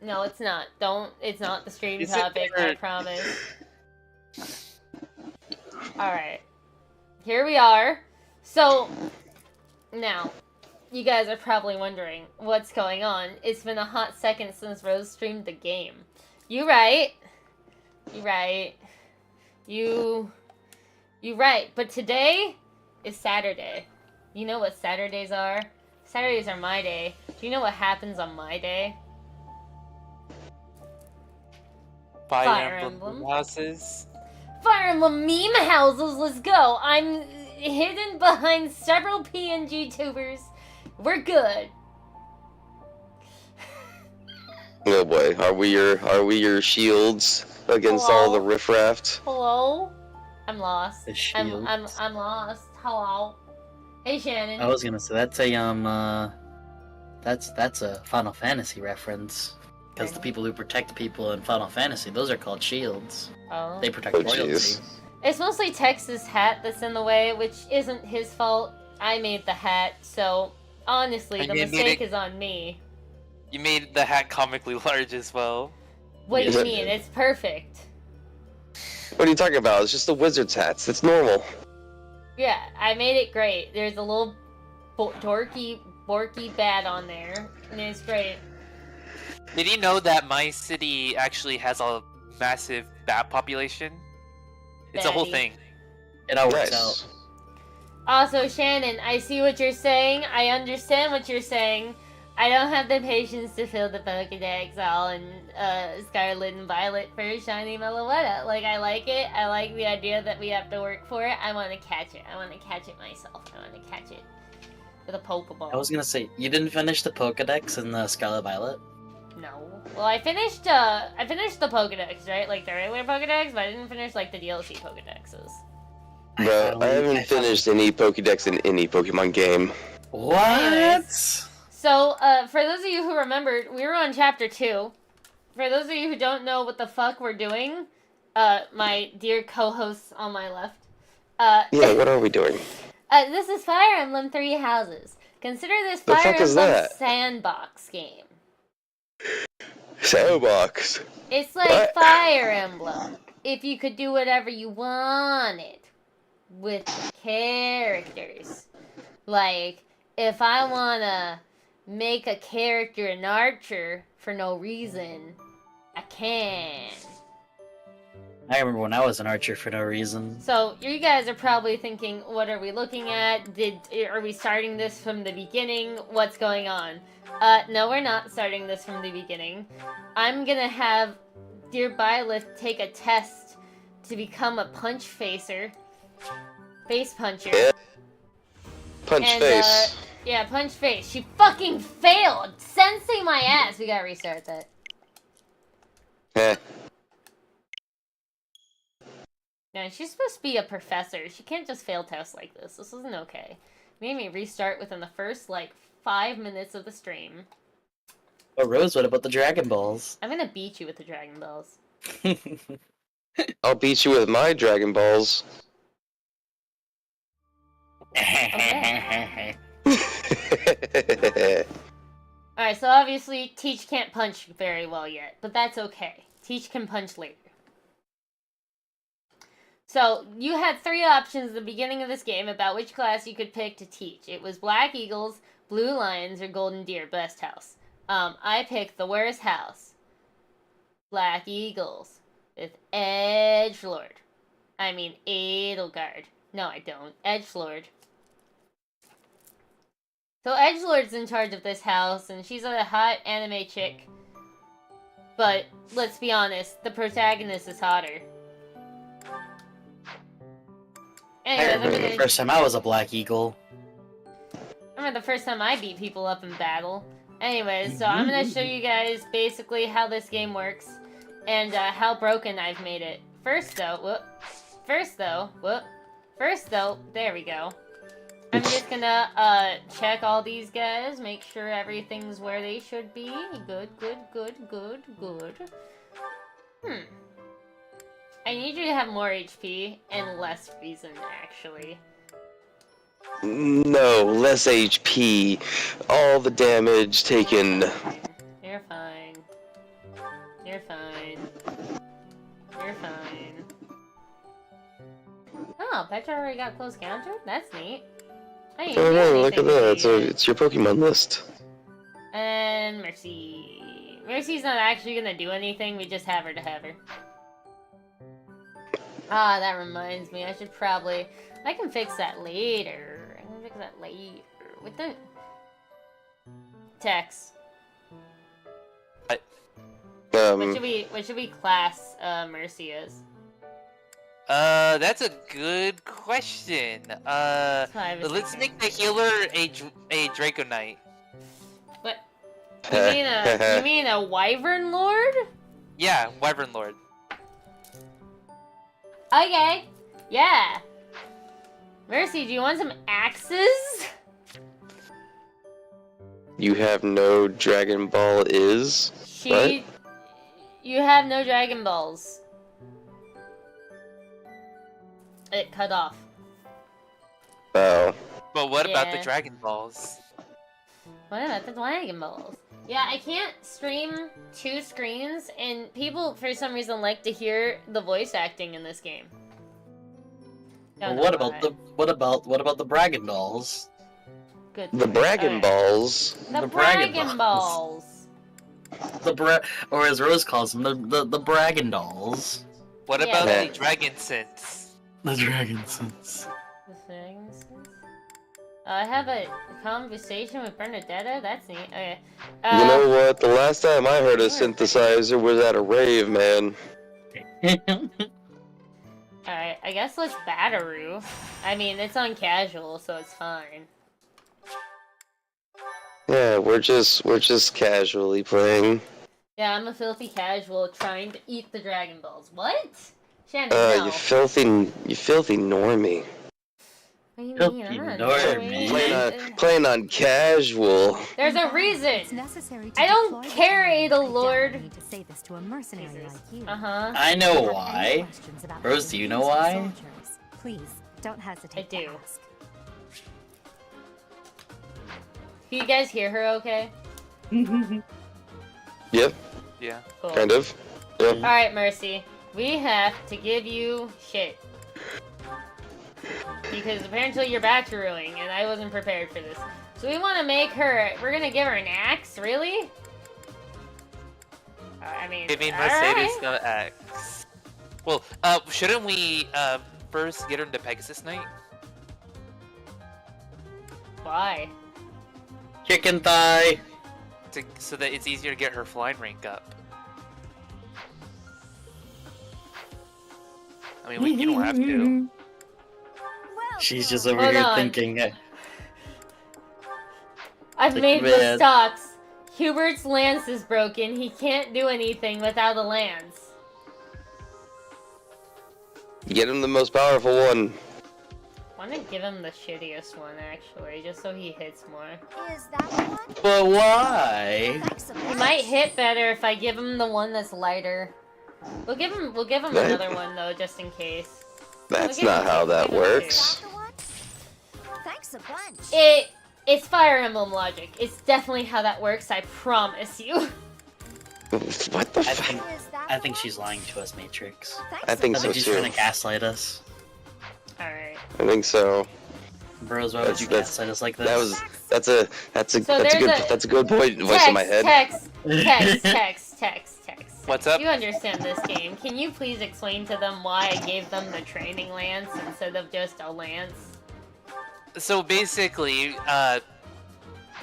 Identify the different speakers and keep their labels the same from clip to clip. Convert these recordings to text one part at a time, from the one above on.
Speaker 1: No, it's not. Don't. It's not the stream
Speaker 2: Is it
Speaker 1: topic. I
Speaker 2: there-
Speaker 1: promise. All right. Here we are. So now, you guys are probably wondering what's going on. It's been a hot second since Rose streamed the game. You right. You right. You right. But today is Saturday. You know what Saturdays are? Saturdays are my day. Do you know what happens on my day? Fire Emblem.
Speaker 2: houses.
Speaker 1: Fire Emblem meme houses, let's go! I'm hidden behind several PNG tubers. We're good.
Speaker 3: Oh boy, are we your shields against all the riffraff?
Speaker 1: Hello? I'm lost.
Speaker 4: The
Speaker 1: I'm
Speaker 4: shields.
Speaker 1: lost. Hello. Hey Shannon.
Speaker 4: I was gonna say that's a that's a Final Fantasy reference. Because the people who protect people in Final Fantasy, those are called shields.
Speaker 1: Oh.
Speaker 4: They protect
Speaker 3: Oh,
Speaker 4: royalty.
Speaker 3: jeez.
Speaker 1: It's mostly Tex's hat that's in the way, which isn't his fault. I made the hat, so honestly,
Speaker 2: And
Speaker 1: the
Speaker 2: you made
Speaker 1: mistake
Speaker 2: it-
Speaker 1: is on me.
Speaker 2: You made the hat comically large as well.
Speaker 1: What do
Speaker 3: Is
Speaker 1: you
Speaker 3: it-
Speaker 1: mean? It's perfect.
Speaker 3: What are you talking about? It's just the wizard's hats. It's normal.
Speaker 1: Yeah, I made it great. There's a little dorky, borky bat on there, and it's great.
Speaker 2: Did you know that my city actually has a massive bat population? It's a whole
Speaker 1: Batty.
Speaker 2: thing.
Speaker 4: It all works
Speaker 3: Nice.
Speaker 4: out.
Speaker 1: Also, Shannon, I see what you're saying. I understand what you're saying. I don't have the patience to fill the Pokedex all in Scarlet and Violet for Shiny Meloetta. Like, I like it. I like the idea that we have to work for it. I want to catch it. I want to catch it myself. I want to catch it with a Pokeball.
Speaker 4: I was gonna say, you didn't finish the Pokedex in the Scarlet Violet?
Speaker 1: No. Well, I finished the Pokedex, right? Like the regular Pokedex, but I didn't finish like the DLC Pokedexes.
Speaker 3: But I haven't finished any Pokédex in any Pokemon game.
Speaker 4: What?
Speaker 1: So, for those of you who remembered, we were on Chapter 2. For those of you who don't know what the fuck we're doing, my dear co-hosts on my left,
Speaker 3: Yeah, what are we doing?
Speaker 1: this is Fire Emblem Three Houses. Consider this
Speaker 3: The
Speaker 1: Fire
Speaker 3: fuck is
Speaker 1: Emblem
Speaker 3: that?
Speaker 1: sandbox game.
Speaker 3: Sandbox.
Speaker 1: It's like
Speaker 3: What?
Speaker 1: Fire Emblem, if you could do whatever you wanted with the characters. Like, if I wanna make a character an archer for no reason, I can.
Speaker 4: I remember when I was an archer for no reason.
Speaker 1: So you guys are probably thinking, what are we looking at? Are we starting this from the beginning? What's going on? No, we're not starting this from the beginning. I'm gonna have dear Byleth take a test to become a punch facer. Face puncher.
Speaker 3: Yeah. Punch
Speaker 1: And,
Speaker 3: face.
Speaker 1: Yeah, punch face. She fucking failed! Sensei my ass! We gotta restart that.
Speaker 3: Heh.
Speaker 1: No, she's supposed to be a professor. She can't just fail tests like this. This isn't okay. Made me restart within the first, 5 minutes of the stream.
Speaker 4: Oh, Rose, what about the Dragon Balls?
Speaker 1: I'm gonna beat you with the Dragon Balls.
Speaker 3: I'll beat you with my Dragon Balls.
Speaker 1: Alright, so obviously Teach can't punch very well yet, but that's okay. Teach can punch later. So, you had 3 options at the beginning of this game about which class you could pick to teach. It was Black Eagles, Blue Lions, or Golden Deer, best house. I picked the worst house. Black Eagles. With Edgelord. I mean, Edelgard. No, I don't. Edgelord. So Edgelord's in charge of this house, and she's a hot anime chick. But, let's be honest, the protagonist is hotter.
Speaker 4: I
Speaker 1: Anyway,
Speaker 4: remember the first time I was a Black Eagle.
Speaker 1: I remember the first time I beat people up in battle. Anyways, so I'm gonna show you guys basically how this game works, and how broken I've made it. First though, there we go. I'm just gonna, check all these guys, make sure everything's where they should be. Good. I need you to have more HP and less reason, actually.
Speaker 3: No, less HP. All the damage taken.
Speaker 1: You're fine. You're fine. You're fine. Oh, Petra already got close counter? That's neat. I didn't
Speaker 3: Oh
Speaker 1: do
Speaker 3: no, look
Speaker 1: anything
Speaker 3: at that.
Speaker 1: to you.
Speaker 3: It's your Pokemon list.
Speaker 1: And Mercy. Mercy's not actually gonna do anything, we just have her to have her. Ah, that reminds me, I should probably... I can fix that later. I can fix that later. With the... Text. What should we class Mercy as?
Speaker 2: That's a good question.
Speaker 1: That's what I was
Speaker 2: Let's
Speaker 1: thinking.
Speaker 2: make the healer a Draconite.
Speaker 1: What? You mean a Wyvern Lord?
Speaker 2: Yeah, Wyvern Lord.
Speaker 1: Okay. Yeah. Mercy, do you want some axes?
Speaker 3: You have no Dragon Ball is? What?
Speaker 1: You have no Dragon Balls. It cut off.
Speaker 3: Oh.
Speaker 2: But what about the
Speaker 1: Yeah.
Speaker 2: Dragon Balls?
Speaker 1: What about the Dragon Balls? Yeah, I can't stream 2 screens, and people, for some reason, like to hear the voice acting in this game. Don't know
Speaker 4: What
Speaker 1: why.
Speaker 4: about the Bragging Dolls?
Speaker 1: Good
Speaker 3: The
Speaker 1: point.
Speaker 3: Bragging
Speaker 1: Alright.
Speaker 3: Balls.
Speaker 1: The
Speaker 4: The Bragging
Speaker 1: Bragging
Speaker 4: Balls.
Speaker 1: Balls.
Speaker 4: Or as Rose calls them, the Bragging Dolls.
Speaker 2: What
Speaker 1: Yeah.
Speaker 2: about
Speaker 3: Yeah.
Speaker 2: the Dragon Sense?
Speaker 4: The Dragon Sense.
Speaker 1: The things. I have a conversation with Bernadetta. That's neat. Okay.
Speaker 3: You know what? The last time I heard a synthesizer was at a rave, man.
Speaker 1: Alright, I guess let's Bataroo. I mean, it's on casual, so it's fine.
Speaker 3: Yeah, we're just casually playing.
Speaker 1: Yeah, I'm a filthy casual trying to eat the Dragon Balls. What? Shannon, no.
Speaker 3: You filthy normie.
Speaker 1: What do you
Speaker 4: filthy
Speaker 1: mean? I'm not
Speaker 4: normie.
Speaker 1: doing
Speaker 3: Playing on casual.
Speaker 1: There's a
Speaker 5: It's
Speaker 1: reason!
Speaker 5: necessary to
Speaker 1: I don't
Speaker 5: deploy the
Speaker 1: care,
Speaker 5: technique.
Speaker 1: Ada
Speaker 5: I doubt
Speaker 1: Lord.
Speaker 5: you need to say this to a mercenary
Speaker 1: Jesus.
Speaker 5: like you.
Speaker 1: Uh-huh.
Speaker 4: I
Speaker 5: If
Speaker 4: know
Speaker 5: you have any
Speaker 4: why.
Speaker 5: questions about
Speaker 4: Rose,
Speaker 5: the
Speaker 4: do you know
Speaker 5: needs of
Speaker 4: why?
Speaker 5: soldiers, please don't hesitate
Speaker 1: I do.
Speaker 5: to ask.
Speaker 1: Can you guys hear her okay?
Speaker 3: Yep,
Speaker 2: Yeah.
Speaker 1: Cool.
Speaker 3: kind of. Yeah.
Speaker 1: Alright, Mercy. We have to give you shit. Because apparently you're Batarooing, and I wasn't prepared for this. So we want to make her... We're gonna give her an axe? Really? I mean...
Speaker 2: Giving
Speaker 1: alright.
Speaker 2: Mercedes the X. Well, shouldn't we first get her into Pegasus Knight?
Speaker 1: Why?
Speaker 4: Chicken thigh.
Speaker 2: So that it's easier to get her flying rank up. I mean, you don't have to.
Speaker 4: She's just over
Speaker 1: Hold
Speaker 4: here
Speaker 1: on.
Speaker 4: thinking.
Speaker 1: I've
Speaker 4: Like,
Speaker 1: made
Speaker 4: man.
Speaker 1: mistakes. Hubert's lance is broken. He can't do anything without a lance.
Speaker 3: Get him the most powerful one.
Speaker 1: I want to give him the shittiest one, actually, just so he hits more.
Speaker 5: Is that the one?
Speaker 4: But why?
Speaker 5: Thanks a
Speaker 1: He
Speaker 5: bunch.
Speaker 1: might hit better if I give him the one that's lighter. We'll give him
Speaker 3: That-
Speaker 1: another one though, just in case.
Speaker 3: That's
Speaker 1: Okay,
Speaker 3: not how that
Speaker 1: okay.
Speaker 5: Is
Speaker 3: works.
Speaker 5: that the one? Thanks a bunch.
Speaker 1: It's Fire Emblem logic. It's definitely how that works, I promise you.
Speaker 3: What the
Speaker 4: I
Speaker 3: fuck?
Speaker 4: think
Speaker 5: Is that
Speaker 4: I
Speaker 5: the
Speaker 4: think
Speaker 5: one?
Speaker 4: she's lying to us, Matrix.
Speaker 5: Thanks
Speaker 3: I
Speaker 5: a
Speaker 3: think
Speaker 4: I
Speaker 3: so
Speaker 4: think she's
Speaker 3: too.
Speaker 4: trying to gaslight us.
Speaker 1: Alright.
Speaker 3: I think so.
Speaker 4: Bros, why would you
Speaker 3: That's-
Speaker 4: gaslight us like this?
Speaker 3: That's a
Speaker 1: So there's a-
Speaker 3: good point voice in my head.
Speaker 1: Text.
Speaker 2: What's up?
Speaker 1: You understand this game. Can you please explain to them why I gave them the training lance instead of just a lance?
Speaker 2: So basically,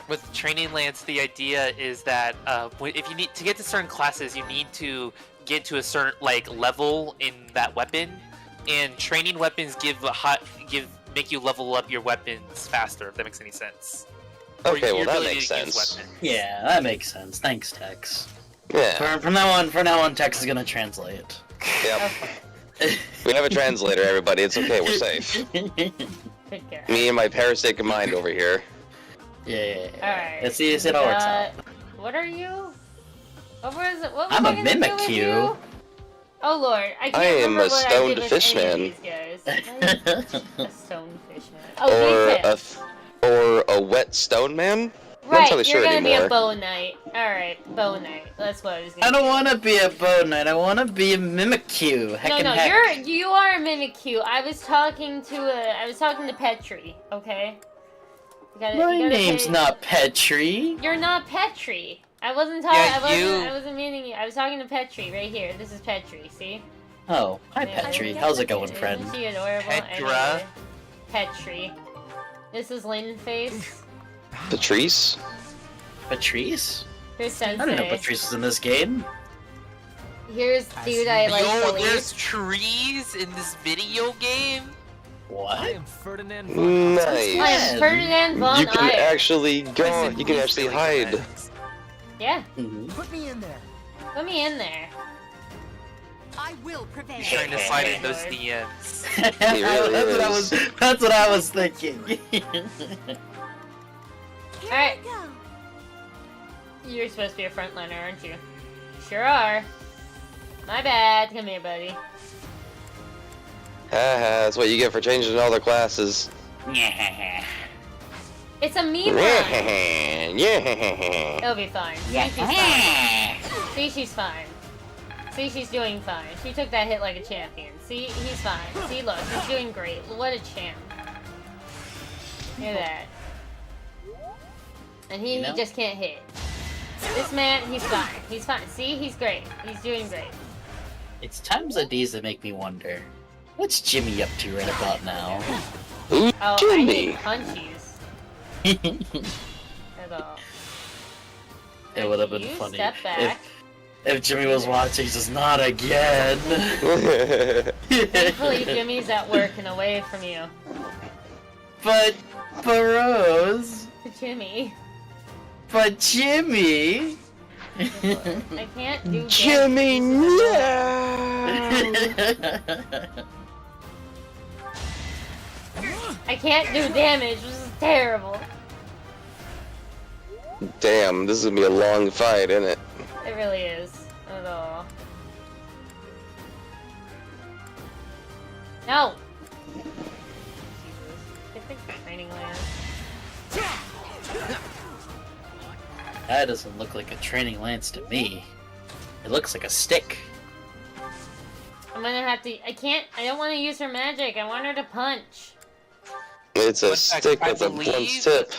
Speaker 2: with Training Lance, the idea is that if you need to get to certain classes, you need to get to a certain level in that weapon, and training weapons make you level up your weapons faster. If that makes any sense. Or
Speaker 3: Okay, well
Speaker 2: your
Speaker 3: that
Speaker 2: ability
Speaker 3: makes
Speaker 2: to use
Speaker 3: sense.
Speaker 2: weapons.
Speaker 4: Yeah, that makes sense. Thanks, Tex.
Speaker 3: Yeah.
Speaker 4: From now on, Tex is gonna translate.
Speaker 3: Yep.
Speaker 1: Okay.
Speaker 3: We have a translator, everybody. It's okay. We're safe.
Speaker 1: Good girl.
Speaker 3: Me and my parasitic mind over here.
Speaker 4: Yeah.
Speaker 1: Alright.
Speaker 4: Let's see if it all works out.
Speaker 1: What are you? What was it? What was
Speaker 4: I'm
Speaker 1: I
Speaker 4: a
Speaker 1: gonna do with
Speaker 4: Mimikyu.
Speaker 1: you? Oh lord, I can't
Speaker 3: I am
Speaker 1: remember
Speaker 3: a
Speaker 1: what I
Speaker 3: stoned
Speaker 1: did with
Speaker 3: fish
Speaker 1: any of
Speaker 3: man.
Speaker 1: these guys. A stone fish man. Oh,
Speaker 3: Or
Speaker 1: big
Speaker 3: a
Speaker 1: tip.
Speaker 3: or a wet stone man.
Speaker 1: Right,
Speaker 3: really
Speaker 1: you're
Speaker 3: sure
Speaker 1: gonna be a
Speaker 3: anymore.
Speaker 1: bow knight. Alright, bow knight. That's what I was gonna
Speaker 4: I don't
Speaker 1: do.
Speaker 4: want to be a bow knight. I want to be a Mimikyu. Heck
Speaker 1: No,
Speaker 4: and
Speaker 1: no,
Speaker 4: heck.
Speaker 1: you are a Mimikyu. I was talking to Petri, okay?
Speaker 4: My name's not Petri.
Speaker 1: You're not Petri. I wasn't talking.
Speaker 2: Yeah,
Speaker 1: I wasn't meaning you. I was talking to Petri right here. This is Petri. See?
Speaker 4: Oh, hi
Speaker 1: Yeah,
Speaker 4: Petri.
Speaker 5: I
Speaker 4: How's it
Speaker 5: guess
Speaker 4: going,
Speaker 1: Isn't
Speaker 4: friend?
Speaker 1: she adorable?
Speaker 2: Petra.
Speaker 1: Anyway, Petri. This is Linface.
Speaker 3: Patrice?
Speaker 4: Patrice?
Speaker 1: Here's
Speaker 4: I
Speaker 1: Sensei.
Speaker 4: didn't know Patrice was in this game.
Speaker 1: Here's dude I like
Speaker 2: Yo,
Speaker 1: the
Speaker 2: there's
Speaker 1: least.
Speaker 2: trees in this video game?
Speaker 4: What?
Speaker 6: I am Ferdinand von
Speaker 3: Nice.
Speaker 1: I am Ferdinand von
Speaker 3: You can
Speaker 1: Eyre.
Speaker 3: actually go. You can actually hide.
Speaker 1: Yeah,
Speaker 4: Mhm.
Speaker 6: Put me in there.
Speaker 1: put me in there.
Speaker 5: I will prevail.
Speaker 2: He's trying to slide in those DMs.
Speaker 3: He really
Speaker 4: That's what I was thinking.
Speaker 5: Here
Speaker 1: Alright.
Speaker 5: we go.
Speaker 1: You're supposed to be a frontliner, aren't you? Sure are. My bad. Come here, buddy.
Speaker 3: Haha, that's what you get for changing all the classes.
Speaker 1: It's a meme run.
Speaker 3: Yeah.
Speaker 1: It'll be fine. See, she's fine. See, she's fine. See, she's doing fine. She took that hit like a champion. See, he's fine. See, look, he's doing great. What a champ. Hear that. And he
Speaker 4: You know?
Speaker 1: just can't hit. This man, he's fine. He's fine. See, he's great. He's doing great.
Speaker 4: It's times like these that make me wonder, what's Jimmy up to right about now?
Speaker 3: Ooh,
Speaker 1: Oh, I
Speaker 3: Jimmy.
Speaker 1: need punchies. That's all.
Speaker 4: It would have been
Speaker 1: You
Speaker 4: funny
Speaker 1: step back.
Speaker 4: if Jimmy was watching, just not again.
Speaker 1: Thankfully, Jimmy's at work and away from you.
Speaker 4: but Rose,
Speaker 1: Jimmy.
Speaker 4: but Jimmy.
Speaker 1: I can't do damage.
Speaker 3: Jimmy, no!
Speaker 1: I can't do damage. This is terrible.
Speaker 3: Damn, this is gonna be a long fight, isn't it?
Speaker 1: It really is. At all. No! Jesus. Get the training land.
Speaker 4: That doesn't look like a training lance to me. It looks like a stick.
Speaker 1: I'm gonna have to. I don't want to use her magic. I want her to punch.
Speaker 3: It's a
Speaker 2: But
Speaker 3: stick
Speaker 2: I
Speaker 3: with a blunt
Speaker 2: believe-
Speaker 3: tip.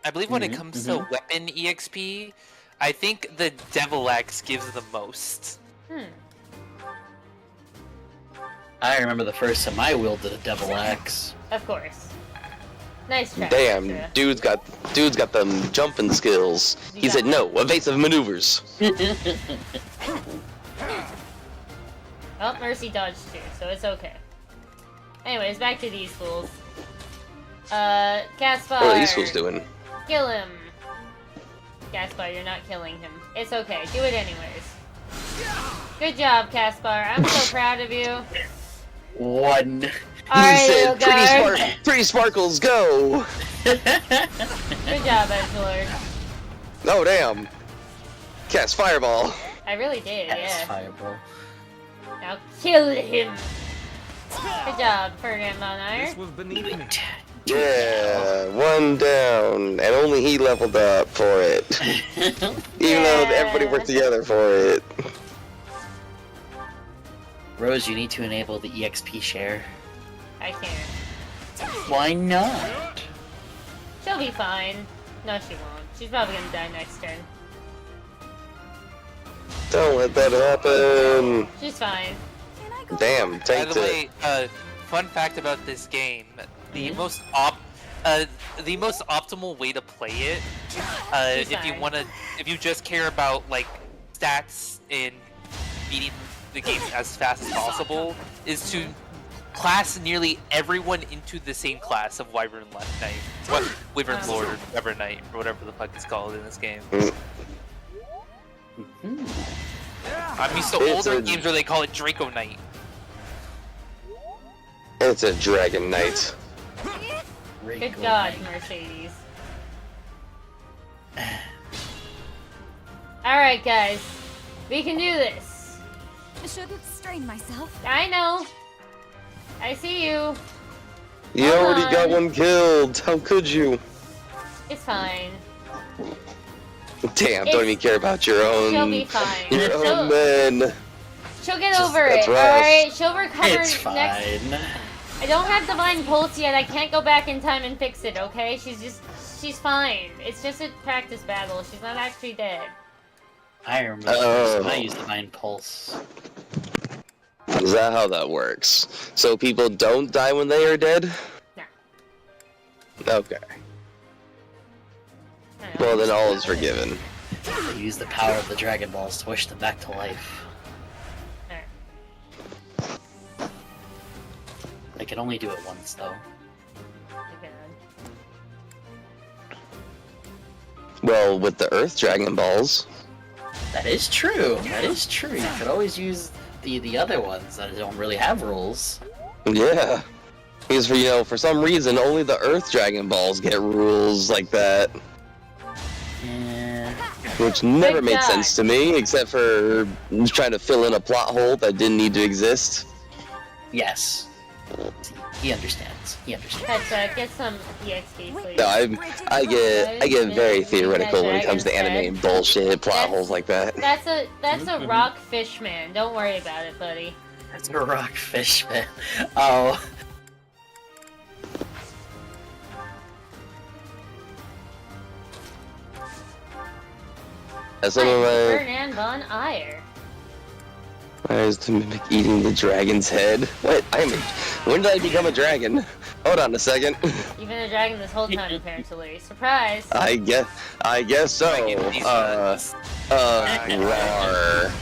Speaker 2: I believe when it
Speaker 4: Mhm,
Speaker 2: comes to weapon EXP, I think the Devil Axe gives the most.
Speaker 4: I remember the first time I wielded a devil axe.
Speaker 1: Of course. Nice try.
Speaker 3: Damn,
Speaker 1: Extra.
Speaker 3: dude's got them jumping skills.
Speaker 1: You
Speaker 3: He
Speaker 1: got
Speaker 3: said no, evasive maneuvers.
Speaker 1: Oh, Mercy dodged too, so it's okay. Anyways, back to these fools. Gaspar!
Speaker 3: What are these fools doing?
Speaker 1: Kill him! Gaspar, you're not killing him. It's okay, do it anyways. Good job, Gaspar. I'm so proud of you.
Speaker 4: One.
Speaker 3: He
Speaker 1: Alright,
Speaker 3: said,
Speaker 1: Ilgard.
Speaker 3: pretty sparkles, go!
Speaker 1: Good job, Edgelord.
Speaker 3: Oh, damn. Cast fireball.
Speaker 1: I really did,
Speaker 4: That's
Speaker 1: yeah.
Speaker 4: fireball.
Speaker 1: Now kill him! Good job, Ferdinand von Eyre.
Speaker 6: This was beneath me.
Speaker 3: Yeah, one down, and only he leveled up for it. Even though everybody worked together for it.
Speaker 4: Rose, you need to enable the EXP share.
Speaker 1: I can't.
Speaker 4: Why not?
Speaker 1: She'll be fine. No, she won't. She's probably gonna die next turn.
Speaker 3: Don't let that happen.
Speaker 1: She's fine.
Speaker 5: Can I go?
Speaker 3: Damn,
Speaker 2: By
Speaker 3: tanked
Speaker 2: the
Speaker 3: it.
Speaker 2: way, fun fact about this game: the
Speaker 1: Hmm?
Speaker 2: most optimal way to play it,
Speaker 1: She's
Speaker 2: if you
Speaker 1: fine.
Speaker 2: if you just care about like stats and beating the game as fast as possible, is to class nearly everyone into the same class of Wyvern Knight, Wyvern
Speaker 1: Oh.
Speaker 2: Lord, or Wyvern Knight, or whatever the fuck it's called in this game. I'm used to
Speaker 3: It's
Speaker 2: older
Speaker 3: a-
Speaker 2: games where they call it Draco Knight.
Speaker 3: It's a Dragon Knight.
Speaker 1: Good God, Mercedes. Alright, guys. We can do this.
Speaker 5: I shouldn't strain myself.
Speaker 1: I know. I see you.
Speaker 3: You
Speaker 1: Hold
Speaker 3: already got
Speaker 1: on.
Speaker 3: one killed. How could you?
Speaker 1: It's fine.
Speaker 3: Damn, don't
Speaker 1: It's-
Speaker 3: even care about your
Speaker 1: She'll be
Speaker 3: own.
Speaker 1: fine.
Speaker 3: Your own men.
Speaker 1: She'll get
Speaker 4: Just-
Speaker 1: over
Speaker 3: that's
Speaker 1: it,
Speaker 3: rough.
Speaker 1: alright? She'll recover
Speaker 4: It's fine.
Speaker 1: next... I don't have Divine Pulse yet, I can't go back in time and fix it, okay? She's fine. It's just a practice battle, she's not actually dead.
Speaker 4: I remember
Speaker 3: Oh.
Speaker 4: I used Divine Pulse.
Speaker 3: Is that how that works? So people don't die when they are dead?
Speaker 1: No.
Speaker 3: Okay.
Speaker 1: I don't know.
Speaker 3: Well, then all is forgiven.
Speaker 4: I used the power of the Dragon Balls to wish them back to life.
Speaker 1: Alright.
Speaker 4: I can only do it once, though.
Speaker 1: Okay.
Speaker 3: Well, with the Earth Dragon Balls.
Speaker 4: That is true. That is true. You could always use the other ones that don't really have rules.
Speaker 3: Yeah. Because for some reason, only the Earth Dragon Balls get rules like that.
Speaker 4: Yeah.
Speaker 3: Which never
Speaker 1: Good
Speaker 3: made
Speaker 1: God.
Speaker 3: sense to me, except for trying to fill in a plot hole that didn't need to exist.
Speaker 4: Yes. He understands. He understands.
Speaker 1: Headshot, get some EXP, please.
Speaker 3: No, I get very theoretical when it comes to anime and bullshit plot
Speaker 1: That's-
Speaker 3: holes like that.
Speaker 1: That's a rockfish man. Don't worry about it, buddy.
Speaker 4: That's a rockfish, man. Oh.
Speaker 3: As some of my
Speaker 1: Ferdinand von Eyre.
Speaker 3: eyes to mimic eating the dragon's head. What? When did I become a dragon? Hold on a second.
Speaker 1: You've been a dragon this whole time, apparently. Surprise!
Speaker 3: I guess so. Rawr.
Speaker 5: I will prevail.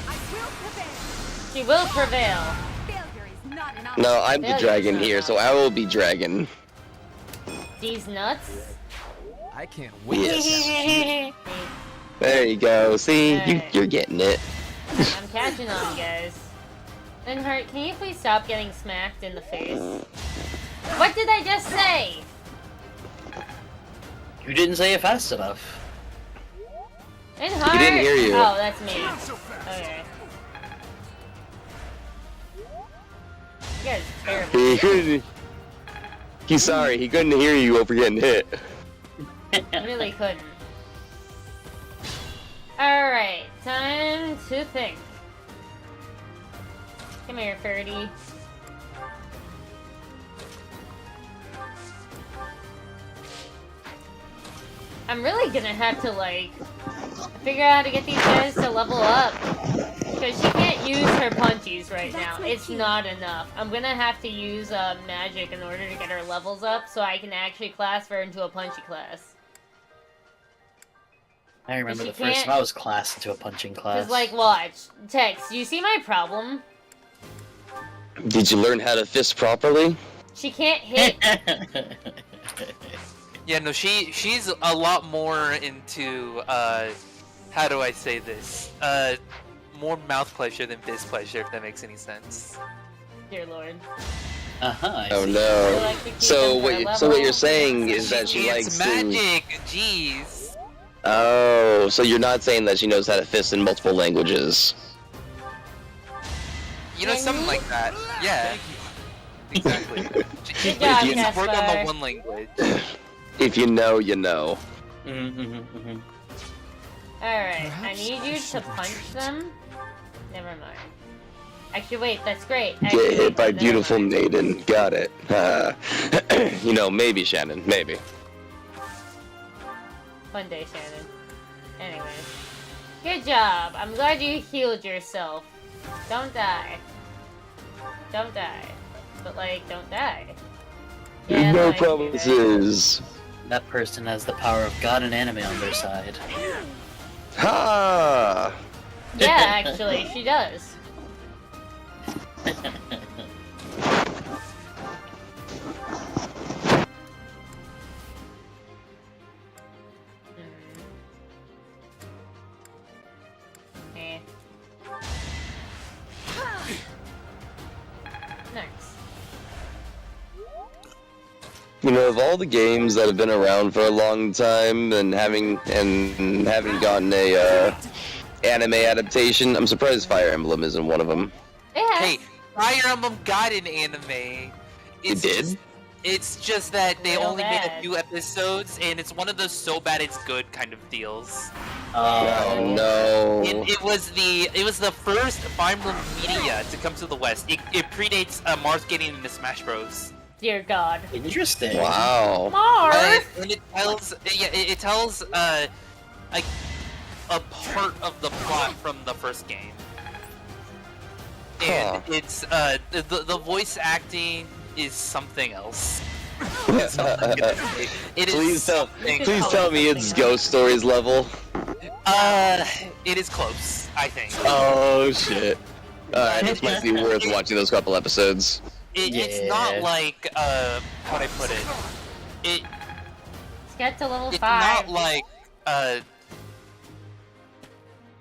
Speaker 1: She will prevail.
Speaker 5: Failure is not an
Speaker 3: No, I'm the
Speaker 1: Failure
Speaker 3: dragon
Speaker 1: is not
Speaker 3: here,
Speaker 1: an
Speaker 3: so I will be dragon.
Speaker 1: These nuts.
Speaker 6: I can't wait.
Speaker 3: Yes. There you go. See,
Speaker 1: Alright.
Speaker 3: you're getting it.
Speaker 1: I'm catching on, guys. Then Hurt, can you please stop getting smacked in the face? What did I just say?
Speaker 4: You didn't say it fast enough.
Speaker 1: And Hurt.
Speaker 3: didn't hear you.
Speaker 1: Oh, that's me. Okay. You guys are terrible.
Speaker 3: He couldn't. He's sorry. He couldn't hear you over getting hit.
Speaker 1: I really couldn't. Alright, time to think. Come here, Ferdy. I'm really gonna have to, figure out how to get these guys to level up. Because she can't use her punchies right now. It's not enough. I'm gonna have to use magic in order to get her levels up so I can actually class her into a punchy class.
Speaker 4: I remember
Speaker 1: She
Speaker 4: the first
Speaker 1: can't-
Speaker 4: time I was classed into a punching class.
Speaker 1: Because, watch. Tex, you see my problem?
Speaker 3: Did you learn how to fist properly?
Speaker 1: She can't hit.
Speaker 2: Yeah, no, she's a lot more into how do I say this? More mouth pleasure than fist pleasure, if that makes any sense.
Speaker 1: Dear Lord.
Speaker 4: Uh-huh.
Speaker 3: Oh
Speaker 1: I
Speaker 3: no.
Speaker 1: like to keep
Speaker 3: So
Speaker 1: them for a
Speaker 3: what
Speaker 1: level.
Speaker 3: you're saying is that she likes
Speaker 2: It's
Speaker 3: to.
Speaker 2: magic. Jeez.
Speaker 3: Oh, so you're not saying that she knows how to fist in multiple languages?
Speaker 2: You know, something like that. Yeah. Exactly.
Speaker 1: Good job,
Speaker 2: She needs to work on
Speaker 1: Caspar.
Speaker 2: the one language.
Speaker 3: If you know, you know.
Speaker 4: Mm-hmm.
Speaker 1: Alright, I need you to punch them. Never mind. Actually, wait, that's great.
Speaker 3: Get
Speaker 1: Actually,
Speaker 3: hit by
Speaker 1: never
Speaker 3: beautiful
Speaker 1: mind.
Speaker 3: maiden. Got it. Maybe Shannon. Maybe.
Speaker 1: Fun day, Shannon. Anyways. Good job. I'm glad you healed yourself. Don't die. Don't die. But, don't die. Yeah,
Speaker 3: No
Speaker 1: I can do that.
Speaker 3: promises.
Speaker 4: That person has the power of God and anime on their side.
Speaker 3: Ha!
Speaker 1: Yeah, actually, she does. Eh. Nice.
Speaker 3: Of all the games that have been around for a long time and having gotten a anime adaptation, I'm surprised Fire Emblem isn't one of them.
Speaker 1: Yeah.
Speaker 2: Hey, Fire Emblem got an anime.
Speaker 3: It did?
Speaker 2: It's just that they
Speaker 1: Real
Speaker 2: only made a
Speaker 1: bad.
Speaker 2: few episodes, and it's one of those so bad it's good kind of deals.
Speaker 3: Oh no.
Speaker 2: It was the first Fire Emblem media to come to the West. It predates Mars getting into Smash Bros.
Speaker 1: Dear God.
Speaker 4: Interesting.
Speaker 3: Wow.
Speaker 1: Mars!
Speaker 2: And it tells like a part of the plot from the first game. And it's the voice acting is something else. It's all I'm gonna say. It is
Speaker 3: Please
Speaker 2: something
Speaker 3: tell me it's Ghost Stories level.
Speaker 2: it is close, I think.
Speaker 3: Oh shit. Alright, this might be worth watching those couple episodes.
Speaker 2: It's not like how'd I put it?
Speaker 1: Let's get to level
Speaker 2: It's
Speaker 1: 5.
Speaker 2: not like I'm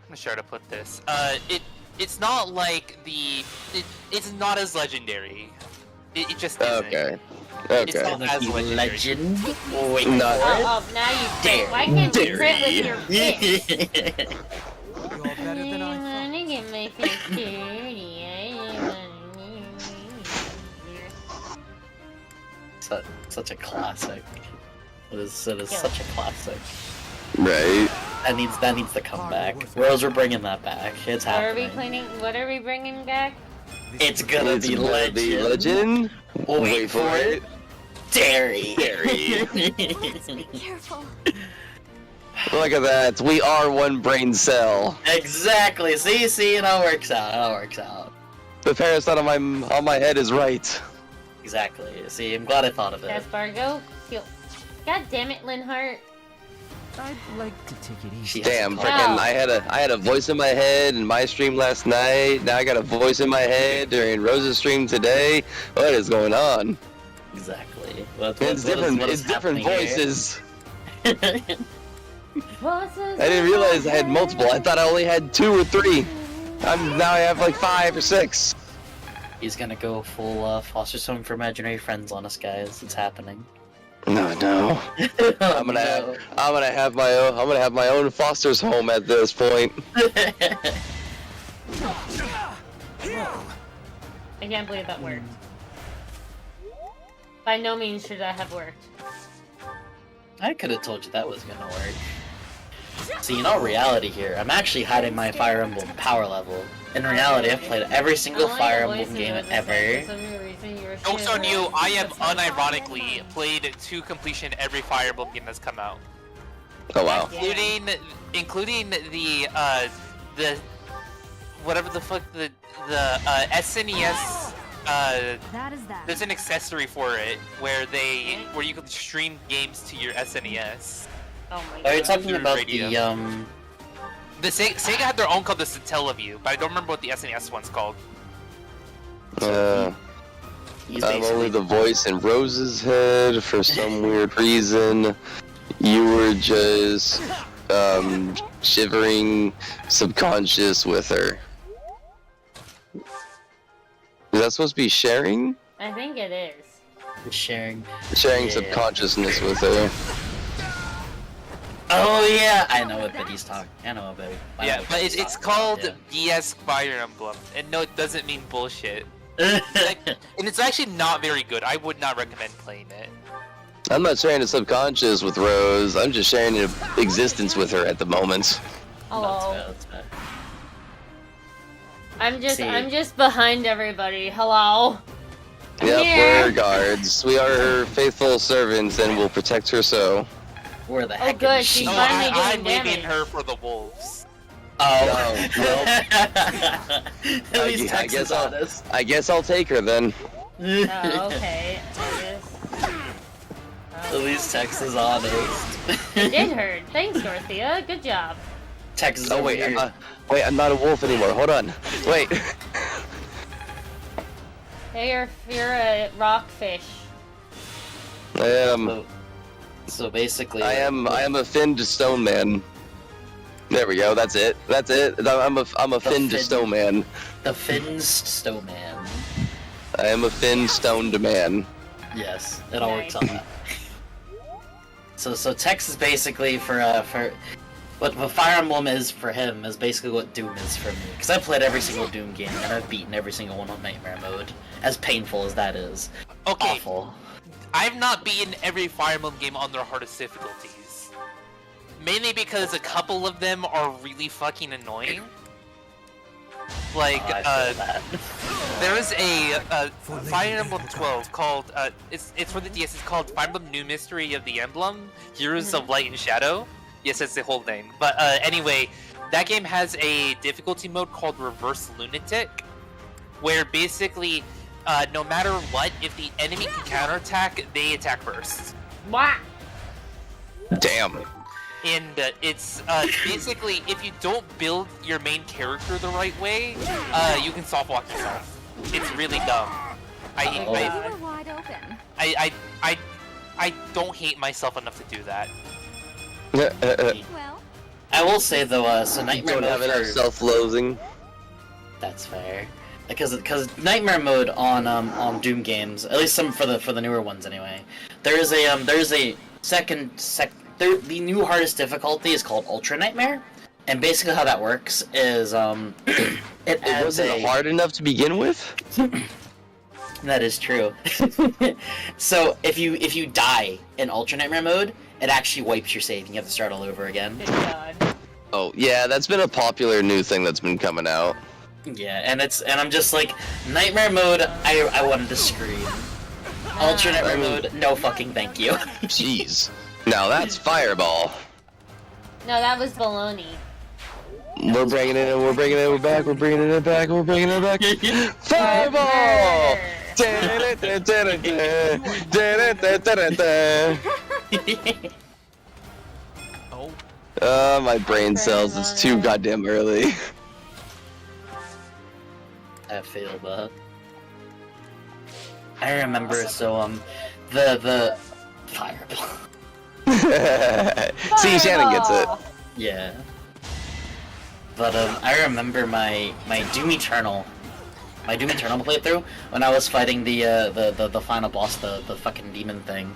Speaker 2: not sure how to put this. It's not like it's not as legendary. It just isn't.
Speaker 3: Okay.
Speaker 2: It's
Speaker 3: Okay.
Speaker 2: not as legendary.
Speaker 4: Legend. Wait
Speaker 3: Not-
Speaker 1: Oh, now you crit. Why can't you crit with your fist?
Speaker 6: You're better than I thought.
Speaker 1: wanna get my fist dirty.
Speaker 4: Such a classic. It is such a classic.
Speaker 3: Right.
Speaker 4: That needs to come back. Rose, we're bringing that back. It's
Speaker 1: What are we
Speaker 4: happening.
Speaker 1: What are we bringing back?
Speaker 4: It's gonna be legend.
Speaker 3: Legend.
Speaker 4: Wait for it. Dairy.
Speaker 5: Be careful.
Speaker 3: Look at that. We are one brain cell.
Speaker 4: Exactly. See, it all works out. It all works out.
Speaker 3: The parasite on my head is right.
Speaker 4: Exactly. See, I'm glad I thought of it.
Speaker 1: Espargo? God damn it, Linhart.
Speaker 6: I'd like to take it easy.
Speaker 4: She has
Speaker 3: Damn,
Speaker 4: a
Speaker 3: freaking!
Speaker 1: Wow.
Speaker 3: I had a voice in my head in my stream last night. Now I got a voice in my head during Rose's stream today. What is going on?
Speaker 4: Exactly.
Speaker 3: It's different. It's different voices.
Speaker 1: I
Speaker 3: I didn't realize I had multiple. I thought I only had 2 or 3. Now I have like 5 or 6.
Speaker 4: He's gonna go full foster home for imaginary friends on us, guys. It's happening.
Speaker 3: No. I'm gonna have my own foster's home at this point.
Speaker 1: can't believe that worked. By no means should that have worked.
Speaker 4: I could have told you that was gonna work. See, in all reality here, I'm actually hiding my Fire Emblem power level. In reality, I've played every single Fire Emblem game ever.
Speaker 2: Jokes on you, I have unironically played to completion every Fire Emblem game that's come out.
Speaker 3: Oh wow.
Speaker 2: Including the whatever the fuck the SNES
Speaker 5: That is that.
Speaker 2: there's an accessory for it where you can stream games to your SNES.
Speaker 1: Oh my
Speaker 4: Are you
Speaker 1: god.
Speaker 4: talking
Speaker 2: Through
Speaker 4: about
Speaker 2: radio.
Speaker 4: the
Speaker 2: Sega had their own called the Satellaview, but I don't remember what the SNES one's called.
Speaker 4: He's
Speaker 3: I'm only
Speaker 4: basically
Speaker 3: the voice in Rose's head for some weird reason. You were just shivering subconscious with her. Is that supposed to be sharing?
Speaker 1: I think it is.
Speaker 4: sharing.
Speaker 3: Sharing
Speaker 4: Yeah.
Speaker 3: subconsciousness with her.
Speaker 4: Oh yeah, I know what Biddy's talking. I know what Biddy. I know
Speaker 2: Yeah,
Speaker 4: what
Speaker 2: but
Speaker 4: Biddy's
Speaker 2: it's
Speaker 4: talking
Speaker 2: called
Speaker 4: about,
Speaker 2: BS Fire Emblem, and no, it doesn't mean bullshit.
Speaker 4: yeah.
Speaker 2: And it's actually not very good. I would not recommend playing it.
Speaker 3: I'm not sharing a subconscious with Rose. I'm just sharing an existence with her at the moment.
Speaker 1: Hello.
Speaker 4: That's fair. See.
Speaker 1: I'm just behind everybody. Hello.
Speaker 3: Yep,
Speaker 1: Yeah.
Speaker 3: we're guards. We are her faithful servants and will protect her so.
Speaker 4: Where the
Speaker 1: Oh,
Speaker 4: heck
Speaker 1: good,
Speaker 4: is she?
Speaker 1: she's
Speaker 2: No,
Speaker 1: finally
Speaker 2: I'm
Speaker 1: doing
Speaker 2: leaving
Speaker 1: damage.
Speaker 2: her for the wolves.
Speaker 4: Oh,
Speaker 3: No,
Speaker 4: At least
Speaker 3: I
Speaker 4: Tex
Speaker 3: guess
Speaker 4: is
Speaker 3: I'll-
Speaker 4: honest.
Speaker 3: I guess I'll take her then.
Speaker 1: Oh, okay. I guess.
Speaker 4: At least Tex is honest.
Speaker 1: It did hurt. Thanks, Dorothea. Good job.
Speaker 4: Tex is
Speaker 3: Oh
Speaker 4: over
Speaker 3: wait,
Speaker 4: here.
Speaker 3: I'm not a wolf anymore. Hold on. Wait.
Speaker 1: Hey, you're a rockfish.
Speaker 3: I am.
Speaker 4: So basically,
Speaker 3: I am a finned stone man. There we go. That's it. That's it. I'm a finned
Speaker 4: fin-
Speaker 3: stone man.
Speaker 4: the Finn's Snowman.
Speaker 3: I am a finned stoned man.
Speaker 4: Yes, it all works
Speaker 1: Nice.
Speaker 4: on that. So Tex is basically for what Fire Emblem is for him is basically what Doom is for me. Because I've played every single Doom game and I've beaten every single one on Nightmare mode. As painful as that is.
Speaker 2: Okay,
Speaker 4: Awful.
Speaker 2: I've not beaten every Fire Emblem game on their hardest difficulties. mainly because a couple of them are really fucking annoying. Like,
Speaker 4: I feel that.
Speaker 2: there is a Fire Emblem 12 called, it's for the DS, it's called Fire Emblem New Mystery of the Emblem, Heroes of Light and Shadow. Yes, that's the whole name. But anyway, that game has a difficulty mode called Reverse Lunatic, where basically, no matter what, if the enemy can counterattack, they attack first.
Speaker 1: Wah!
Speaker 3: Damn.
Speaker 2: And it's basically, if you don't build your main character the right way, you can soft walk yourself. It's really dumb.
Speaker 5: You were wide open.
Speaker 2: I don't hate myself enough to do that.
Speaker 5: Well,
Speaker 4: I will say though, so
Speaker 3: You
Speaker 4: Nightmare
Speaker 3: don't have
Speaker 4: mode
Speaker 3: enough
Speaker 4: for...
Speaker 3: self-loathing.
Speaker 4: That's fair. Because Nightmare mode on Doom games, at least some for the newer ones anyway, there is a the new hardest difficulty is called Ultra Nightmare, and basically how that works is it
Speaker 3: It
Speaker 4: adds
Speaker 3: wasn't hard enough to begin with?
Speaker 4: That is true. So if you die in Ultra Nightmare mode, it actually wipes your save and you have to start all over again.
Speaker 1: Good God.
Speaker 3: Oh, yeah, that's been a popular new thing that's been coming out.
Speaker 4: Yeah, and I'm just like, Nightmare mode, I wanted to scream. Ultra Nightmare mode, no fucking thank you.
Speaker 3: Jeez. Now that's Fireball.
Speaker 1: No, that was baloney.
Speaker 3: We're bringing it in, we're bringing it back, we're bringing it back, we're bringing it back. Fireball!
Speaker 2: Oh.
Speaker 3: My brain cells, it's too goddamn early.
Speaker 4: I feel that. I remember, so, the Fireball.
Speaker 3: See, Shannon gets it.
Speaker 4: Yeah. But, I remember my Doom Eternal playthrough, when I was fighting the final boss, the fucking demon thing.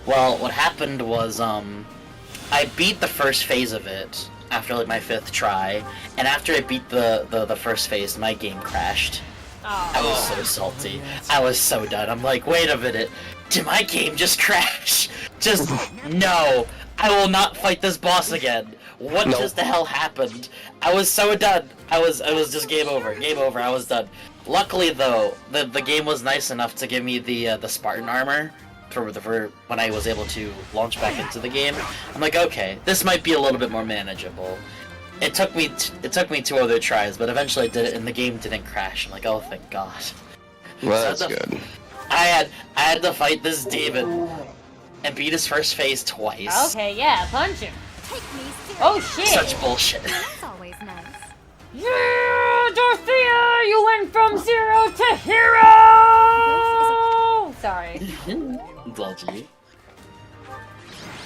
Speaker 4: Well, what happened was, I beat the first phase of it after, like, my 5th try, and after I beat the first phase, my game crashed. I was so salty. I was so done. I'm like, wait a minute, did my game just crash? Just, no! I will not fight this boss again! What just the hell happened? I was so done! I was just game over, I was done. Luckily though, the game was nice enough to give me the Spartan armor for when I was able to launch back into the game. I'm like, okay, this might be a little bit more manageable. It took me 2 other tries, but eventually I did it and the game didn't crash. I'm like, oh thank God.
Speaker 3: Well,
Speaker 4: So
Speaker 3: that's good.
Speaker 4: I had to fight this demon and beat his first phase twice.
Speaker 1: Okay, yeah, punch him.
Speaker 5: take me seriously.
Speaker 1: Oh shit!
Speaker 4: Such bullshit.
Speaker 5: That's always nice.
Speaker 1: Yeah, Dorothea, you went from 0 to hero. Sorry.
Speaker 4: Dodgy.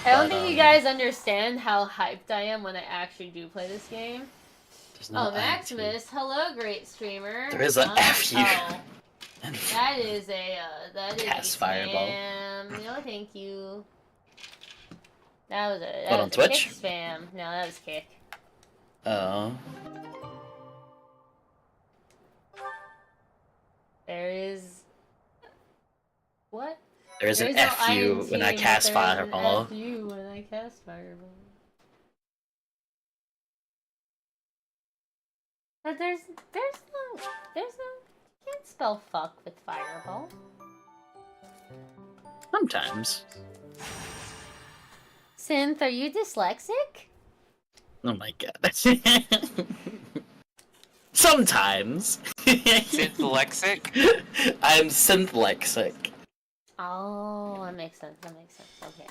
Speaker 1: I don't think you guys understand how hyped I am when I actually do play this game.
Speaker 4: There's no
Speaker 1: Oh, Maximus, hello, great streamer.
Speaker 4: There is a F you.
Speaker 1: Oh, that is a
Speaker 4: Cast
Speaker 1: a
Speaker 4: fireball.
Speaker 1: spam. No, thank you. That was a
Speaker 4: What, on Twitch?
Speaker 1: kick spam. No, that was kick.
Speaker 4: Oh.
Speaker 1: There is what?
Speaker 4: There's an
Speaker 1: no
Speaker 4: F you
Speaker 1: INT,
Speaker 4: when I
Speaker 1: but
Speaker 4: cast
Speaker 1: there is an
Speaker 4: fireball.
Speaker 1: F you when I cast fireball. But there's no, you can't spell fuck with fireball.
Speaker 4: Sometimes.
Speaker 1: Synth, are you dyslexic?
Speaker 4: Oh my god. Sometimes.
Speaker 2: Synthlexic?
Speaker 4: I'm synthlexic.
Speaker 1: Oh, that makes sense. Okay.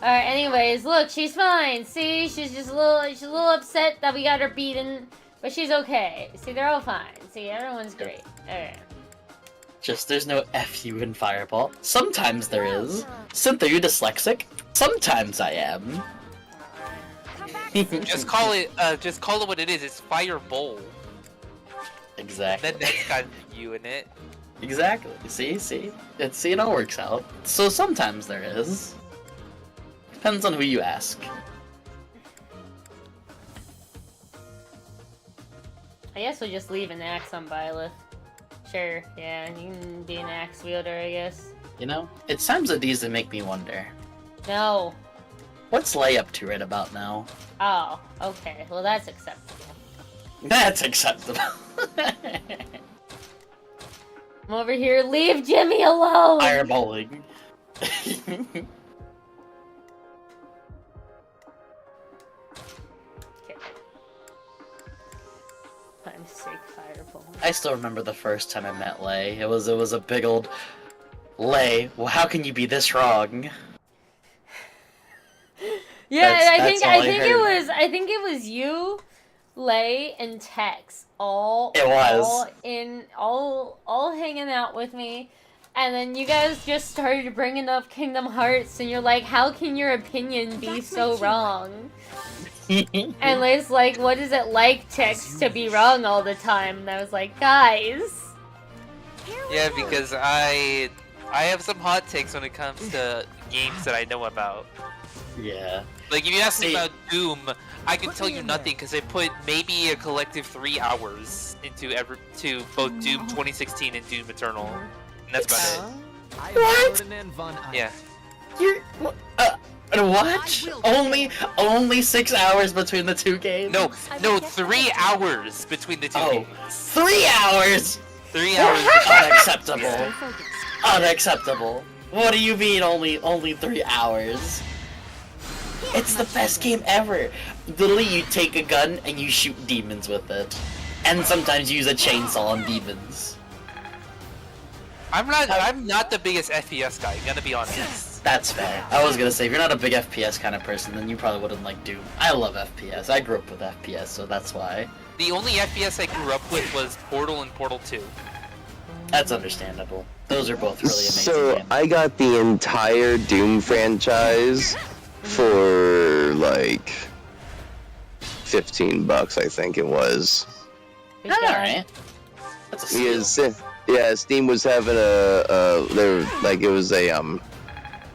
Speaker 1: Alright, anyways, look, she's fine. See, she's a little upset that we got her beaten, but she's okay. See, they're all fine. See, everyone's great. Alright.
Speaker 4: Just there's no F you in Fireball. Sometimes there is. Synth, are you dyslexic? Sometimes I am.
Speaker 2: Just call it what it is. It's Fireball.
Speaker 4: Exactly.
Speaker 2: That's got you in it.
Speaker 4: Exactly. See, it all works out. So sometimes there is. Depends on who you ask.
Speaker 1: I guess we'll just leave an axe on Byleth. Sure, yeah, you can be an axe wielder, I guess.
Speaker 4: You know, it's times like these that make me wonder.
Speaker 1: No.
Speaker 4: What's Lay up to right about now?
Speaker 1: Oh, okay. Well, that's acceptable.
Speaker 4: That's acceptable.
Speaker 1: I'm over here. Leave Jimmy alone.
Speaker 4: Fireballing.
Speaker 1: Okay. I'm sick fireball.
Speaker 4: I still remember the first time I met Lay. It was a big old Lay. Well, how can you be this wrong?
Speaker 1: Yeah,
Speaker 4: That's all I heard.
Speaker 1: I think it was you, Lay, and Tex all hanging out with me, and then you guys just started bringing up Kingdom Hearts, and you're like, how can your opinion be so wrong? And Lay's like, what is it like, Tex, to be wrong all the time? And I was like, guys.
Speaker 2: Yeah, because I have some hot takes when it comes to games that I know about.
Speaker 4: Yeah.
Speaker 2: Like, if you ask me
Speaker 4: See-
Speaker 2: about Doom, I can tell you nothing because I put maybe a collective 3 hours into both Doom 2016 and Doom Eternal, and that's about it.
Speaker 6: I am
Speaker 4: What?
Speaker 6: Ferdinand von Eyck.
Speaker 2: Yeah.
Speaker 4: You're what? Only 6 hours between the two games?
Speaker 2: No, 3 hours between the two
Speaker 4: Oh,
Speaker 2: games.
Speaker 4: 3 hours!
Speaker 2: 3 hours.
Speaker 4: Unacceptable. Unacceptable. What do you mean only 3 hours? It's the best game ever. Literally, you take a gun and you shoot demons with it, and sometimes use a chainsaw on demons.
Speaker 2: I'm not the biggest FPS guy. Gonna be honest.
Speaker 4: That's fair. I was gonna say, if you're not a big FPS kind of person, then you probably wouldn't like Doom. I love FPS. I grew up with FPS, so that's why.
Speaker 2: The only FPS I grew up with was Portal and Portal 2.
Speaker 4: That's understandable. Those are both really amazing
Speaker 3: So
Speaker 4: games.
Speaker 3: I got the entire Doom franchise for like $15, I think it was.
Speaker 4: Alright. That's a steal.
Speaker 3: Because yeah, Steam was having it was a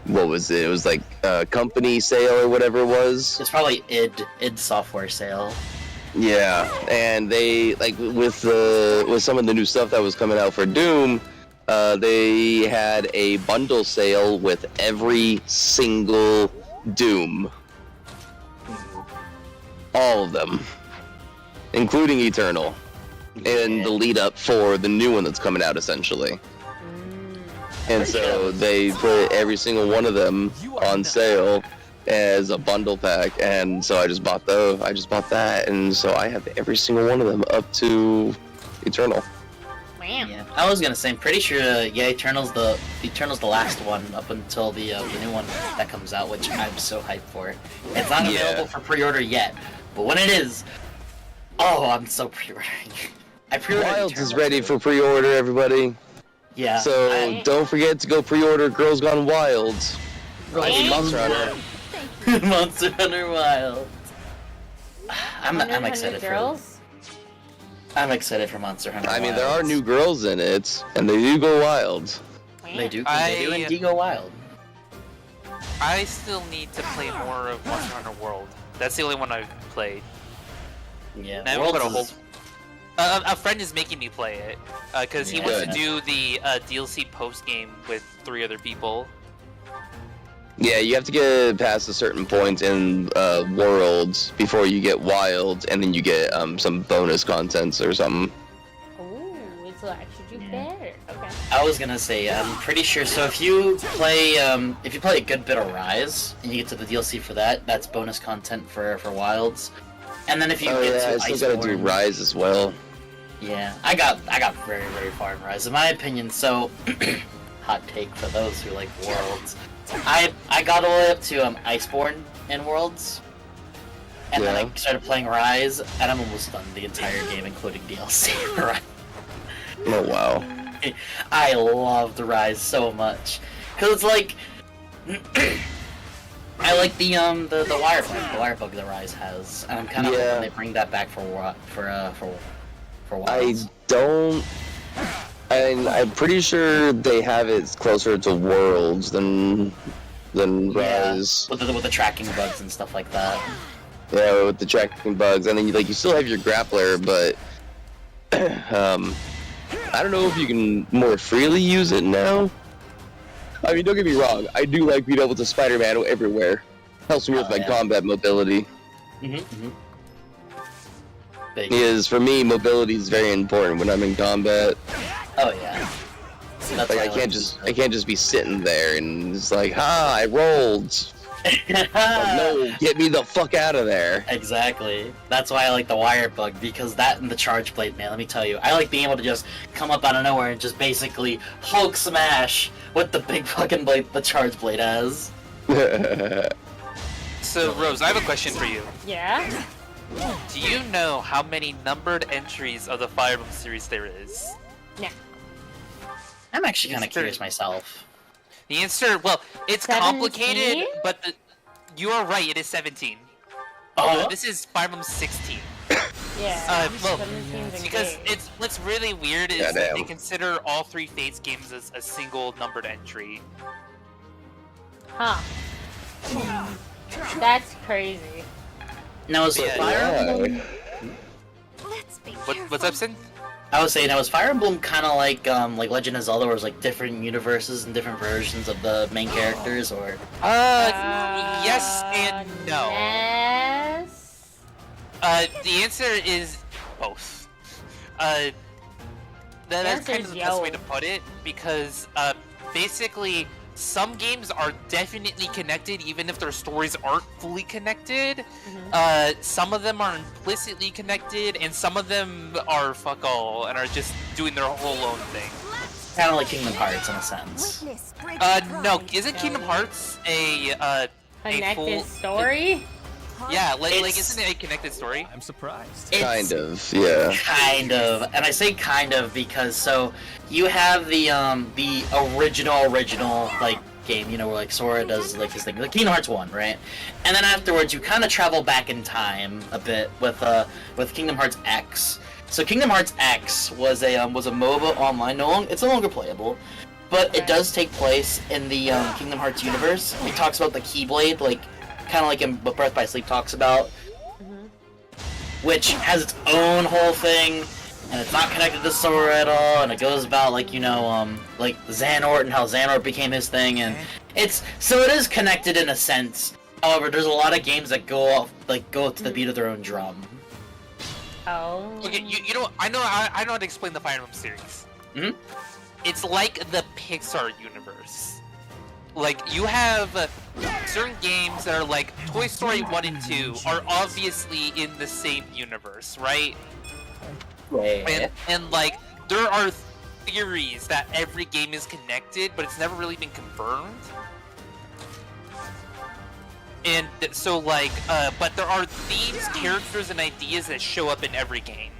Speaker 3: what was it? It was like a company sale or whatever it was.
Speaker 4: It's probably id software sale.
Speaker 3: Yeah, and they like with some of the new stuff that was coming out for Doom, they had a bundle sale with every single Doom, all of them, including Eternal, and the lead up for the new one that's coming out essentially. And so they put every single one of them on sale as a bundle pack, and so I just bought that, and so I have every single one of them up to Eternal.
Speaker 1: Wham.
Speaker 4: Yeah, I was gonna say, I'm pretty sure, Eternal's the last one up until the new one that comes out, which I'm so hyped for. It's not available for pre-order yet, but when it is, oh, I'm so pre-ordering. I pre-ordered
Speaker 3: Wilds is
Speaker 4: Eternal.
Speaker 3: ready for pre-order, everybody.
Speaker 4: Yeah.
Speaker 3: So don't forget to go pre-order Girls Gone Wild.
Speaker 4: Monster Hunter. Monster Hunter Wild. I'm excited for.
Speaker 1: girls.
Speaker 4: I'm excited for Monster Hunter.
Speaker 3: I mean, there are
Speaker 4: Wilds.
Speaker 3: new girls in it, and they do go wild.
Speaker 4: They do indeed go wild.
Speaker 2: I still need to play more of Monster Hunter World. That's the only one I've played.
Speaker 4: Yeah.
Speaker 2: And I haven't put a whole. A friend is making me play it because he wants to do the DLC post game with 3 other people.
Speaker 3: Yeah, you have to get past a certain point in Worlds before you get Wild, and then you get some bonus contents or something.
Speaker 1: Ooh, it's actually better. Okay.
Speaker 4: I was gonna say, I'm pretty sure. So if you play a good bit of Rise and you get to the DLC for that, that's bonus content for Wilds. And then if you get to
Speaker 3: I still gotta do Rise as well.
Speaker 4: Yeah, I got very, very far in Rise, in my opinion. So, hot take for those who like Worlds. I got all the way up to Iceborne in Worlds, and then I started playing Rise, and I'm almost done the entire game, including DLC. Right?
Speaker 3: Oh wow.
Speaker 4: I love the Rise so much, cause it's like I like the wire bug that Rise has, and I'm kind of hoping they bring that back for Wilds.
Speaker 3: I'm pretty sure they have it closer to Worlds than Rise.
Speaker 4: With the tracking bugs and stuff like that.
Speaker 3: Yeah, with the tracking bugs, and then you still have your grappler, but I don't know if you can more freely use it now. I mean, don't get me wrong, I do like being able to Spider-Man everywhere, Helps me with
Speaker 4: Oh,
Speaker 3: my
Speaker 4: yeah.
Speaker 3: combat mobility.
Speaker 4: Big.
Speaker 3: Because for me, mobility is very important when I'm in combat.
Speaker 4: Oh yeah. That's
Speaker 3: Like
Speaker 4: why
Speaker 3: I can't just be sitting there and it's like, I rolled. Like, no, get me the fuck out of there.
Speaker 4: Exactly. That's why I like the wire bug, because that and the charge blade, man, let me tell you. I like being able to just come up out of nowhere and just basically Hulk smash with the big fucking blade the charge blade has.
Speaker 2: So, Rose, I have a question for you.
Speaker 1: Yeah?
Speaker 2: Do you know how many numbered entries of the Fire Emblem series there is?
Speaker 1: No.
Speaker 4: I'm actually kind of
Speaker 2: Mr.
Speaker 4: curious myself.
Speaker 2: The answer, well, it's
Speaker 1: 17?
Speaker 2: complicated, but you are right, it is 17.
Speaker 4: Oh,
Speaker 2: This is Fire Emblem 16.
Speaker 1: Yeah.
Speaker 2: Well,
Speaker 1: 17's
Speaker 2: because
Speaker 1: engaged.
Speaker 2: what's really weird is
Speaker 3: Yeah,
Speaker 2: that
Speaker 3: damn.
Speaker 2: they consider all 3 Fates games as a single numbered entry.
Speaker 1: Huh. That's crazy.
Speaker 4: now is
Speaker 2: Yeah.
Speaker 4: Fire Emblem...
Speaker 5: Let's be
Speaker 2: What's up, Sin?
Speaker 4: I would say now is Fire Emblem kind of like Legend of Zelda, where it's like different universes and different versions of the main characters, or
Speaker 2: Yes and no.
Speaker 1: Yes.
Speaker 2: The answer is both. That's
Speaker 1: answer
Speaker 2: kind
Speaker 1: is
Speaker 2: of the best way
Speaker 1: yo.
Speaker 2: to put it, because basically some games are definitely connected even if their stories aren't fully connected. Some of them are implicitly connected, and some of them are fuck all and are just doing their whole own thing.
Speaker 4: kind of like Kingdom Hearts in a sense.
Speaker 5: Witness great
Speaker 2: No,
Speaker 5: pride.
Speaker 2: isn't Kingdom Hearts a
Speaker 1: Connected
Speaker 2: full
Speaker 1: story?
Speaker 2: Yeah, like
Speaker 4: It's-
Speaker 2: isn't it a connected story?
Speaker 6: I'm surprised.
Speaker 4: It's
Speaker 3: Kind of, yeah.
Speaker 4: Kind of, and I say kind of because so you have the original like game, you know, where like Sora does like his thing, like Kingdom Hearts 1, right? And then afterwards you kind of travel back in time a bit with Kingdom Hearts X. So Kingdom Hearts X was a MOBA online. It's no longer playable, but it does take place in the Kingdom Hearts universe. It talks about the Keyblade, like kind of like in what Birth by Sleep talks about, which has its own whole thing, and it's not connected to Sora at all, and it goes about like, you know, like Xehanort and how Xehanort became his thing, and it is connected in a sense. However, there's a lot of games that go to the beat of their own drum.
Speaker 1: Oh.
Speaker 2: Okay, you know, I know how to explain the Fire Emblem series.
Speaker 4: Mhm.
Speaker 2: It's like the Pixar universe. Like, you have certain games that are like Toy Story 1 and 2 are obviously in the same universe, right? And like, there are theories that every game is connected, but it's never really been confirmed. And so like, but there are themes, characters, and ideas that show up in every game.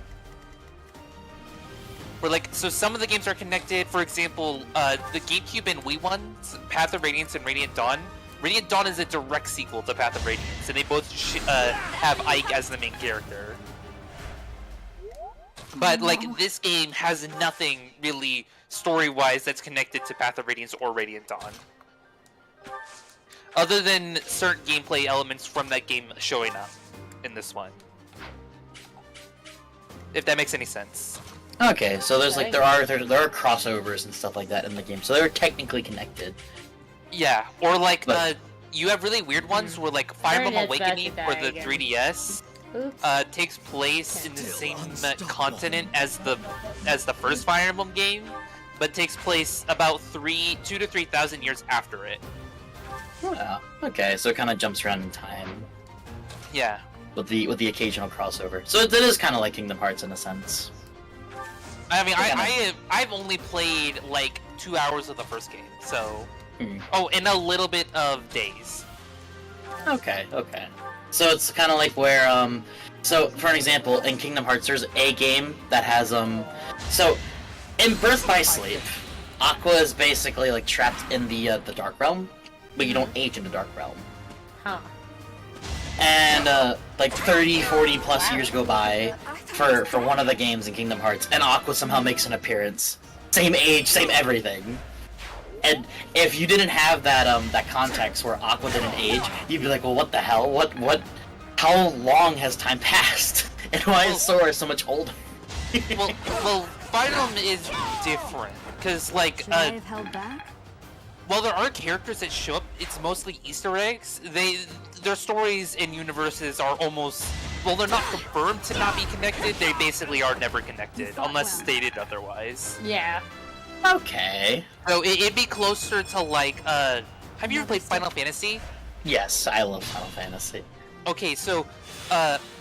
Speaker 2: Where like, so some of the games are connected. For example, the GameCube and Wii ones, Path of Radiance and Radiant Dawn. Radiant Dawn is a direct sequel to Path of Radiance, and they both have Ike as the main character. But like, this game has nothing really story-wise that's connected to Path of Radiance or Radiant Dawn, other than certain gameplay elements from that game showing up in this one. If that makes any sense.
Speaker 4: Okay, so there's like there are crossovers and stuff like that in the game, so they're technically connected.
Speaker 2: Yeah, or like
Speaker 4: But-
Speaker 2: you have really weird ones where like Fire Emblem
Speaker 1: Ernest about
Speaker 2: Awakening
Speaker 1: to
Speaker 2: for
Speaker 1: die
Speaker 2: the
Speaker 1: again.
Speaker 2: 3DS
Speaker 1: Oops.
Speaker 2: takes place in the same continent as the first Fire Emblem game, but takes place about 2,000 to 3,000 years after it.
Speaker 4: Yeah. Okay, so it kind of jumps around in time
Speaker 2: Yeah.
Speaker 4: with the occasional crossover. So it is kind of like Kingdom Hearts in a sense.
Speaker 2: I mean,
Speaker 4: Okay.
Speaker 2: I've only played like 2 hours of the first game, so.
Speaker 4: Hmm.
Speaker 2: Oh, and a little bit of Days.
Speaker 4: Okay. So it's kind of like where so for an example, in Kingdom Hearts, there's a game that has so in Birth by Sleep, Aqua is basically like trapped in the Dark Realm, but you don't age in the Dark Realm.
Speaker 1: Huh.
Speaker 4: And like 30, 40 plus years go by for one of the games in Kingdom Hearts, and Aqua somehow makes an appearance. Same age, same everything. And if you didn't have that that context where Aqua didn't age, you'd be like, well, what the hell? What? How long has time passed? And why is Sora so much older?
Speaker 2: well, Fire Emblem is different because like
Speaker 5: Should I have held back?
Speaker 2: while there are characters that show up, it's mostly Easter eggs. Their stories and universes are almost, well, they're not confirmed to not be connected. They basically are never connected unless stated otherwise.
Speaker 1: Yeah.
Speaker 4: Okay.
Speaker 2: So it'd be closer to like, have you ever played Final Fantasy?
Speaker 4: Yes, I love Final Fantasy.
Speaker 2: Okay, so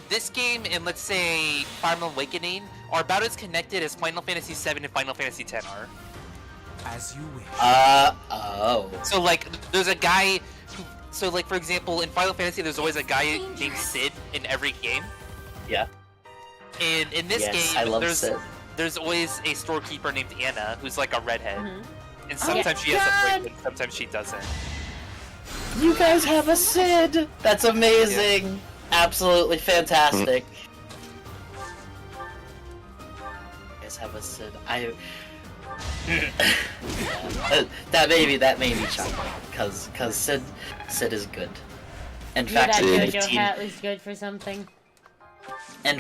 Speaker 2: this game and let's say Final Awakening are about as connected as Final Fantasy VII and Final Fantasy X are.
Speaker 6: As you wish.
Speaker 4: Oh.
Speaker 2: So like, there's a guy who, so like for example, in Final Fantasy, there's always a guy named Sid in every game.
Speaker 4: Yeah.
Speaker 2: And in this
Speaker 4: Yes,
Speaker 2: game,
Speaker 4: I love Sid.
Speaker 2: there's always a storekeeper named Anna who's like a redhead,
Speaker 1: Mm-hmm.
Speaker 2: and sometimes she has a boyfriend, sometimes she doesn't.
Speaker 4: You guys have a Sid! That's amazing! Absolutely fantastic. You guys have a Sid. That made me chuckle, cause Sid is good. In fact,
Speaker 1: That
Speaker 4: in
Speaker 1: JoJo
Speaker 4: 15,
Speaker 1: hat was good for something.
Speaker 4: in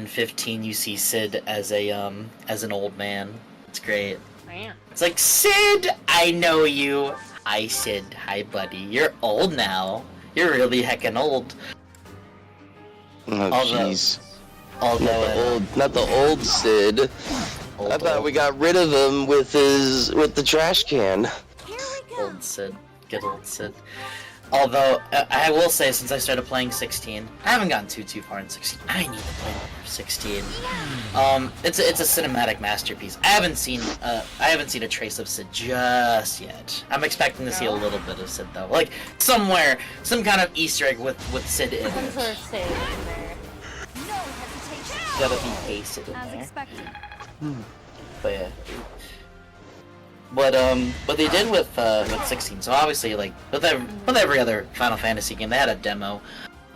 Speaker 4: 15 you see Sid as an old man. It's great.
Speaker 1: Man.
Speaker 4: It's like, Sid, I know you. Hi, Sid. Hi, buddy. You're old now. You're really heckin' old.
Speaker 3: Oh,
Speaker 4: Although-
Speaker 3: jeez.
Speaker 4: Although,
Speaker 3: Not the old Sid. I thought we got rid of him with the trash can.
Speaker 5: Here we go.
Speaker 4: old Sid. Good old Sid. Although, I will say, since I started playing 16, I haven't gotten too far in 16. I need to play more of 16. It's a cinematic masterpiece. I haven't seen a trace of Sid just yet. I'm expecting to see a little bit of Sid though, like somewhere, some kind of Easter egg with Sid in
Speaker 1: Some
Speaker 4: it.
Speaker 1: sort of save in there.
Speaker 5: No hesitation.
Speaker 4: Gotta be a Sid in
Speaker 5: As
Speaker 4: there.
Speaker 5: expected.
Speaker 4: But yeah. What they did with 16, so obviously, like, with every other Final Fantasy game, they had a demo.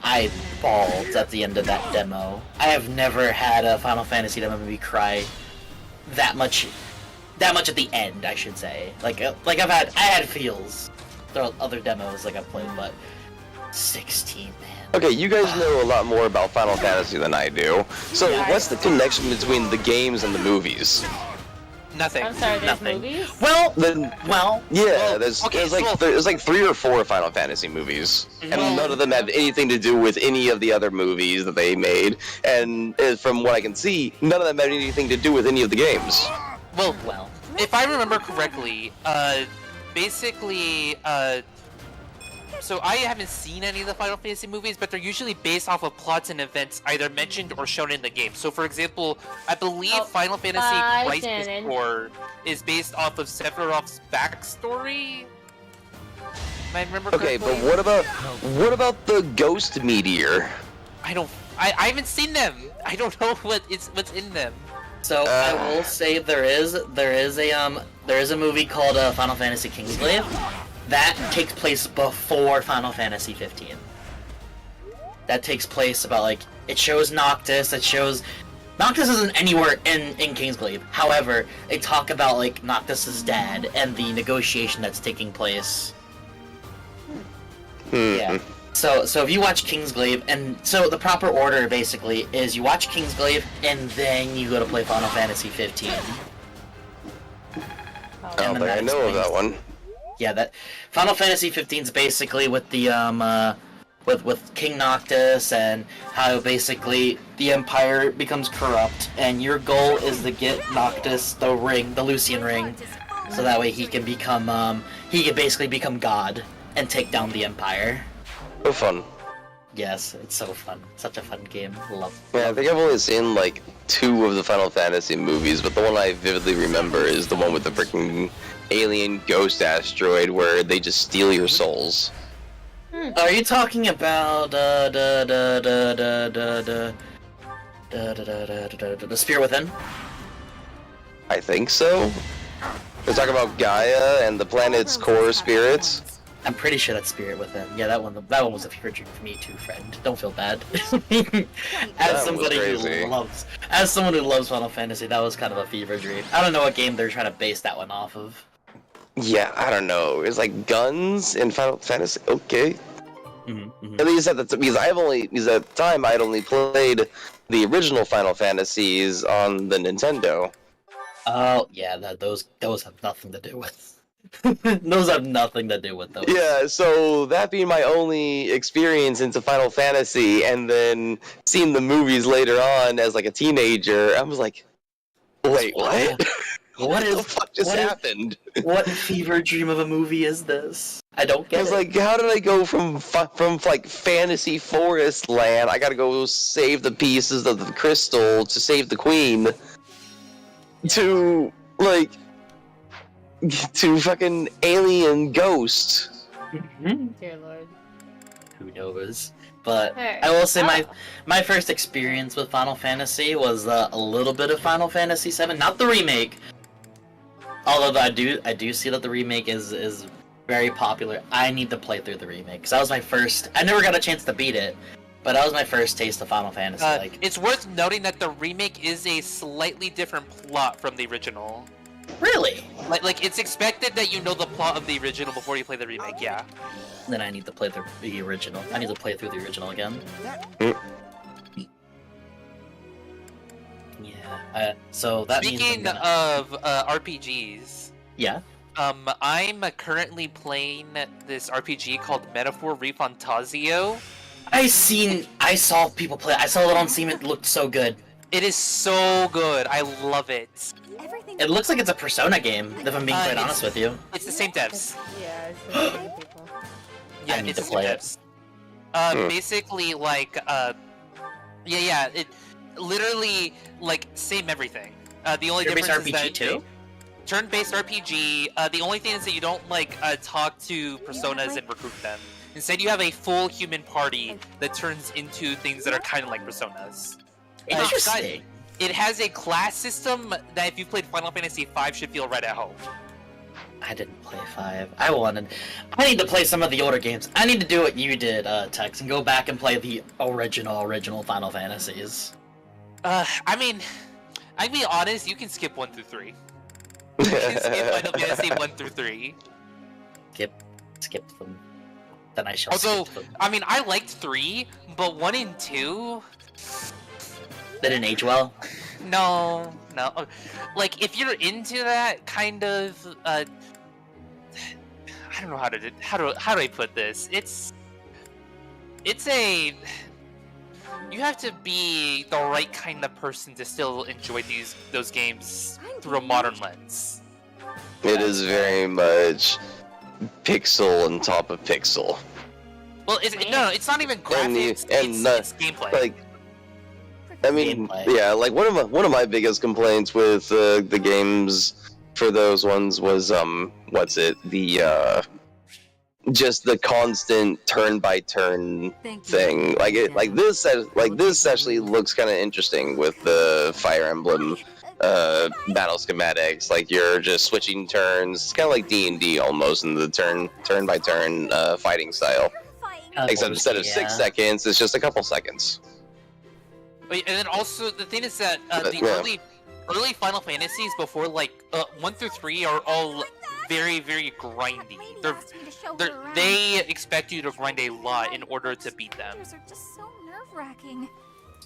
Speaker 4: I bawled at the end of that demo. I have never had a Final Fantasy demo make me cry that much at the end, I should say. Like I had feels throughout other demos like I've played, but 16, man.
Speaker 3: Okay, you guys know a lot more about Final Fantasy than I do. So,
Speaker 1: Yeah.
Speaker 3: what's the connection between the games and the movies?
Speaker 2: Nothing.
Speaker 1: I'm sorry, there's
Speaker 4: Nothing.
Speaker 1: movies?
Speaker 4: Well,
Speaker 3: Yeah,
Speaker 2: Well,
Speaker 3: there's
Speaker 2: okay,
Speaker 3: there's like 3 or 4 Final Fantasy movies, and
Speaker 2: Well-
Speaker 3: none of them have anything to do with any of the other movies that they made. And from what I can see, none of them have anything to do with any of the games.
Speaker 2: Well,
Speaker 4: well.
Speaker 2: if I remember correctly, basically, so I haven't seen any of the Final Fantasy movies, but they're usually based off of plots and events either mentioned or shown in the game. So, for example, I believe
Speaker 1: Oh,
Speaker 2: Final Fantasy
Speaker 1: bye,
Speaker 2: Crisis
Speaker 1: Shannon.
Speaker 2: Core is based off of Sephiroth's backstory. If I remember
Speaker 3: Okay,
Speaker 2: correctly.
Speaker 3: but what about the Ghost Meteor?
Speaker 2: I haven't seen them. I don't know what's in them.
Speaker 4: So I will say there is a movie called Final Fantasy Kingsglaive that takes place before Final Fantasy 15. That takes place about like it shows Noctis. Noctis isn't anywhere in Kingsglaive. However, they talk about like Noctis's dad and the negotiation that's taking place. Yeah. So if you watch Kingsglaive, and so the proper order basically is you watch Kingsglaive and then you go to play Final Fantasy 15.
Speaker 3: I don't think I know of that one.
Speaker 4: Yeah, that Final Fantasy 15 is basically with the with King Noctis and how basically the Empire becomes corrupt, and your goal is to get Noctis the ring, the Lucian ring, so that way he can basically become God and take down the Empire.
Speaker 3: So fun.
Speaker 4: Yes, it's so fun. Such a fun game. Love.
Speaker 3: Yeah, I think I've only seen like 2 of the Final Fantasy movies, but the one I vividly remember is the one with the freaking alien ghost asteroid where they just steal your souls.
Speaker 4: Are you talking about the Spear Within?
Speaker 3: I think so. They talk about Gaia and the planet's core spirits.
Speaker 4: I'm pretty sure that's Spirit Within. Yeah, that one was a fever dream for me too, friend. Don't feel bad.
Speaker 3: That was crazy.
Speaker 4: As someone who loves Final Fantasy, that was kind of a fever dream. I don't know what game they're trying to base that one off of.
Speaker 3: Yeah, I don't know. It's like guns in Final Fantasy. Okay. At least at the because at the time I'd only played the original Final Fantasies on the Nintendo.
Speaker 4: Oh yeah, those have nothing to do with Those have nothing to do with those.
Speaker 3: Yeah, so that being my only experience into Final Fantasy, and then seeing the movies later on as like a teenager, I was like, wait, what?
Speaker 4: What
Speaker 3: the
Speaker 4: is
Speaker 3: fuck just happened?
Speaker 4: what fever dream of a movie is this? I don't get
Speaker 3: I was
Speaker 4: it.
Speaker 3: like, how did I go from like fantasy forest land? I gotta go save the pieces of the crystal to save the queen, to like to fucking alien ghost.
Speaker 1: Dear Lord.
Speaker 4: Who knows? But
Speaker 1: Hey.
Speaker 4: I will say
Speaker 1: Oh.
Speaker 4: my first experience with Final Fantasy was a little bit of Final Fantasy VII, not the remake. Although I do see that the remake is very popular. I need to play through the remake because that was my first. I never got a chance to beat it, but that was my first taste of Final Fantasy.
Speaker 2: It's worth noting that the remake is a slightly different plot from the original.
Speaker 4: Really?
Speaker 2: Like it's expected that you know the plot of the original before you play the remake. Yeah.
Speaker 4: Then I need to play the original. I need to play through the original again. Yeah. So that means
Speaker 2: Speaking
Speaker 4: I'm gonna...
Speaker 2: of RPGs,
Speaker 4: Yeah.
Speaker 2: I'm currently playing this RPG called Metaphor Refantasio.
Speaker 4: I saw people play. I saw it on Steam. It looked so good.
Speaker 2: It is so good. I love it.
Speaker 5: Everything.
Speaker 4: It looks like it's a Persona game. If I'm being quite
Speaker 2: it's-
Speaker 4: honest with you.
Speaker 2: It's the same devs.
Speaker 1: Yeah, it's the same people.
Speaker 2: Yeah,
Speaker 4: I need
Speaker 2: it's
Speaker 4: to
Speaker 2: the
Speaker 4: play
Speaker 2: same
Speaker 4: it.
Speaker 2: devs. Basically, like, it literally, like, same everything. The only
Speaker 4: Turn-based
Speaker 2: difference is
Speaker 4: RPG
Speaker 2: that
Speaker 4: too?
Speaker 2: turn-based RPG. The only thing is that you don't like talk to personas and recruit them. Instead, you have a full human party that turns into things that are kind of like personas.
Speaker 4: Interesting.
Speaker 2: It has a class system that, if you've played Final Fantasy V, should feel right at home.
Speaker 4: I didn't play 5. I need to play some of the older games. I need to do what you did, Tex, and go back and play the original Final Fantasies.
Speaker 2: I mean, I'll be honest, you can skip 1 through 3. You can skip Final Fantasy 1 through 3.
Speaker 4: Skip them. Then I shall
Speaker 2: Although,
Speaker 4: skip them.
Speaker 2: I mean, I liked 3, but 1 and 2...
Speaker 4: They didn't age well.
Speaker 2: No. Like, if you're into that kind of, I don't know how do I put this? It's a... You have to be the right kind of person to still enjoy those games through a modern lens.
Speaker 3: It is very much pixel on top of pixel.
Speaker 2: Well, it's not even graphics. It's gameplay.
Speaker 3: Like, I mean,
Speaker 4: Gameplay.
Speaker 3: yeah, like one of my biggest complaints with the games for those ones was just the constant turn by turn thing. This actually looks kind of interesting with the Fire Emblem battle schematics. Like, you're just switching turns. It's kind of like D&D almost in the turn by turn fighting style. Except instead of 6 seconds, it's just a couple seconds.
Speaker 2: And then also the thing is that the early Final Fantasies before 1 through 3 are all very, very grindy. They expect you to grind a lot in order to beat them.
Speaker 5: Are just so nerve-wracking.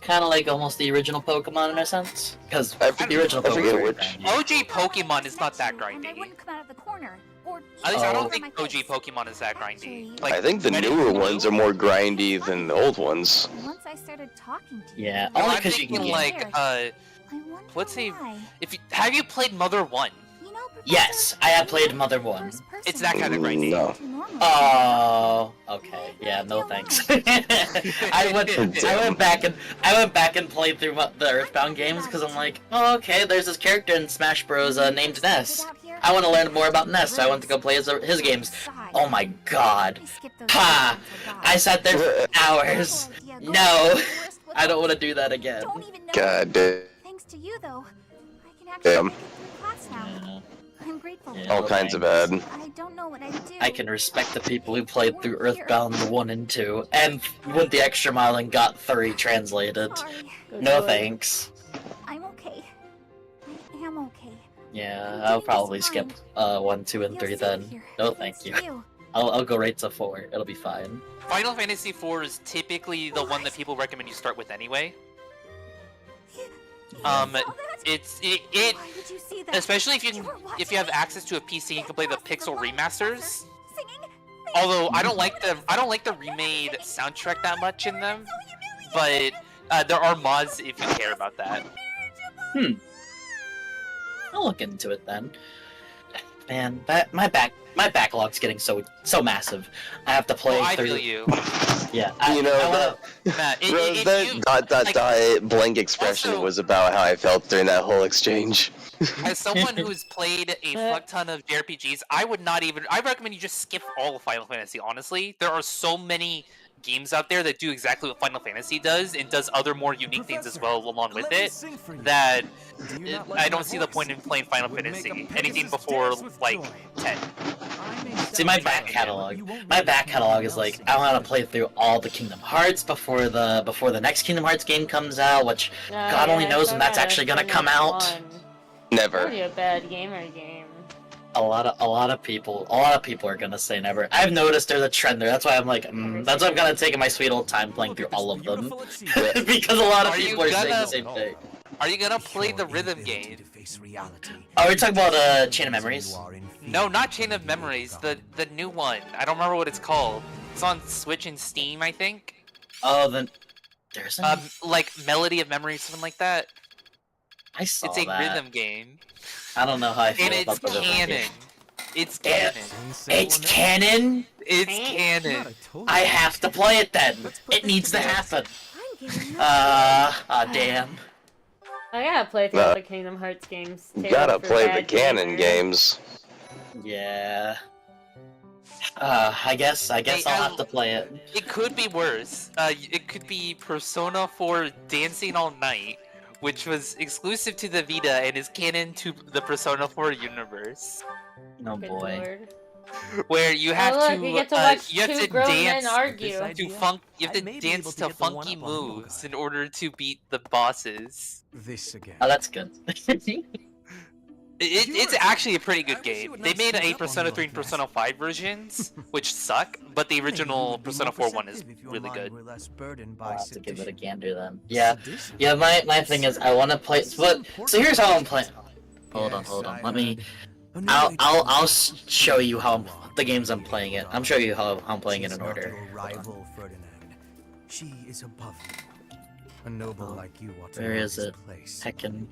Speaker 4: Kind of like almost the original Pokemon in a sense. Because
Speaker 3: I
Speaker 4: the original
Speaker 3: I forget
Speaker 4: Pokemon.
Speaker 3: which.
Speaker 2: OG Pokemon is not that
Speaker 5: And I
Speaker 2: grindy.
Speaker 5: wouldn't come out of the corner. Or
Speaker 2: At least I
Speaker 4: Oh.
Speaker 2: don't think OG Pokemon is that grindy. Like,
Speaker 3: I think the
Speaker 2: when it-
Speaker 3: newer ones are more grindy than the old ones.
Speaker 5: once I started talking to you,
Speaker 4: Yeah,
Speaker 2: No,
Speaker 4: only
Speaker 2: I'm
Speaker 4: because you can
Speaker 2: thinking
Speaker 4: get...
Speaker 2: like
Speaker 5: I wonder
Speaker 2: what's a-
Speaker 5: why.
Speaker 2: have you played Mother 1?
Speaker 5: You know,
Speaker 4: Yes, I have played Mother 1.
Speaker 2: It's that kind of grindy.
Speaker 3: No.
Speaker 4: Oh, okay. Yeah, no thanks. I went back and played through the Earthbound games because I'm like, oh, okay, there's this character in Smash Bros. Named Ness. I want to learn more about Ness, so I went to go play his games. Oh my god. Ha! I sat there for hours. No, I don't want to do that again.
Speaker 3: God damn.
Speaker 5: Thanks to you, though, I can actually
Speaker 3: Damn.
Speaker 5: make it through class now. I'm grateful.
Speaker 4: Yeah.
Speaker 3: All kinds of bad.
Speaker 5: I don't know what I'd do.
Speaker 4: I can respect the people who played through Earthbound 1 and 2, and went the extra mile and got 3 translated.
Speaker 5: Sorry.
Speaker 4: No thanks.
Speaker 5: I'm okay. I am okay.
Speaker 4: Yeah, I'll probably skip 1, 2, and 3
Speaker 5: You'll see
Speaker 4: then.
Speaker 5: here.
Speaker 4: No, thank
Speaker 5: Thanks
Speaker 4: you.
Speaker 5: to
Speaker 4: I'll go right to 4. It'll be fine.
Speaker 2: Final Fantasy IV is typically the one that people recommend you start with anyway.
Speaker 5: Oh, that's
Speaker 2: it
Speaker 5: Why did you see that?
Speaker 2: especially if
Speaker 5: You
Speaker 2: you
Speaker 5: were
Speaker 2: if you have
Speaker 5: watching
Speaker 2: access to a PC, you can play the Pixel remasters.
Speaker 5: Singing?
Speaker 2: Although I don't like the remade soundtrack that much in them, but there are mods if you care about that.
Speaker 4: I'll look into it then. Man, my backlog's getting so massive. I have to play
Speaker 2: Well, I
Speaker 4: through.
Speaker 2: feel you.
Speaker 4: Yeah,
Speaker 3: You know,
Speaker 2: Matt,
Speaker 3: Rose, that ... blank expression
Speaker 2: Also-
Speaker 3: was about how I felt during that whole exchange.
Speaker 2: As someone who's played a fuck ton of JRPGs, I recommend you just skip all of Final Fantasy, honestly. There are so many games out there that do exactly what Final Fantasy does, and does other more unique things as well along with it, that I don't see the point in playing Final Fantasy. Anything before, like, 10.
Speaker 4: See, my back catalog is like, I want to play through all the Kingdom Hearts before the next Kingdom Hearts game comes out, which God only knows when that's actually gonna come out.
Speaker 3: Never.
Speaker 1: Probably a bad gamer game.
Speaker 4: A lot of people are gonna say never. I've noticed there's a trend there. That's why I'm like, that's why I'm gonna take my sweet old time playing through all of them, because a lot of people are saying the same thing.
Speaker 2: Are you gonna play the rhythm game?
Speaker 4: Oh, we're talking about Chain of Memories.
Speaker 2: No, not Chain of Memories, the new one. I don't remember what it's called. It's on Switch and Steam, I think.
Speaker 4: Oh, then there's
Speaker 2: like Melody of Memory, something like that.
Speaker 4: I saw
Speaker 2: It's a
Speaker 4: that.
Speaker 2: rhythm game.
Speaker 4: I don't know how I feel
Speaker 2: And it's
Speaker 4: about the rhythm
Speaker 2: canon.
Speaker 4: game.
Speaker 2: It's canon.
Speaker 4: It's canon.
Speaker 2: It's canon.
Speaker 4: I have to play it then. It needs to happen.
Speaker 5: I'm getting nervous.
Speaker 4: Damn.
Speaker 1: I gotta play through all the Kingdom Hearts games.
Speaker 3: You
Speaker 1: too,
Speaker 3: gotta
Speaker 1: for
Speaker 3: play the
Speaker 1: bad
Speaker 3: canon
Speaker 1: gamers.
Speaker 3: games.
Speaker 4: Yeah. I guess I'll have to play it.
Speaker 2: It could be worse. It could be Persona 4 Dancing All Night, which was exclusive to the Vita and is canon to the Persona 4 universe,
Speaker 4: Oh
Speaker 1: Good
Speaker 4: boy.
Speaker 1: lord.
Speaker 2: where you have
Speaker 1: look,
Speaker 2: to
Speaker 1: we get to watch
Speaker 2: you have
Speaker 1: two
Speaker 2: to
Speaker 1: grown men
Speaker 2: dance
Speaker 1: argue.
Speaker 2: to you have to dance to funky moves in order to beat the bosses.
Speaker 6: This again.
Speaker 4: Oh, that's good.
Speaker 2: It's actually a pretty good game. They made a Persona 3 and Persona 5 versions, which suck, but the original Persona 4 one is really good.
Speaker 4: I'll have to give it a gander then. Yeah. My thing is, I want to play. But so here's how I'm playing. Hold on. Let me. I'll show you how the games I'm playing it. I'm showing you how I'm playing it in order.
Speaker 6: Rival Ferdinand. She is above you. A noble like you ought to
Speaker 4: Where
Speaker 6: know
Speaker 4: is
Speaker 6: his
Speaker 4: it?
Speaker 6: place.
Speaker 4: Heckin'.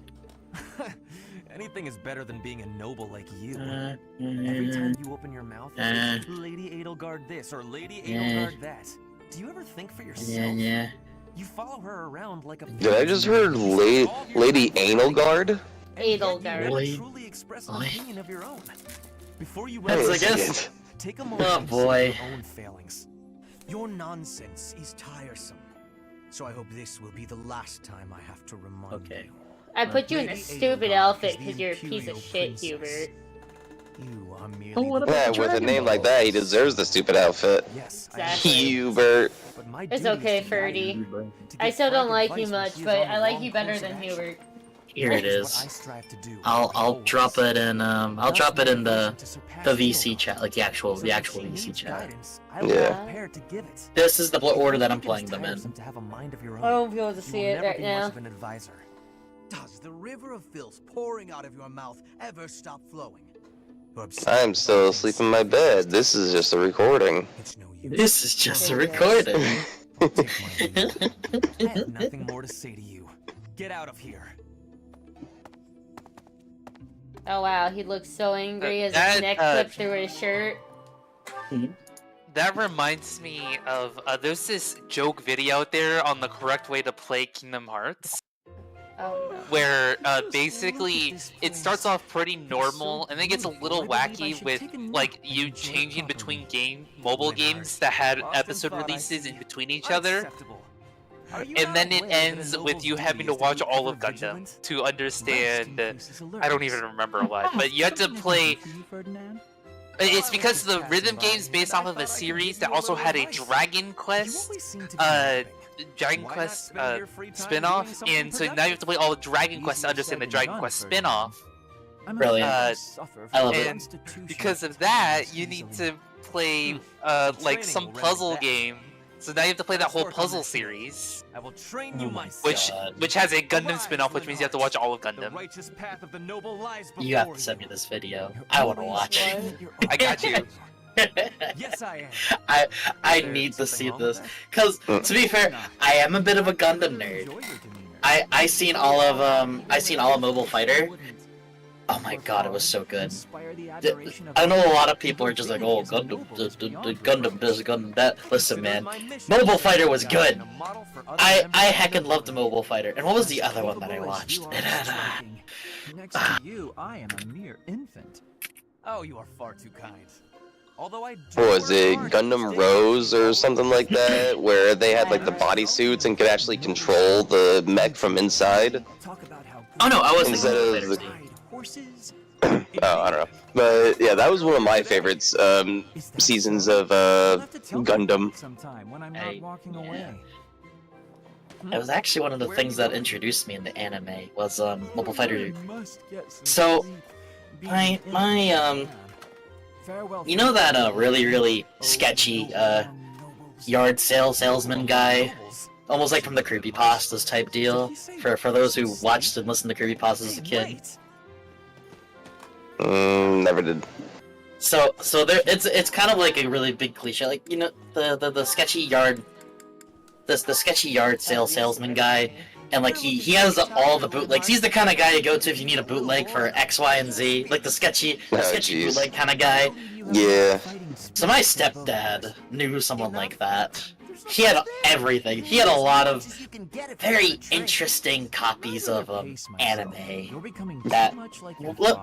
Speaker 6: Anything is better than being a noble like you.
Speaker 4: Uh,
Speaker 6: Every time you open your mouth, it's Lady Edelgard this or Lady Edelgard that. Do you ever think for yourself?
Speaker 4: Yeah.
Speaker 6: You follow her around like a.
Speaker 3: Did I just heard Lady Anal Guard?
Speaker 1: Edelgard.
Speaker 4: Really?
Speaker 6: Truly express an opinion of your own. Before you
Speaker 4: That's, I
Speaker 6: rest,
Speaker 4: guess.
Speaker 6: take a moment
Speaker 4: Oh,
Speaker 6: to
Speaker 4: boy.
Speaker 6: consider your own failings. Your nonsense is tiresome. So I hope this will be the last time I have to remind
Speaker 4: Okay.
Speaker 6: you.
Speaker 1: I put you in a
Speaker 6: Lady
Speaker 1: stupid
Speaker 6: Edelgard
Speaker 1: outfit
Speaker 6: is the
Speaker 1: because you're a piece of
Speaker 6: Imperial
Speaker 1: shit,
Speaker 6: Princess.
Speaker 1: Hubert.
Speaker 6: You are merely
Speaker 4: Oh, what
Speaker 6: the-
Speaker 4: about
Speaker 3: Yeah,
Speaker 4: the
Speaker 3: with a
Speaker 4: Dragon
Speaker 3: name like
Speaker 4: Balls?
Speaker 3: that, he deserves the stupid outfit.
Speaker 6: Yes,
Speaker 1: Exactly.
Speaker 3: Hubert.
Speaker 6: but my
Speaker 1: It's
Speaker 6: duty is
Speaker 1: okay,
Speaker 6: to guide
Speaker 1: Ferdy.
Speaker 6: you, to
Speaker 1: I
Speaker 6: give
Speaker 1: still don't
Speaker 6: frank
Speaker 1: like
Speaker 6: advice
Speaker 1: you
Speaker 6: when
Speaker 1: much,
Speaker 6: she is
Speaker 1: but
Speaker 6: on
Speaker 1: I
Speaker 6: the
Speaker 1: like
Speaker 6: wrong
Speaker 1: you better
Speaker 6: course of
Speaker 1: than
Speaker 6: action.
Speaker 1: Hubert.
Speaker 4: Here it
Speaker 6: That is what I
Speaker 4: is.
Speaker 6: strive to do,
Speaker 4: I'll
Speaker 6: always.
Speaker 4: drop it in I'll drop it in the
Speaker 6: To surpass
Speaker 4: VC
Speaker 6: Edelgard.
Speaker 4: chat, like the actual
Speaker 6: So if she
Speaker 4: VC
Speaker 6: needs
Speaker 4: chat.
Speaker 6: guidance, I will
Speaker 3: Yeah.
Speaker 6: be prepared to give it.
Speaker 4: This is the order that
Speaker 6: If
Speaker 4: I'm
Speaker 6: you think
Speaker 4: playing
Speaker 6: it's
Speaker 4: them in.
Speaker 6: tiresome to have a mind of your own,
Speaker 1: I won't be able to
Speaker 6: you
Speaker 1: see
Speaker 6: will
Speaker 1: it
Speaker 6: never
Speaker 1: right
Speaker 6: be
Speaker 1: now.
Speaker 6: much of an advisor.
Speaker 7: Does the river of filth pouring out of your mouth ever stop flowing?
Speaker 3: I'm still asleep in my bed. This is just a recording.
Speaker 6: It's no use.
Speaker 4: This is just a
Speaker 1: Okay,
Speaker 4: recording.
Speaker 6: I'll take my leave. I have nothing more to say to you. Get out of here.
Speaker 1: Oh wow, he looks so angry as
Speaker 2: That,
Speaker 1: his neck clipped through his shirt.
Speaker 2: That reminds me of there's this joke video out there on the correct way to play Kingdom Hearts,
Speaker 1: Oh no.
Speaker 2: where basically it starts off pretty normal and then gets a little wacky with like you changing between mobile games that had episode releases in between each other, and then it ends with you having to watch all of Gundam to understand. I don't even remember what, but you had to play. It's because the rhythm game's based off of a series that also had a Dragon Quest spin-off, and so now you have to play all the Dragon Quest to understand the Dragon Quest spin-off.
Speaker 4: Brilliant. I love it.
Speaker 2: And because of that, you need to play like some puzzle game So now you have to play that whole puzzle series,
Speaker 6: I will train you myself.
Speaker 2: which has a Gundam spin-off, which means you have to watch all of
Speaker 6: The
Speaker 2: Gundam.
Speaker 6: righteous path of the noble lies
Speaker 4: You have to
Speaker 6: before
Speaker 4: send me this video. I want to watch.
Speaker 2: I got you.
Speaker 6: Yes, I am.
Speaker 4: I need to see this because, to be fair, I am a bit of a Gundam nerd. I seen all of Mobile Fighter. Oh my god, it was so good. I know a lot of people are just like, oh, Gundam, Gundam this, Gundam that. Listen, man, Mobile Fighter was good. I heckin' loved the Mobile Fighter. And what was the other one that I watched? It had,
Speaker 6: Next to you, I am a mere infant. Oh, you are far too kind. Although I do
Speaker 3: What was it,
Speaker 6: work hard
Speaker 3: Gundam
Speaker 6: each day.
Speaker 3: Rose or something like that, where they had like the bodysuits and could actually control the mech from inside?
Speaker 6: Talk about how
Speaker 4: oh no, I was
Speaker 3: Instead
Speaker 4: thinking
Speaker 3: of
Speaker 4: Mobile
Speaker 3: the-
Speaker 4: Fighter Z.
Speaker 6: horses.
Speaker 3: Oh, I don't know. But yeah, that was one of my favorites seasons of Gundam.
Speaker 6: Sometime when I'm
Speaker 4: Hey,
Speaker 6: not walking
Speaker 4: yeah.
Speaker 6: away.
Speaker 4: It was actually one of the things that introduced me into anime was Mobile Fighter 2. So, my you know that really sketchy yard salesman guy, almost like from the creepypastas type deal. For those who watched and listened to creepypastas as a kid.
Speaker 3: Never did.
Speaker 4: So there, it's kind of like a really big cliche, like, you know, the sketchy yard, the sketchy yard salesman guy, and like he has all the bootlegs. He's the kind of guy you go to if you need a bootleg for X, Y, and Z, like the sketchy
Speaker 3: jeez.
Speaker 4: bootleg kind of guy.
Speaker 3: Yeah.
Speaker 4: So my stepdad knew someone like that. He had everything. He had a lot of very interesting copies of anime that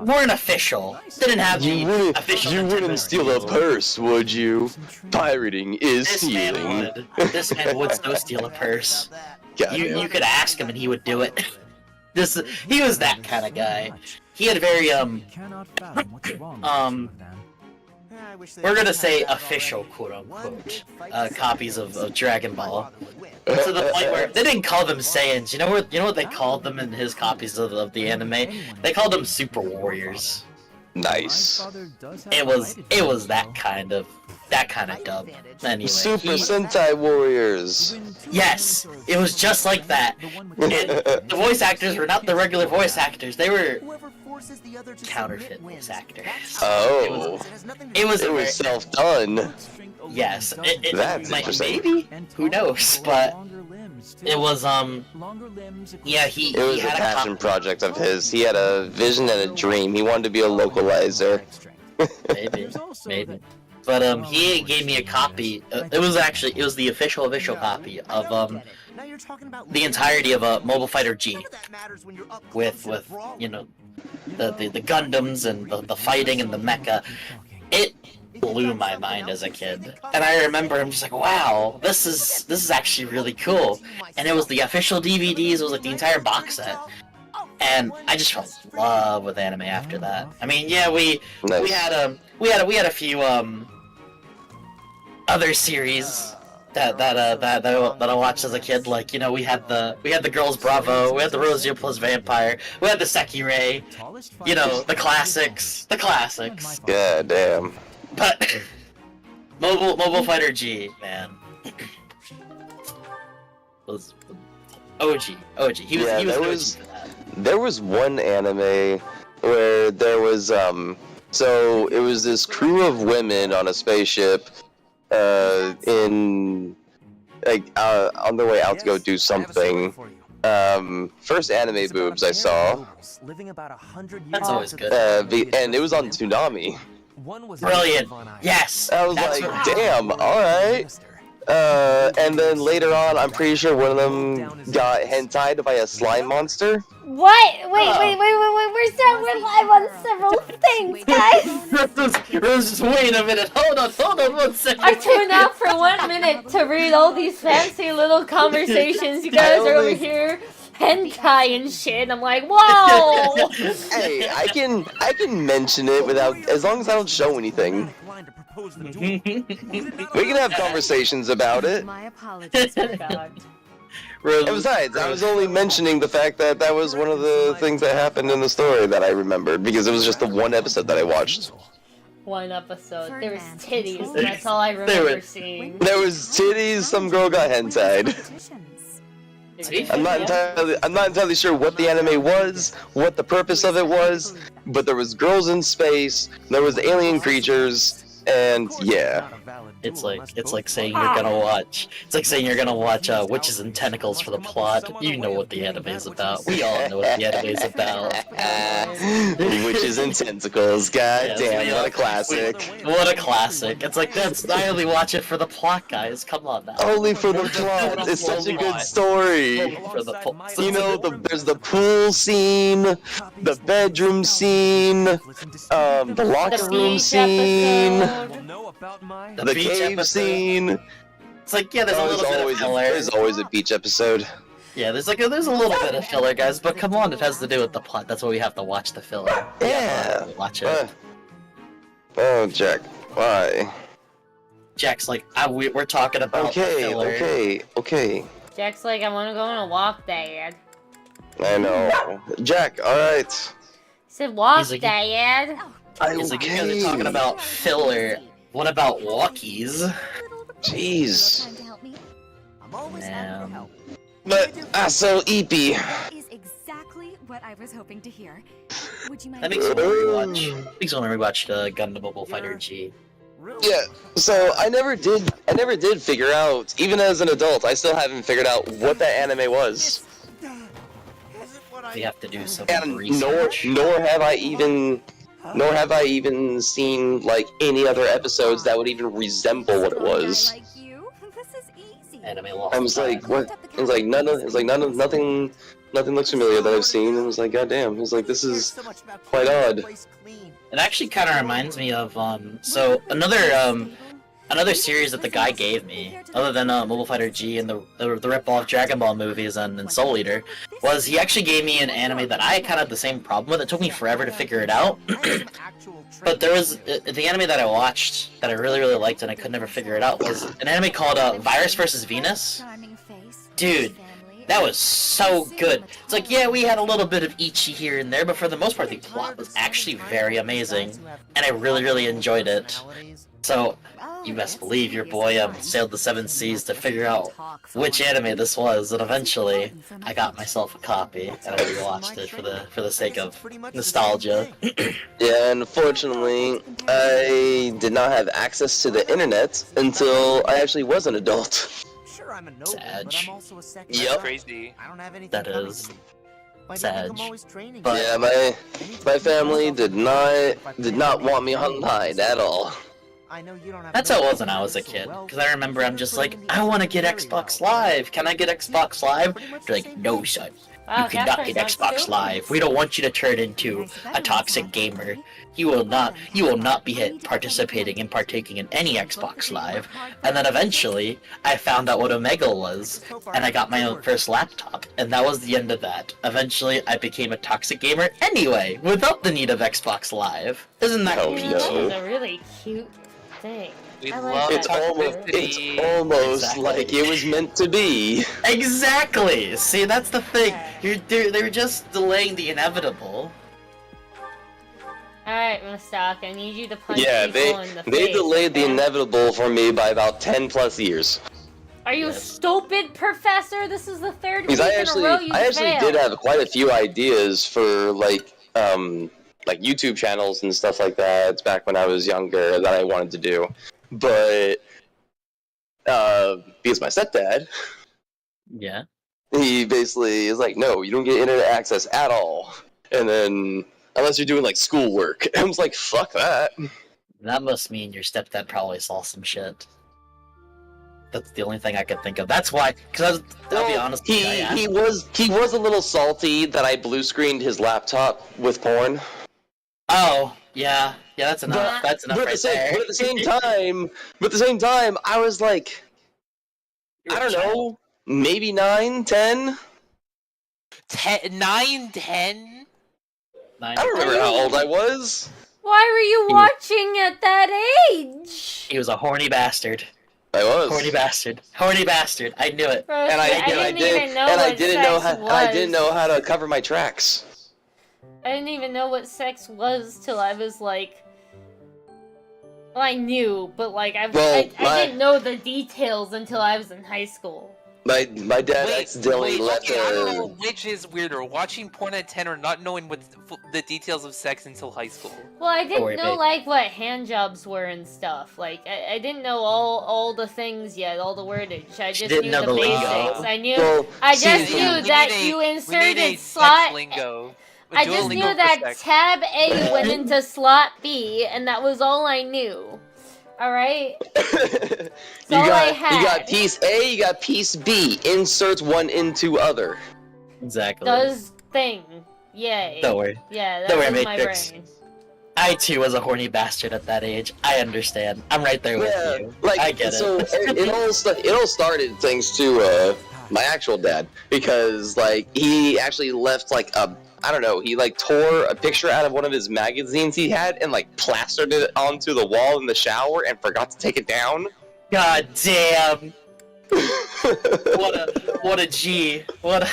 Speaker 4: weren't official. Didn't have the official.
Speaker 3: You wouldn't
Speaker 4: Nintendo
Speaker 3: steal a
Speaker 4: review.
Speaker 3: purse, would you? Pirating is
Speaker 4: This man
Speaker 3: stealing.
Speaker 4: would. This man would so steal a purse.
Speaker 3: Goddamn.
Speaker 4: You could ask him and he would do it. He was that kind of guy. He had very we're gonna say official, quote unquote, copies of Dragon Ball. To the point where they didn't call them Saiyans. You know what they called them in his copies of the anime? They called them Super Warriors.
Speaker 3: Nice.
Speaker 4: It was that kind of dub. Anyway,
Speaker 3: Super Sentai Warriors.
Speaker 4: yes, it was just like that. The voice actors were not the regular voice actors. They were counterfeit voice actors.
Speaker 3: Oh.
Speaker 4: It was
Speaker 3: self-done.
Speaker 4: yes.
Speaker 3: That's interesting.
Speaker 4: Maybe, who knows? But it was yeah. He
Speaker 3: It was a
Speaker 4: had
Speaker 3: passion project of his. He had a vision and a dream. He wanted to be a localizer.
Speaker 4: maybe. But he gave me a copy. It was the official copy of the entirety of Mobile Fighter G, with you know the Gundams and the fighting and the mecha. It blew my mind as a kid, and I remember I'm just like, wow, this is actually really cool. And it was the official DVDs. It was like the entire box set. And I just fell in love with anime after that. I mean, yeah, we had a few other series that I watched as a kid. Like, you know, we had the Girls Bravo, we had the Rosio plus Vampire, we had the Sekirei, you know, the classics.
Speaker 3: God damn.
Speaker 4: But Mobile Fighter G, man, was OG. He was
Speaker 3: Yeah,
Speaker 4: OG for that.
Speaker 3: There was one anime where there was so it was this crew of women on a spaceship in like on their way out to go do something. First anime boobs I saw,
Speaker 4: That's always good.
Speaker 3: and it was on Toonami.
Speaker 4: Brilliant. Yes.
Speaker 3: I was
Speaker 4: that's
Speaker 3: like,
Speaker 4: what-
Speaker 3: damn, alright. And then later on, I'm pretty sure one of them got hentai'd by a slime monster.
Speaker 1: What? Wait. We're live on several things, guys.
Speaker 4: Rose, wait a minute. Hold on 1 second.
Speaker 1: I tuned out for 1 minute to read all these fancy little conversations. You guys are over here hentai and shit. I'm like, whoa.
Speaker 3: Hey, I can mention it without, as long as I don't show anything. We can have conversations about it.
Speaker 5: My apologies.
Speaker 3: And besides, I was only mentioning the fact that that was one of the things that happened in the story that I remembered, because it was just the one episode that I watched.
Speaker 1: one episode. There was
Speaker 5: Ferdinand
Speaker 1: titties.
Speaker 5: controls
Speaker 1: That's all I
Speaker 4: There
Speaker 1: remember
Speaker 4: was-
Speaker 1: seeing.
Speaker 3: There was titties, some girl got hentai.
Speaker 4: See?
Speaker 3: I'm not entirely sure what the anime was, what the purpose of it was, but there was girls in space, there was alien creatures, and yeah.
Speaker 4: It's like saying you're gonna watch. It's like saying you're gonna watch Witches and Tentacles for the plot. You know what the anime is about. We all know what the anime is about.
Speaker 3: Witches and tentacles, god
Speaker 4: Yes,
Speaker 3: damn,
Speaker 4: we
Speaker 3: what
Speaker 4: all-
Speaker 3: a classic.
Speaker 4: What a classic! It's like I only watch it for the plot, guys. Come on now.
Speaker 3: Only for the plot, it's such a good story.
Speaker 4: Only for the plot.
Speaker 3: You know, there's the pool scene, the bedroom scene, the locker
Speaker 1: The
Speaker 3: room
Speaker 1: beach
Speaker 3: scene,
Speaker 1: episode.
Speaker 4: The
Speaker 3: the
Speaker 4: beach
Speaker 3: cave
Speaker 4: episode.
Speaker 3: scene.
Speaker 4: It's like there's a little bit of filler.
Speaker 3: There's always a beach episode.
Speaker 4: Yeah, there's a little bit of filler, guys. But come on, it has to do with the plot. That's why we have to watch the filler.
Speaker 3: Yeah.
Speaker 4: Watch it.
Speaker 3: Oh, Jack, why?
Speaker 4: Jack's like, we're talking about the filler.
Speaker 3: Okay.
Speaker 1: Jack's like, I want to go on a walk, Dad.
Speaker 3: I know. Jack, alright.
Speaker 1: He said, walk,
Speaker 4: He's like-
Speaker 1: Dad.
Speaker 4: He's like, you guys are talking about filler. What about walkies?
Speaker 3: Jeez.
Speaker 5: I'm always happy to
Speaker 4: Man.
Speaker 5: help.
Speaker 3: But, so eepy.
Speaker 5: That is exactly what I was hoping to hear. Would you mind?
Speaker 4: That makes me want to rewatch Gundam Mobile Fighter G.
Speaker 3: Yeah, so I never did figure out, even as an adult, I still haven't figured out what that anime was.
Speaker 4: We have to do some
Speaker 3: And
Speaker 4: research.
Speaker 3: nor have I even seen like any other episodes that would even resemble what it was.
Speaker 5: Like you? This is easy.
Speaker 4: Anime lost.
Speaker 3: I was like, what? Nothing looks familiar that I've seen. And I was like, goddamn. It's like, this is quite odd.
Speaker 4: It actually kind of reminds me of so another series that the guy gave me, other than Mobile Fighter G and the rip-off Dragon Ball movies and Soul Eater, was he actually gave me an anime that I kind of had the same problem with. It took me forever to figure it out. But there was the anime that I watched that I really liked and I could never figure it out was an anime called Virus vs. Venus. Dude, that was so good. It's like, yeah, we had a little bit of Ichi here and there, but for the most part, the plot was actually very amazing, and I really enjoyed it. So, you best believe your boy sailed the 7 seas to figure out which anime this was, and eventually, I got myself a copy, and I rewatched it for the sake of nostalgia.
Speaker 3: Yeah, unfortunately, I did not have access to the internet until I actually was an adult.
Speaker 6: Sure, I'm a noble,
Speaker 4: Sad.
Speaker 6: but I'm also a second.
Speaker 3: Yep.
Speaker 2: Crazy.
Speaker 6: I don't have anything
Speaker 4: That
Speaker 6: coming
Speaker 4: is
Speaker 6: to me. My
Speaker 4: sad.
Speaker 6: I'm always training.
Speaker 4: But-
Speaker 3: Yeah, my family did not want me online at all.
Speaker 6: I know you don't have
Speaker 4: That's how it was when I was a kid, because I remember I'm just like, I want to get Xbox Live. Can I get Xbox Live? They're like, no, son.
Speaker 1: Wow,
Speaker 4: You cannot
Speaker 1: Casper
Speaker 4: get
Speaker 1: sounds
Speaker 4: Xbox
Speaker 1: stupid.
Speaker 4: Live. We don't want you to turn into a toxic gamer. You will not be participating and partaking in any Xbox Live. And then eventually, I found out what Omega was, and I got my own first laptop, and that was the end of that. Eventually, I became a toxic gamer anyway, without the need of Xbox Live. Isn't that
Speaker 3: Oh,
Speaker 4: peach?
Speaker 3: no.
Speaker 1: That was a really cute thing.
Speaker 2: We
Speaker 1: I like
Speaker 2: love
Speaker 1: that.
Speaker 3: It's almost
Speaker 4: Exactly.
Speaker 3: like it was meant to be.
Speaker 4: Exactly! See, that's the thing. They're just delaying the inevitable.
Speaker 1: Alright, Mustak, I need you to punch
Speaker 3: Yeah,
Speaker 1: people in the
Speaker 3: they
Speaker 1: face.
Speaker 3: delayed the
Speaker 1: okay?
Speaker 3: inevitable for me by about 10 plus years.
Speaker 1: Are you
Speaker 4: Yes.
Speaker 1: stupid, Professor? This is the third week
Speaker 3: Because I
Speaker 1: in a row you
Speaker 3: actually
Speaker 1: failed.
Speaker 3: did have quite a few ideas for like YouTube channels and stuff like that back when I was younger that I wanted to do, but because my stepdad,
Speaker 4: Yeah.
Speaker 3: he basically is like, no, you don't get internet access at all, and then unless you're doing like schoolwork. I was like, fuck that.
Speaker 4: That must mean your stepdad probably saw some shit. That's the only thing I could think of. That's why, because I'll be honest with you, I asked-
Speaker 3: he was a little salty that I blue screened his laptop with porn.
Speaker 4: Oh, yeah. Yeah, that's enough. That's enough
Speaker 3: But
Speaker 4: right there.
Speaker 3: at the same time, I was like, I don't know, maybe 9, 10?
Speaker 2: 9, 10?
Speaker 3: I don't remember how old I was.
Speaker 1: Why were you
Speaker 4: He-
Speaker 1: watching at that age?
Speaker 4: He was a horny bastard.
Speaker 3: I was.
Speaker 4: Horny bastard. Horny bastard. I knew it.
Speaker 1: Bro,
Speaker 3: And I
Speaker 1: didn't even know
Speaker 3: and I
Speaker 1: what
Speaker 3: didn't know
Speaker 1: sex
Speaker 3: how I didn't
Speaker 1: was.
Speaker 3: know how to cover my tracks.
Speaker 1: I didn't even know what sex was till I was like Well, I knew, but like I didn't know the details until I was in high school.
Speaker 3: My dad accidentally left
Speaker 2: okay, I don't know
Speaker 3: a...
Speaker 2: which is weirder, watching porn at 10 or not knowing what the details of sex until high school.
Speaker 1: Well, I didn't
Speaker 4: worry,
Speaker 1: know
Speaker 4: babe.
Speaker 1: like what hand jobs were and stuff. Like I didn't know all the things yet, all the wordage. I just
Speaker 4: didn't
Speaker 1: knew
Speaker 4: know
Speaker 1: the
Speaker 4: the lingo.
Speaker 1: basics. I knew.
Speaker 3: Well,
Speaker 1: I
Speaker 3: see,
Speaker 1: just
Speaker 3: we
Speaker 1: knew
Speaker 3: need
Speaker 1: that you
Speaker 2: We need a
Speaker 1: inserted
Speaker 2: sex
Speaker 1: slot.
Speaker 2: lingo.
Speaker 1: I just
Speaker 2: Duolingo
Speaker 1: knew
Speaker 2: for
Speaker 1: that
Speaker 2: sex.
Speaker 1: tab A went into slot B, and that was all I knew. All right.
Speaker 3: you
Speaker 1: all I
Speaker 3: got
Speaker 1: had.
Speaker 3: piece A, you got piece B. Insert one into other.
Speaker 4: Exactly.
Speaker 1: Does thing. Yay.
Speaker 4: Don't worry.
Speaker 1: Yeah, that
Speaker 4: Don't worry,
Speaker 1: was my
Speaker 4: Matrix.
Speaker 1: brain.
Speaker 4: I too was a horny bastard at that age. I understand. I'm right there with
Speaker 3: Yeah,
Speaker 4: you.
Speaker 3: like
Speaker 4: I get
Speaker 3: so
Speaker 4: it.
Speaker 3: it all started thanks to my actual dad, because like he actually left like a, I don't know, he like tore a picture out of one of his magazines he had and like plastered it onto the wall in the shower and forgot to take it down.
Speaker 4: God damn. What a G. What a...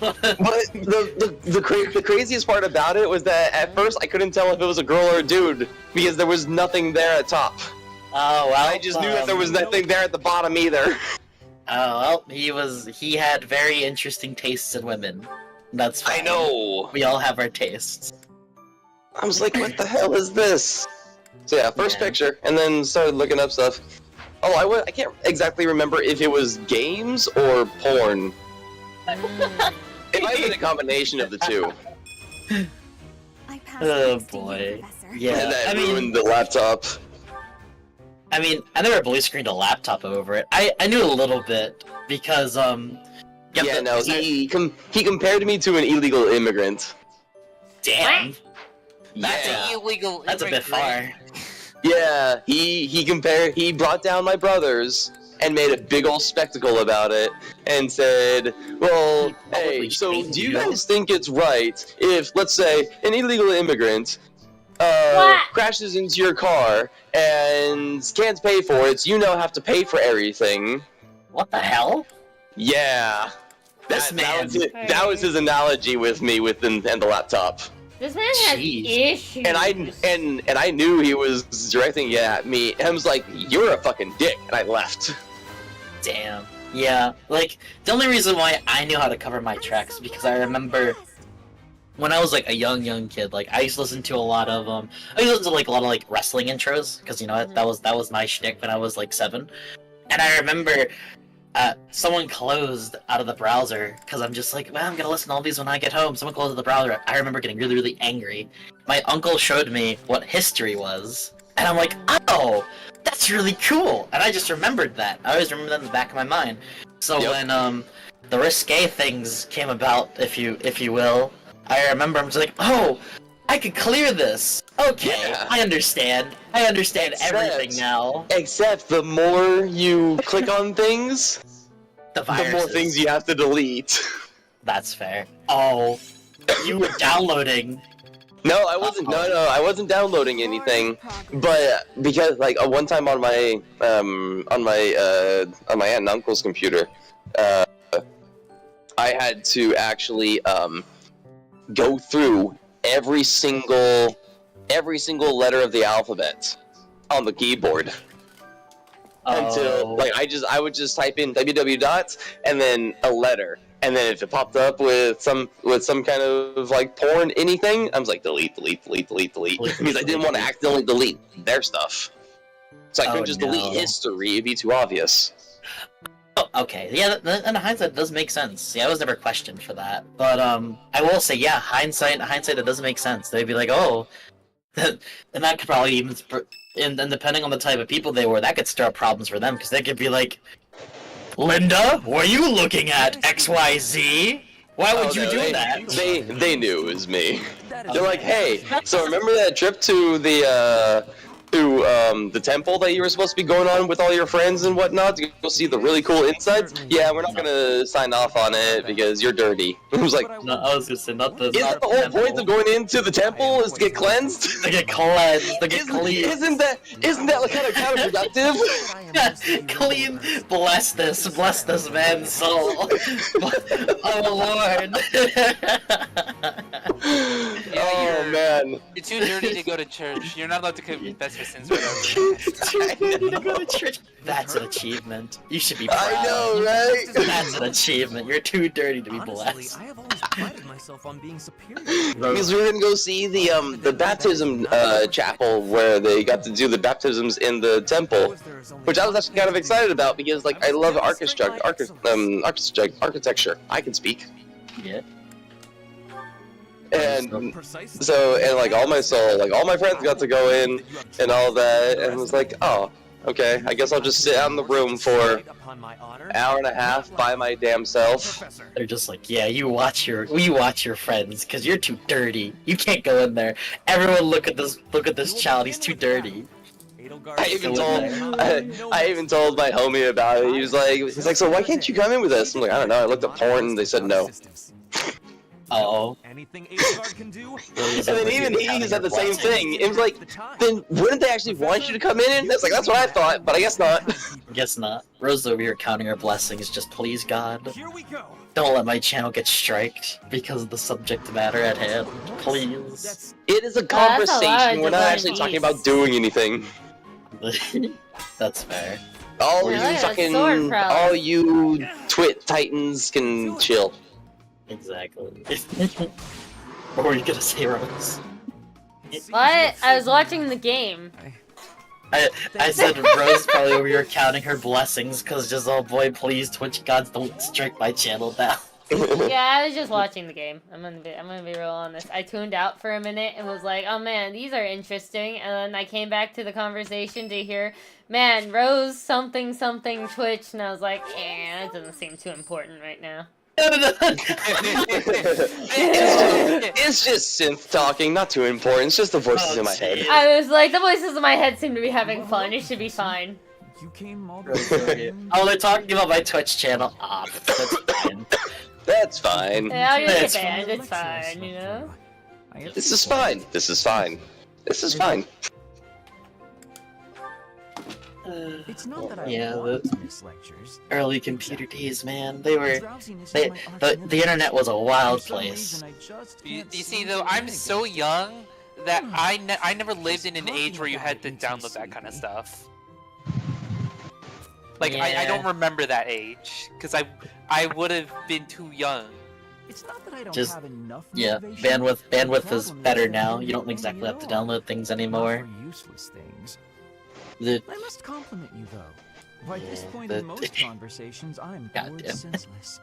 Speaker 3: But the craziest part about it was that at first I couldn't tell if it was a girl or a dude because there was nothing there at top.
Speaker 4: Oh, well.
Speaker 3: I just knew that there was nothing there at the bottom either.
Speaker 4: Oh, well, he had very interesting tastes in women. That's fine.
Speaker 3: I know.
Speaker 4: We all have our tastes.
Speaker 3: I was like, what the hell is this? So yeah, first
Speaker 4: Yeah.
Speaker 3: picture, and then started looking up stuff. Oh, I can't exactly remember if it was games or porn. It might have been a combination of the two.
Speaker 5: I passed
Speaker 4: Oh
Speaker 5: next to you,
Speaker 4: boy.
Speaker 5: Professor.
Speaker 4: Yeah,
Speaker 3: And that
Speaker 4: I mean,
Speaker 3: ruined the laptop.
Speaker 4: I never blue screened a laptop over it. I knew a little bit because
Speaker 3: Yeah, no, he compared me to an illegal immigrant.
Speaker 4: damn,
Speaker 2: That's
Speaker 3: Yeah.
Speaker 2: illegal.
Speaker 4: that's a bit far.
Speaker 3: Yeah, he brought down my brothers and made a big old spectacle about it and said, well, hey, so do you guys think it's right if, let's say, an illegal immigrant crashes into your car and can't pay for it, so you now have to pay for everything?
Speaker 4: What the hell?
Speaker 3: Yeah.
Speaker 4: This man.
Speaker 3: That was his analogy with me and the laptop.
Speaker 1: This man has
Speaker 4: Jeez.
Speaker 1: issues.
Speaker 3: And I knew he was directing it at me, and I was like, you're a fucking dick, and I left.
Speaker 4: Damn. Yeah, like, the only reason why I knew how to cover my tracks is because I remember when I was, like, a young kid, like, I used to listen to a lot of, I used to listen to, like, a lot of, like, wrestling intros, because, you know, that was my shtick when I was, like, 7. And I remember, someone closed out of the browser, because I'm just like, well, I'm gonna listen to all these when I get home. Someone closed the browser. I remember getting really, really angry. My uncle showed me what history was, and I'm like, oh, that's really cool. And I just remembered that. I always remember that in the back of my mind. So when the risque things came about, if you will, I remember I'm just like, oh, I could clear this. Okay,
Speaker 3: Yeah.
Speaker 4: I understand. I understand everything now.
Speaker 3: Except the more you click on things,
Speaker 4: The
Speaker 3: the more
Speaker 4: viruses.
Speaker 3: things you have to delete.
Speaker 4: That's fair. Oh, you were downloading.
Speaker 3: No, I wasn't. No, I wasn't downloading anything. But because like one time on my aunt and uncle's computer, I had to actually go through every single letter of the alphabet on the keyboard. Until like I would just type in www dots and then a letter, and then if it popped up with some kind of like porn anything, I was like delete because I didn't want to accidentally delete their stuff, so I couldn't just delete history. It'd be too obvious.
Speaker 4: Oh, okay, yeah. In hindsight, it does make sense. Yeah, I was never questioned for that. But I will say, yeah, hindsight, it does make sense. They'd be like, oh, and that could probably even. And depending on the type of people they were, that could start problems for them, because they could be like, Linda, were you looking at XYZ? Why would you do that?
Speaker 3: They knew it was me. They're like, hey, so remember that trip to the temple that you were supposed to be going on with all your friends and whatnot to go see the really cool insides? Yeah, we're not gonna sign off on it because you're dirty. I was like,
Speaker 4: No, I was gonna say, not the.
Speaker 3: isn't the whole point of going into the temple is to get cleansed?
Speaker 4: To get cleansed, to get clean.
Speaker 3: Isn't that like kind of counterproductive?
Speaker 4: Clean, bless this man's soul. Oh Lord.
Speaker 3: Oh man.
Speaker 2: You're too dirty to go to church. You're not allowed to confess your sins without.
Speaker 4: Go to church. That's an achievement. You should be proud.
Speaker 3: I know, right?
Speaker 4: That's an achievement. You're too dirty to be
Speaker 6: Honestly,
Speaker 4: blessed.
Speaker 6: I have always prided myself on being superior.
Speaker 3: Because we were gonna go see the baptism chapel where they got to do the baptisms in the temple, which I was actually kind of excited about because like I love architecture. I can speak.
Speaker 4: Yeah.
Speaker 3: And so, and like all my friends got to go in and all that, and was like, oh, okay, I guess I'll just sit out in the room for an hour and a half by my damn self.
Speaker 4: They're just like, yeah, you watch your friends, cause you're too dirty. You can't go in there. Everyone look at this child, he's too dirty.
Speaker 3: I even told my homie about it. He's like, so why can't you come in with us? I'm like, I don't know. I looked at porn and they said no.
Speaker 4: Uh-oh.
Speaker 6: Anything Aesgard can do?
Speaker 3: And then even he said the same thing. It was like, then wouldn't they actually want you to come in? And it's like, that's what I thought, but I guess not.
Speaker 4: Guess not. Rose over here counting her blessings. Just please God,
Speaker 6: Here we go.
Speaker 4: don't let my channel get striked because of the subject matter at hand. Please.
Speaker 3: It is a
Speaker 1: that's a lot of
Speaker 3: conversation. We're not
Speaker 1: divine
Speaker 3: actually talking
Speaker 1: beasts.
Speaker 3: about doing anything.
Speaker 4: That's fair.
Speaker 3: All
Speaker 1: Yeah,
Speaker 3: you
Speaker 1: look at that sword
Speaker 3: fucking,
Speaker 1: prowess.
Speaker 3: all you twit titans can chill.
Speaker 4: Exactly. What were you gonna say, Rose?
Speaker 1: What? I was watching the game.
Speaker 4: I said Rose probably over here counting her blessings because just, oh boy, please, Twitch gods, don't strike my channel down.
Speaker 1: Yeah, I was just watching the game. I'm gonna be real honest. I tuned out for a minute and was like, oh man, these are interesting. And then I came back to the conversation to hear, man, Rose something something Twitch, and I was like, that doesn't seem too important right now.
Speaker 3: It's just synth talking, not too important. It's just the voices in my head.
Speaker 1: I was like, the voices in my head seem to be having fun. It should be fine.
Speaker 6: You came all
Speaker 4: Rose over here. Oh, they're talking about my Twitch channel. Ah, that's fine.
Speaker 3: That's fine.
Speaker 1: Yeah, you'll get
Speaker 4: It's
Speaker 1: banned. It's fine, you know?
Speaker 3: This is fine. This is fine. This is fine.
Speaker 6: It's not that I
Speaker 4: Yeah,
Speaker 6: want to miss lectures.
Speaker 4: Early computer days, man. They were.
Speaker 6: Drowsiness
Speaker 4: They,
Speaker 6: is my arch
Speaker 4: the internet was a wild
Speaker 6: For some
Speaker 4: place.
Speaker 6: reason, I just
Speaker 2: You
Speaker 6: can't
Speaker 2: see,
Speaker 6: seem
Speaker 2: though,
Speaker 6: to
Speaker 2: I'm
Speaker 6: manage
Speaker 2: so
Speaker 6: it.
Speaker 2: young that I never lived in an age where you had to download that kind of stuff. Like, I
Speaker 4: Yeah.
Speaker 2: don't remember that age, because I would have been too young.
Speaker 6: It's not that I don't
Speaker 4: Just-
Speaker 6: have enough
Speaker 4: Yeah,
Speaker 6: motivation.
Speaker 4: bandwidth
Speaker 6: The
Speaker 4: is
Speaker 6: problem
Speaker 4: better
Speaker 6: that
Speaker 4: now.
Speaker 6: I
Speaker 4: You don't
Speaker 6: don't
Speaker 4: exactly
Speaker 6: really
Speaker 4: have to
Speaker 6: know.
Speaker 4: download things
Speaker 6: Not
Speaker 4: anymore.
Speaker 6: for useless things.
Speaker 4: The
Speaker 6: I must compliment you though. By this
Speaker 4: Yeah,
Speaker 6: point
Speaker 4: the-
Speaker 6: in most conversations, I'm bored
Speaker 4: Goddamn.
Speaker 6: senseless.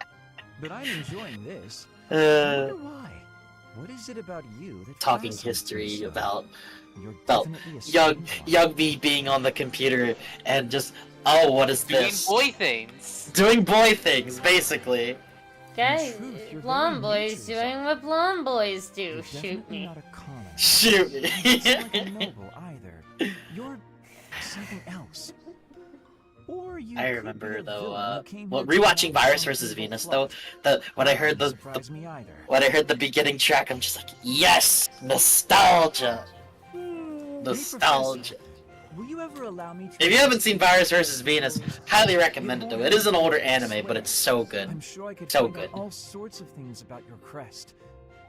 Speaker 6: But I'm enjoying this. I wonder why. What is it about you that
Speaker 4: talking
Speaker 6: fascinates me
Speaker 4: history
Speaker 6: so?
Speaker 4: about
Speaker 6: You're
Speaker 4: about
Speaker 6: definitely a
Speaker 4: young
Speaker 6: sweetheart.
Speaker 4: young me being on the computer and just, oh, what is
Speaker 2: Doing
Speaker 4: this?
Speaker 2: boy things.
Speaker 4: Doing boy things, basically.
Speaker 1: Guys,
Speaker 6: truth, your
Speaker 1: blonde
Speaker 6: very
Speaker 1: boys
Speaker 6: natures
Speaker 1: doing what blonde boys do.
Speaker 6: You're
Speaker 1: Shoot
Speaker 6: definitely
Speaker 1: me.
Speaker 6: not a common.
Speaker 4: Shoot
Speaker 6: You're
Speaker 4: me.
Speaker 6: not like a noble either. You're something else. Or you
Speaker 4: I
Speaker 6: could be
Speaker 4: remember
Speaker 6: a
Speaker 4: though,
Speaker 6: villain who came
Speaker 4: well,
Speaker 6: here to
Speaker 4: rewatching
Speaker 6: rob
Speaker 4: Virus
Speaker 6: some
Speaker 4: vs.
Speaker 6: people's
Speaker 4: Venus though,
Speaker 6: life.
Speaker 4: when I heard
Speaker 6: Doesn't surprise me either.
Speaker 4: when I heard the beginning track, I'm just like, yes, nostalgia,
Speaker 6: Hey,
Speaker 4: nostalgia.
Speaker 6: Professor, will you ever allow me to
Speaker 4: If you haven't seen Virus vs. Venus, highly recommend it though. It is an older anime, but it's so good.
Speaker 6: I'm sure I could
Speaker 4: So
Speaker 6: find out
Speaker 4: good.
Speaker 6: all sorts of things about your crest.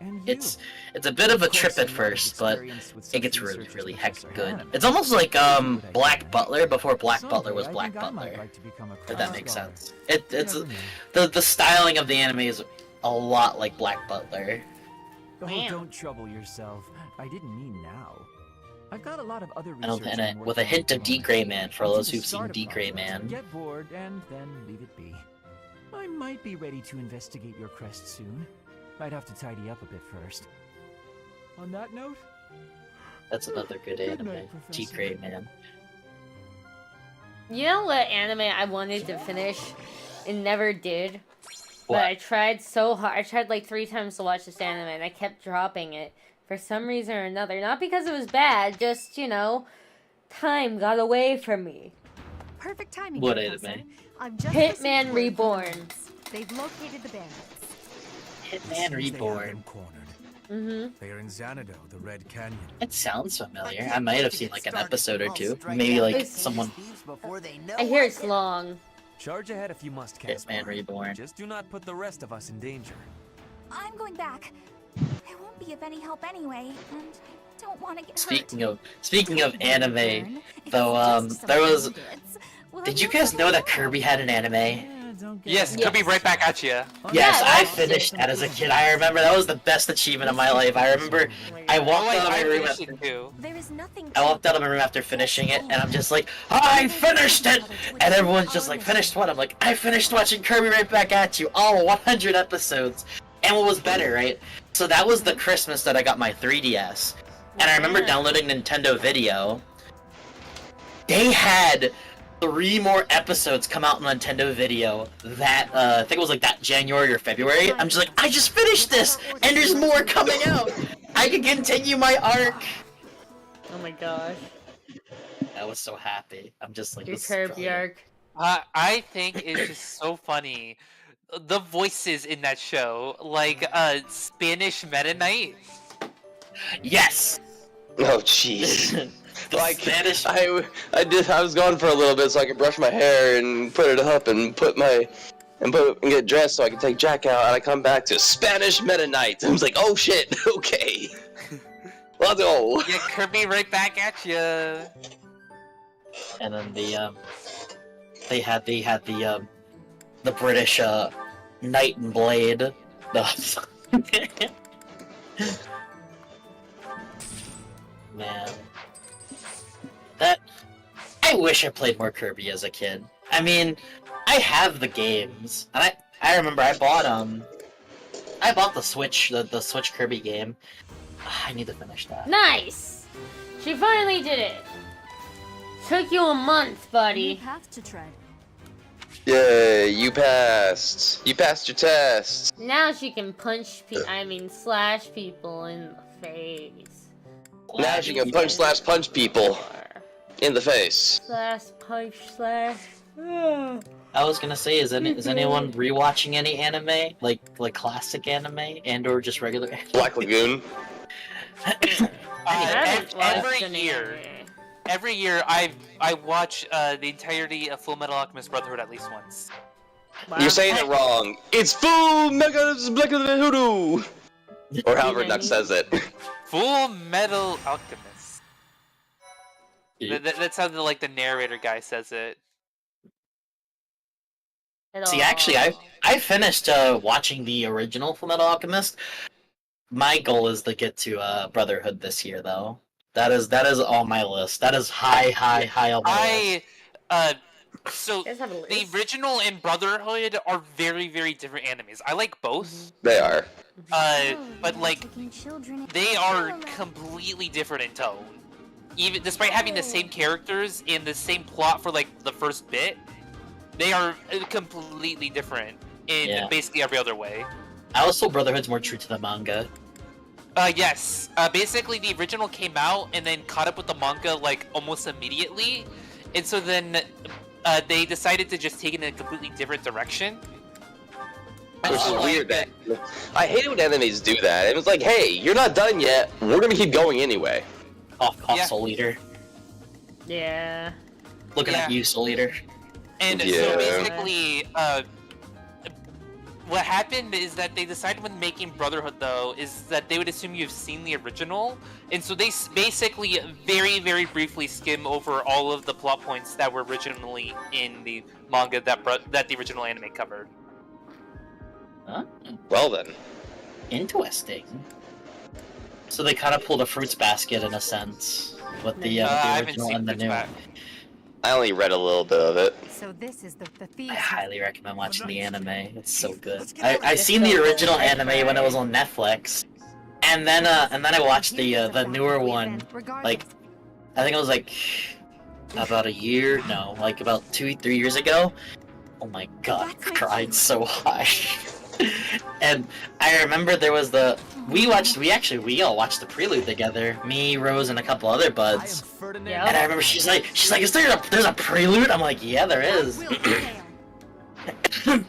Speaker 6: And you.
Speaker 4: It's a bit of a
Speaker 6: Of course,
Speaker 4: trip at
Speaker 6: I'm not
Speaker 4: first,
Speaker 6: as
Speaker 4: but
Speaker 6: experienced with
Speaker 4: it
Speaker 6: such
Speaker 4: gets really,
Speaker 6: research as
Speaker 4: really
Speaker 6: Professor
Speaker 4: heck good.
Speaker 6: Hanneman.
Speaker 4: It's almost like
Speaker 6: Someday
Speaker 4: Black Butler before Black
Speaker 6: Someday
Speaker 4: Butler was
Speaker 6: I
Speaker 4: Black
Speaker 6: think I might
Speaker 4: Butler.
Speaker 6: like to become a
Speaker 4: If that
Speaker 6: crime
Speaker 4: makes
Speaker 6: scholar.
Speaker 4: sense.
Speaker 6: You
Speaker 4: It's
Speaker 6: never know.
Speaker 4: the styling of the anime is a lot like Black Butler.
Speaker 6: Oh,
Speaker 1: Damn.
Speaker 6: don't trouble yourself. I didn't mean now. I've got a lot of other
Speaker 4: And,
Speaker 6: research I'm
Speaker 4: with a
Speaker 6: working
Speaker 4: hint
Speaker 6: on
Speaker 4: of
Speaker 6: at the
Speaker 4: D
Speaker 6: moment.
Speaker 4: Gray Man for
Speaker 6: I'll
Speaker 4: those
Speaker 6: do the
Speaker 4: who've seen
Speaker 6: start
Speaker 4: D
Speaker 6: of
Speaker 4: Gray
Speaker 6: projects,
Speaker 4: Man.
Speaker 6: Get bored and then leave it be. I might be ready to investigate your crest soon. I'd have to tidy up a bit first. On that note,
Speaker 4: That's another good
Speaker 6: Good
Speaker 4: anime.
Speaker 6: night,
Speaker 4: D
Speaker 6: Professor.
Speaker 4: Gray Man.
Speaker 1: You know what anime I wanted to finish and never did?
Speaker 4: What?
Speaker 1: But I tried so hard. I tried like 3 times to watch this anime and I kept dropping it for some reason or another. Not because it was bad, just, you know, time got away from me.
Speaker 5: Perfect timing.
Speaker 4: What
Speaker 5: Professor.
Speaker 4: anime?
Speaker 5: I've just
Speaker 1: Hitman
Speaker 5: received word from
Speaker 1: Reborn.
Speaker 5: Emblem. They've located the bandits.
Speaker 4: Hitman
Speaker 7: They have
Speaker 4: Reborn.
Speaker 7: them cornered.
Speaker 1: Mm-hmm.
Speaker 7: They are in Xanadu, the Red Canyon.
Speaker 4: It sounds familiar. I might have seen like an episode or two. Maybe like
Speaker 1: It's-
Speaker 4: someone.
Speaker 1: I hear it's long.
Speaker 6: charge ahead if you must,
Speaker 4: Hitman
Speaker 6: Caspar.
Speaker 4: Reborn.
Speaker 6: Just do not put the rest of us in danger.
Speaker 5: I'm going back. I won't be be of any help anyway, and I don't want to get
Speaker 4: Speaking of anime, though, there was. Did you guys know that Kirby had an anime?
Speaker 2: Yes, could be right back at you.
Speaker 4: Yes,
Speaker 1: Yeah,
Speaker 4: I
Speaker 1: that's
Speaker 4: finished
Speaker 1: just
Speaker 4: that as a kid. I remember that was the best achievement of my life. I remember I walked out of my room
Speaker 2: finished
Speaker 4: after,
Speaker 2: it too.
Speaker 5: There is nothing
Speaker 4: I walked out of my room after finishing it, and I'm just like, I finished it! And everyone's just like, finished what? I'm like, I finished watching Kirby Right Back at You, all 100 episodes. And what was better, right? So that was the Christmas that I got my 3DS. And I remember downloading Nintendo Video. They had 3 more episodes come out on Nintendo Video that, I think it was like that January or February. I'm just like, I just finished this! And there's more coming out! I can continue my arc!
Speaker 1: Oh my gosh.
Speaker 4: I was so happy. I'm just like,
Speaker 1: Your
Speaker 4: this is
Speaker 1: Kirby
Speaker 4: brilliant.
Speaker 1: arc.
Speaker 2: I think it's just so funny. The voices in that show, like Spanish MidKnight.
Speaker 4: Yes!
Speaker 3: Oh jeez.
Speaker 4: The
Speaker 3: Like
Speaker 4: Spanish.
Speaker 3: I was gone for a little bit so I could brush my hair and put it up and get dressed so I could take Jack out, and I come back to Spanish MidKnight. I was like, oh shit, okay. Let's go.
Speaker 2: Yeah, Kirby right back at you.
Speaker 4: And then they had the British Knight and Blade. Man, that I wish I played more Kirby as a kid. I mean, I have the games, and I remember I bought the Switch the Switch Kirby game. I need to finish that.
Speaker 1: Nice! She finally did it! Took you a month,
Speaker 5: new
Speaker 1: buddy.
Speaker 5: path to tread.
Speaker 3: Yay, you passed. You passed your test.
Speaker 1: Now she can slash people in the face.
Speaker 3: Now you can punch people in the face.
Speaker 1: Slash.
Speaker 4: I was gonna say, is anyone rewatching any anime, like classic anime and or just regular anime?
Speaker 3: Black Lagoon.
Speaker 2: Every year I watch the entirety of Full Metal Alchemist Brotherhood at least once.
Speaker 1: Wow.
Speaker 3: You're saying it wrong. It's Full Mega Black Hoodoo, or however Duck says it.
Speaker 2: Full Metal Alchemist. That sounded like the narrator guy says it.
Speaker 4: See, actually, I finished watching the original Full Metal Alchemist. My goal is to get to Brotherhood this year, though. That is on my list. That is high on my list.
Speaker 2: So
Speaker 1: You guys have a list?
Speaker 2: the original and Brotherhood are very, very different animes. I like both,
Speaker 3: They are.
Speaker 2: but like they are completely different in tone. Even despite having the same characters and the same plot for like the first bit, they are completely different in basically every other way.
Speaker 4: I also Brotherhood's more true to the manga.
Speaker 2: Yes. Basically, the original came out and then caught up with the manga like almost immediately, and so then they decided to just take it in a completely different direction.
Speaker 3: Which is weird. I hate it when enemies do that. It was like, hey, you're not done yet. We're gonna keep going anyway.
Speaker 4: Cough, Soul Eater.
Speaker 1: Yeah.
Speaker 4: Looking at you, Soul Eater.
Speaker 2: And so basically, what happened is that they decided when making Brotherhood, though, is that they would assume you've seen the original, and so they basically very, very briefly skim over all of the plot points that were originally in the manga that the original anime covered.
Speaker 4: Huh?
Speaker 3: Well then.
Speaker 4: Interesting. So they kind of pulled a fruits basket in a sense with the original and the new.
Speaker 3: I only read a little bit of it.
Speaker 5: So this is the thief.
Speaker 4: I highly recommend watching the anime. It's so good. I seen the original anime when it was on Netflix, and then I watched the newer one. Like, I think it was like about about 2-3 years ago. Oh my god, I cried so hard. And I remember there was we all watched the prelude together. Me, Rose, and a couple other buds. And I remember she's like, is there's a prelude? I'm like, yeah, there is. And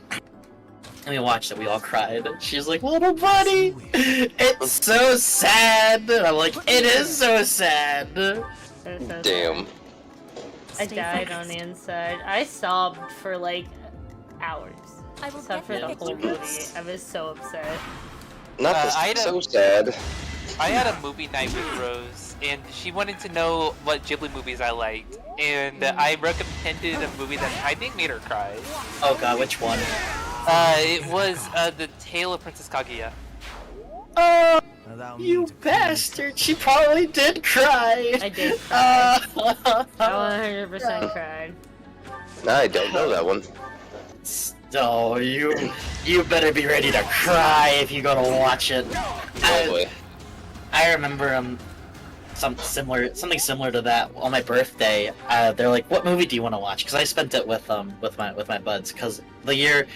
Speaker 4: we watched it, we all cried. She's like, little buddy, it's so sad. And I'm like, it is so sad.
Speaker 3: Damn.
Speaker 1: I died on the inside. I sobbed for like hours. Except for the whole movie. I was so upset.
Speaker 3: Not so sad.
Speaker 2: I had a movie night with Rose, and she wanted to know what Ghibli movies I liked, and I recommended a movie that I think made her cry.
Speaker 4: Oh god, which one?
Speaker 2: It was The Tale of Princess Kaguya.
Speaker 4: Oh,
Speaker 7: Allow me
Speaker 4: you
Speaker 7: to clean
Speaker 4: bastard! She probably did cry.
Speaker 1: I did cry. I
Speaker 4: Uh,
Speaker 1: 100% cried.
Speaker 3: I don't know that one.
Speaker 4: So you better be ready to cry if you go to watch it.
Speaker 3: Probably.
Speaker 4: I remember something similar to that on my birthday. They're like, "What movie do you want to watch?" Because I spent it with my buds. Because the year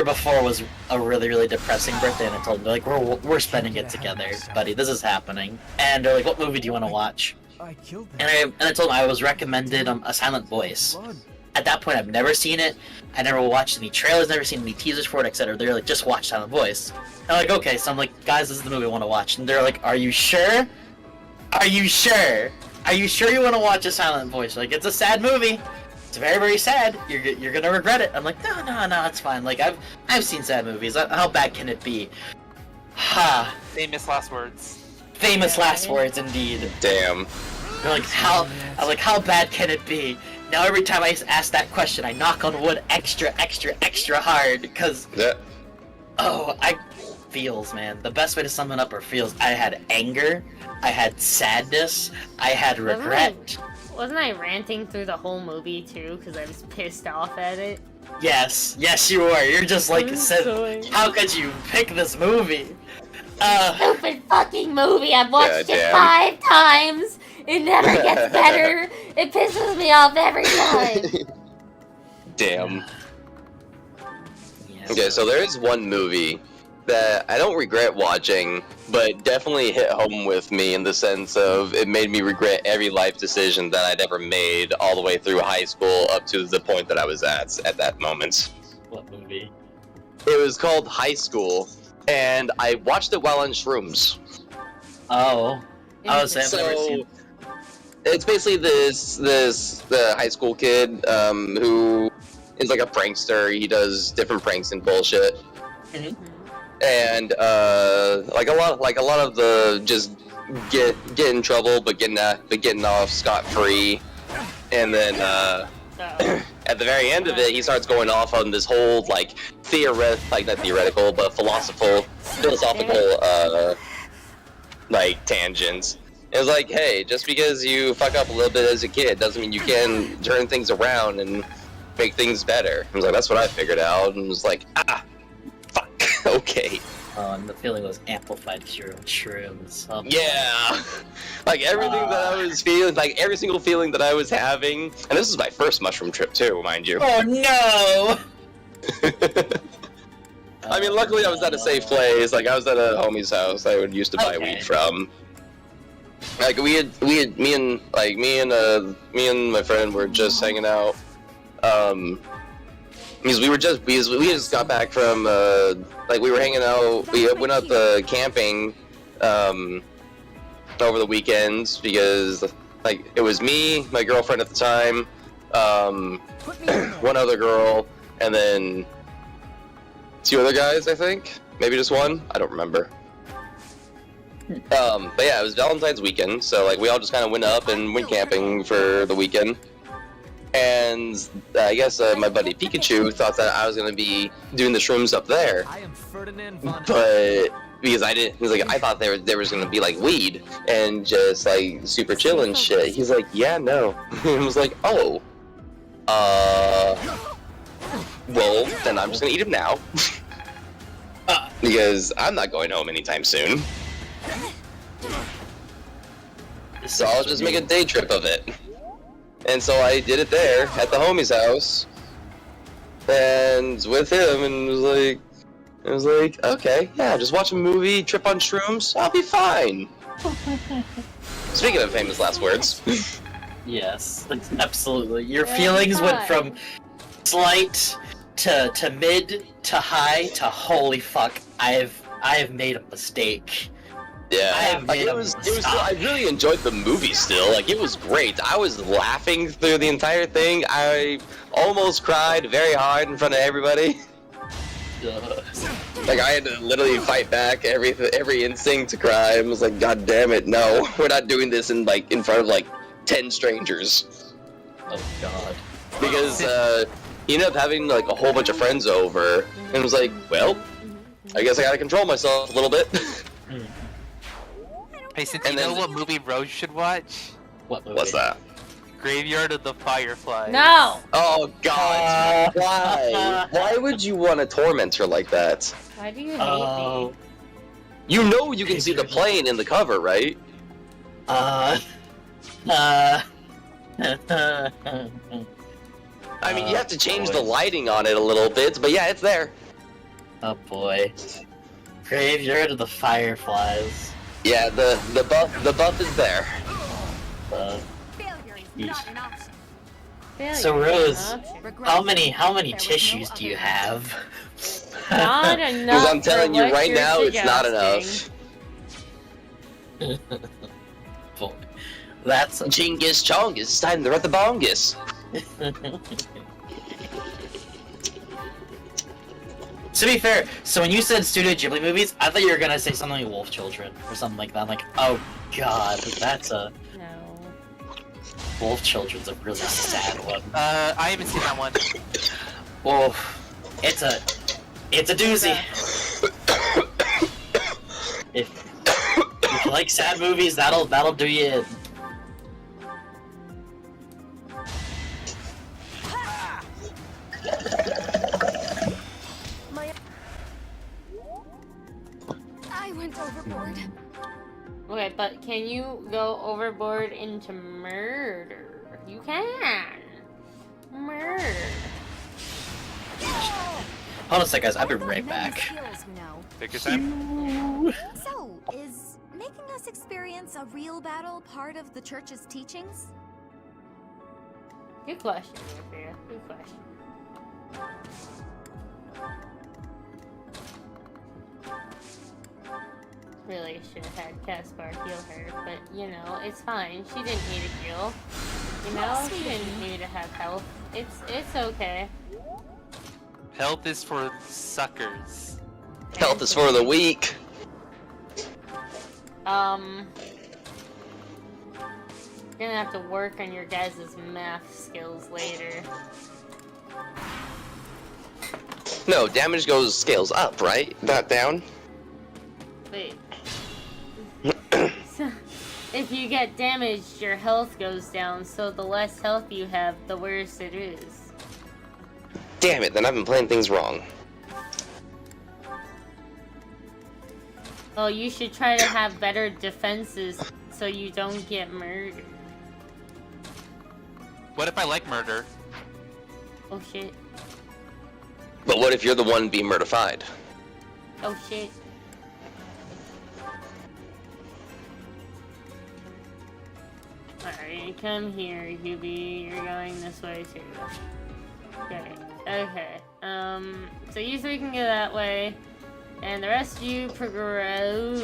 Speaker 4: before was a really depressing birthday, and I told them, they're like, "We're spending it together, buddy. This is happening." And they're like, "What movie do you want to watch?"
Speaker 6: I killed them.
Speaker 4: And I told them I was recommended A Silent Voice.
Speaker 6: Blood.
Speaker 4: At that point, I've never seen it. I never watched any trailers, never seen any teasers for it, etc. They're like, just watch Silent Voice. And I'm like, okay. So I'm like, guys, this is the movie I want to watch. And they're like, are you sure? Are you sure? Are you sure you want to watch A Silent Voice? Like, it's a sad movie. It's very sad. You're gonna regret it. I'm like, no, it's fine. Like, I've seen sad movies. How bad can it be? Ha.
Speaker 2: Famous last words.
Speaker 4: Famous last words, indeed.
Speaker 3: Damn.
Speaker 4: They're like, how bad can it be? Now every time I ask that question, I knock on wood extra hard, because,
Speaker 3: Yeah.
Speaker 4: feels, man. The best way to sum it up are feels. I had anger, I had sadness, I had regret.
Speaker 1: Wasn't I ranting through the whole movie too? Because I was pissed off at it.
Speaker 4: Yes, you were. You're just like,
Speaker 1: sorry.
Speaker 4: how could you pick this movie?
Speaker 1: Stupid fucking movie! I've watched
Speaker 3: Yeah,
Speaker 1: it
Speaker 3: damn.
Speaker 1: 5 times! It never gets better! It pisses me off every time!
Speaker 3: Damn.
Speaker 4: Yes.
Speaker 3: Okay, so there is one movie that I don't regret watching, but definitely hit home with me in the sense of it made me regret every life decision that I'd ever made all the way through high school up to the point that I was at that moment.
Speaker 4: What movie?
Speaker 3: It was called High School, and I watched it while on shrooms.
Speaker 4: Oh. I was saying, I've never
Speaker 3: So
Speaker 4: seen.
Speaker 3: it's basically the high school kid who is like a prankster. He does different pranks and bullshit.
Speaker 4: Mhm.
Speaker 3: And like a lot of the just get in trouble but getting off scot-free, and then at the very end of it he starts going off on this whole like not theoretical but philosophical like tangents. It's like, hey, just because you fuck up a little bit as a kid doesn't mean you can turn things around and make things better. I was like, that's what I figured out, and was like, fuck, okay.
Speaker 4: And the feeling was amplified because you're on shrooms. Oh,
Speaker 3: Yeah, like everything that I was feeling, like every single feeling that I was having, and this is my first mushroom trip too, mind you.
Speaker 4: Oh no!
Speaker 3: I mean, luckily I was at a safe place. Like I was at a homie's house I would used to buy
Speaker 4: Okay.
Speaker 3: weed from. Like me and my friend were just hanging out. Because we just got back from like we were hanging out. We went out camping over the weekends because like it was me, my girlfriend at the time, one other girl, and then 2 other guys, I think. Maybe just one. I don't remember. But yeah, it was Valentine's weekend, so like we all just kind of went up and went camping for the weekend. And I guess my buddy Pikachu thought that I was gonna be doing the shrooms up there,
Speaker 6: I am Ferdinand von.
Speaker 3: but because I didn't, he's like, I thought there was gonna be like weed and just like super chill and shit. He's like, yeah, no. And I was like, oh, well, then I'm just gonna eat him now. Because I'm not going home anytime soon. So I'll just make a day trip of it. And so I did it there at the homie's house, and with him, and it was like, okay, yeah, just watch a movie, trip on shrooms, I'll be fine. Speaking of famous last words,
Speaker 4: Yes, absolutely. Your feelings went from slight to mid to high to holy fuck. I've made a mistake.
Speaker 3: yeah, like I really enjoyed the movie still. Like it was great. I was laughing through the entire thing. I almost cried very hard in front of everybody. Like, I had to literally fight back every instinct to cry. I was like, God damn it, no. We're not doing this in front of, like, 10 strangers.
Speaker 4: Oh god.
Speaker 3: Because, he ended up having, like, a whole bunch of friends over, and was like, well, I guess I gotta control myself a little bit.
Speaker 2: Hey, since
Speaker 3: And
Speaker 2: you know
Speaker 3: then-
Speaker 2: what movie Rose should watch?
Speaker 4: What movie?
Speaker 3: What's that?
Speaker 2: Graveyard of the Fireflies.
Speaker 1: No!
Speaker 3: Oh, God. Why? Why would you want to torment her like that?
Speaker 1: Why do you hate
Speaker 4: Oh.
Speaker 1: me?
Speaker 3: You know you can see the plane in the cover, right?
Speaker 4: Uh.
Speaker 3: I mean, you have to change the lighting on it a little bit, but yeah, it's there.
Speaker 4: Oh boy. Graveyard of the Fireflies.
Speaker 3: Yeah, the buff is there.
Speaker 5: Failure is not an option.
Speaker 1: Failure
Speaker 4: So,
Speaker 1: is
Speaker 4: Rose,
Speaker 1: an option.
Speaker 4: how many
Speaker 5: There was
Speaker 4: tissues
Speaker 5: no
Speaker 4: do you
Speaker 5: other
Speaker 4: have?
Speaker 1: Not enough.
Speaker 3: Because I'm telling
Speaker 1: for
Speaker 3: you
Speaker 1: what
Speaker 3: right
Speaker 1: you're
Speaker 3: now, it's not
Speaker 1: suggesting.
Speaker 3: enough.
Speaker 4: Boy, that's a
Speaker 3: Genghis Chongus, it's time to run the bongus.
Speaker 4: To be fair, so when you said Studio Ghibli movies, I thought you were gonna say something like Wolf Children or something like that. I'm like, oh god, that's a
Speaker 1: No.
Speaker 4: Wolf Children's a really sad one.
Speaker 2: I haven't seen that one.
Speaker 4: Well, it's a doozy. If you like sad movies, that'll do you in.
Speaker 5: I went overboard.
Speaker 1: Okay, but can you go overboard into murder? You can. Murder.
Speaker 4: Hold on a sec, guys. I'll be
Speaker 5: What about
Speaker 4: right
Speaker 5: many
Speaker 4: back.
Speaker 5: skills we know?
Speaker 2: Take your time.
Speaker 5: So, is making us experience a real battle part of the church's teachings?
Speaker 1: Good question, Sophia. Good question. Really should have had Caspar heal her, but you know, it's fine. She didn't need a heal. You know, she didn't need to have health. It's okay.
Speaker 2: Health is for suckers.
Speaker 3: Health is for the weak.
Speaker 1: You're gonna have to work on your guys' math skills later.
Speaker 3: No, damage scales up, right? Not down.
Speaker 1: Wait. So, if you get damaged, your health goes down, so the less health you have, the worse it is.
Speaker 3: Damn it, then I've been playing things wrong.
Speaker 1: Well, you should try to have better defenses so you don't get murdered.
Speaker 2: What if I like murder?
Speaker 1: Oh shit.
Speaker 3: But what if you're the one being murdified?
Speaker 1: Oh shit. Alright, come here, Hubie. You're going this way too. Okay. Okay. So you three can go that way. And the rest of you progress.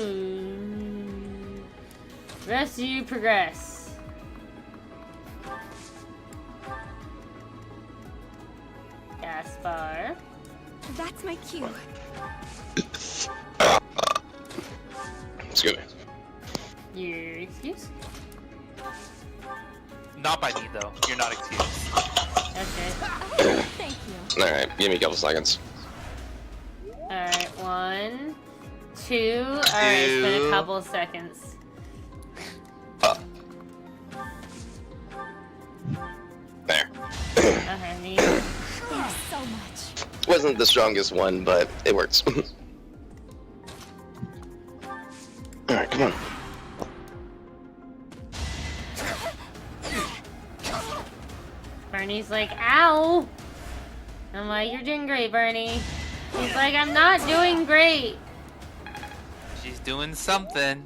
Speaker 1: Gaspar.
Speaker 5: That's my cue.
Speaker 3: Excuse me.
Speaker 1: Your excuse?
Speaker 2: Not by me though. You're not excused.
Speaker 1: Okay.
Speaker 5: Oh, thank you.
Speaker 3: Alright, give me a couple seconds.
Speaker 1: Alright, 1, 2. Alright, it's been a
Speaker 2: 2.
Speaker 1: couple seconds.
Speaker 3: There.
Speaker 1: Okay, neat.
Speaker 5: Thanks so much.
Speaker 3: Wasn't the strongest one, but it works. Alright, come on.
Speaker 1: Bernie's like, ow! I'm like, you're doing great, Bernie. He's like, I'm not doing great.
Speaker 2: She's doing something.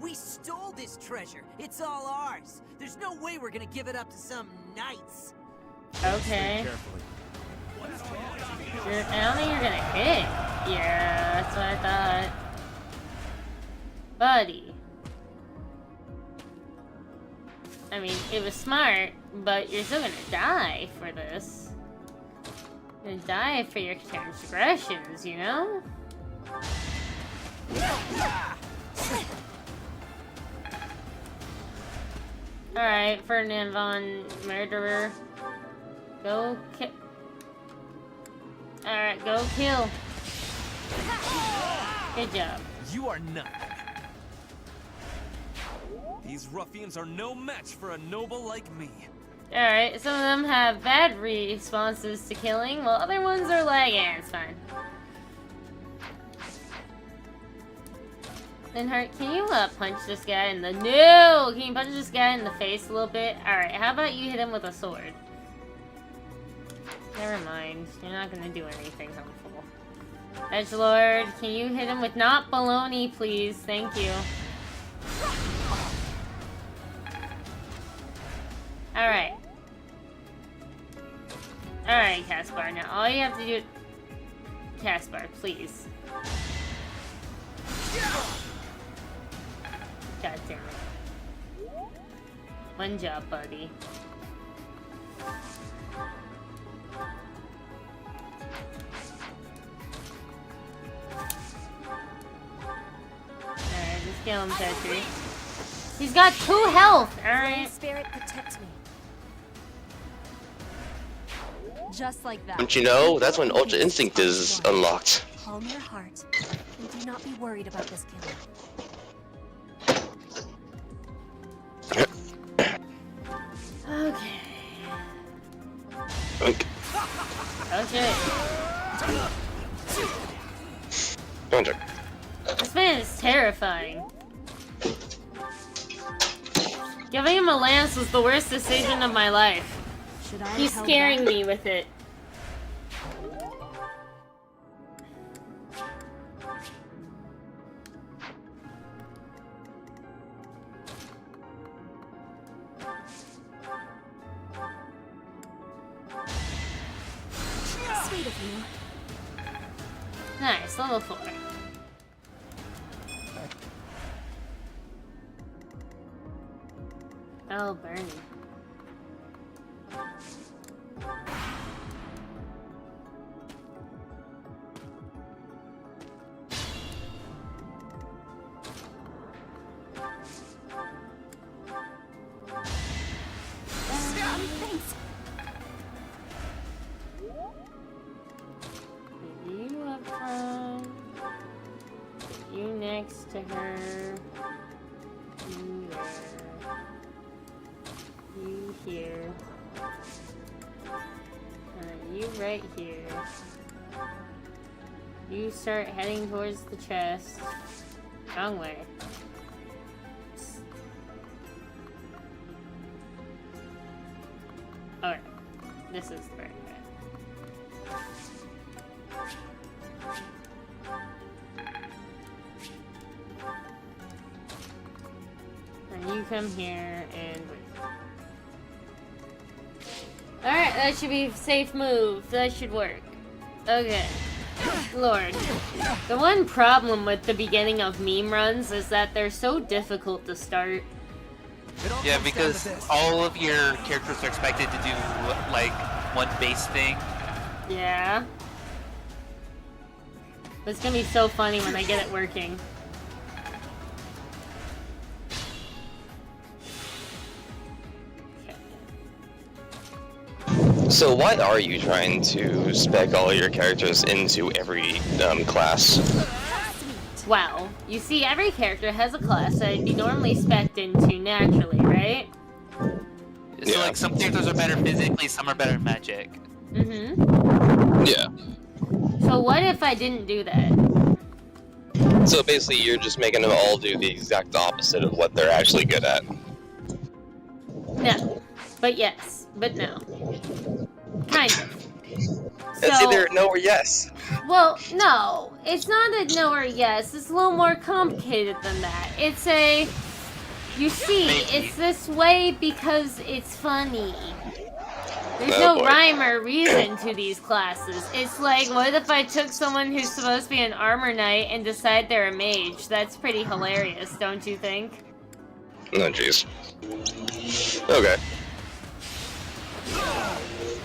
Speaker 7: We stole this treasure. It's all ours. There's no way we're gonna give it up to some knights.
Speaker 1: Okay. I don't think you're gonna hit. Yeah, that's what I thought. Buddy. I mean, it was smart, but you're still gonna die for this. You're gonna die for your transgressions, you know? Alright, Ferdinand von Murderer. Go kill. Alright, go kill. Good job.
Speaker 8: You are not. These ruffians are no match for a noble like me.
Speaker 1: Alright, some of them have bad responses to killing, while other ones are like, yeah, it's fine. Linhart, can you punch this guy in the— No! Can you punch this guy in the face a little bit? Alright, how about you hit him with a sword? Never mind. You're not gonna do anything harmful. Edgelord, can you hit him with— Not baloney, please. Thank you. Alright. Alright, Caspar. Now all you have to do— Caspar, please. God damn it. One job, buddy. Alright, just kill him, Petri. He's got 2 health! Alright.
Speaker 5: Spirit protect me. Just like that.
Speaker 3: Don't you know? That's when Ultra Instinct is unlocked.
Speaker 5: Calm your heart and do not be worried about this killer.
Speaker 1: Okay.
Speaker 3: Okay.
Speaker 1: Okay.
Speaker 3: Contract.
Speaker 1: This man is terrifying. Giving him a lance was the worst decision of my life.
Speaker 5: Should I
Speaker 1: He's
Speaker 5: tell
Speaker 1: scaring
Speaker 5: them?
Speaker 1: me with it.
Speaker 5: Sweet of you.
Speaker 1: Nice, level 4. Oh, Bernie.
Speaker 5: Thanks.
Speaker 1: Put you up front. Put you next to her. You there. You here. You right here. You start heading towards the chest. Wrong way. Alright. This is the right way. And you come here and wait. Alright, that should be a safe move. That should work. Okay. Lord. The one problem with the beginning of meme runs is that they're so difficult to start.
Speaker 2: Yeah, because all of your characters are expected to do like one base thing.
Speaker 1: Yeah. But it's gonna be so funny when I get it working.
Speaker 3: So why are you trying to spec all your characters into every class?
Speaker 1: Well, you see, every character has a class that I'd be normally spec'd into naturally, right?
Speaker 2: So like some characters are better physically, some are better at magic.
Speaker 1: Mm-hmm.
Speaker 3: Yeah.
Speaker 1: So what if I didn't do that?
Speaker 3: So basically you're just making them all do the exact opposite of what they're actually good at.
Speaker 1: No. But yes. But no. Kind of.
Speaker 3: It's either no or yes.
Speaker 1: Well, no. It's not a no or yes. It's a little more complicated than that. It's a... You see, it's this way because it's funny. There's no rhyme or reason to these classes. It's like, what if I took someone who's supposed to be an armor knight and decide they're a mage? That's pretty hilarious, don't you think?
Speaker 3: Oh, jeez. Okay.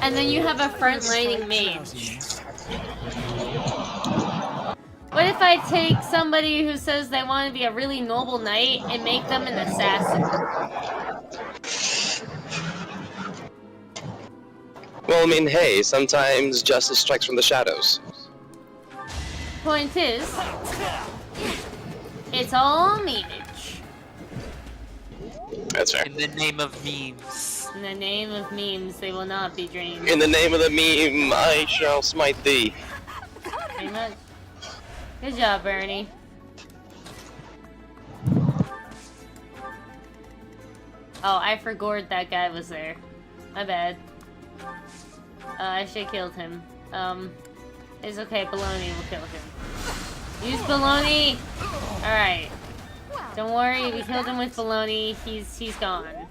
Speaker 1: And then you have a front-lining mage. What if I take somebody who says they want to be a really noble knight and make them an assassin?
Speaker 3: Well, I mean, hey, sometimes justice strikes from the shadows.
Speaker 1: Point is, it's all memeage.
Speaker 3: That's right.
Speaker 2: In the name of memes.
Speaker 1: In the name of memes, they will not be dreams.
Speaker 3: In the name of the meme, I shall smite thee.
Speaker 1: Pretty much. Good job, Bernie. Oh, I forgot that guy was there. My bad. I should have killed him. It's okay, Baloney will kill him. Use Baloney! Alright. Don't worry, we killed him with Baloney. He's gone.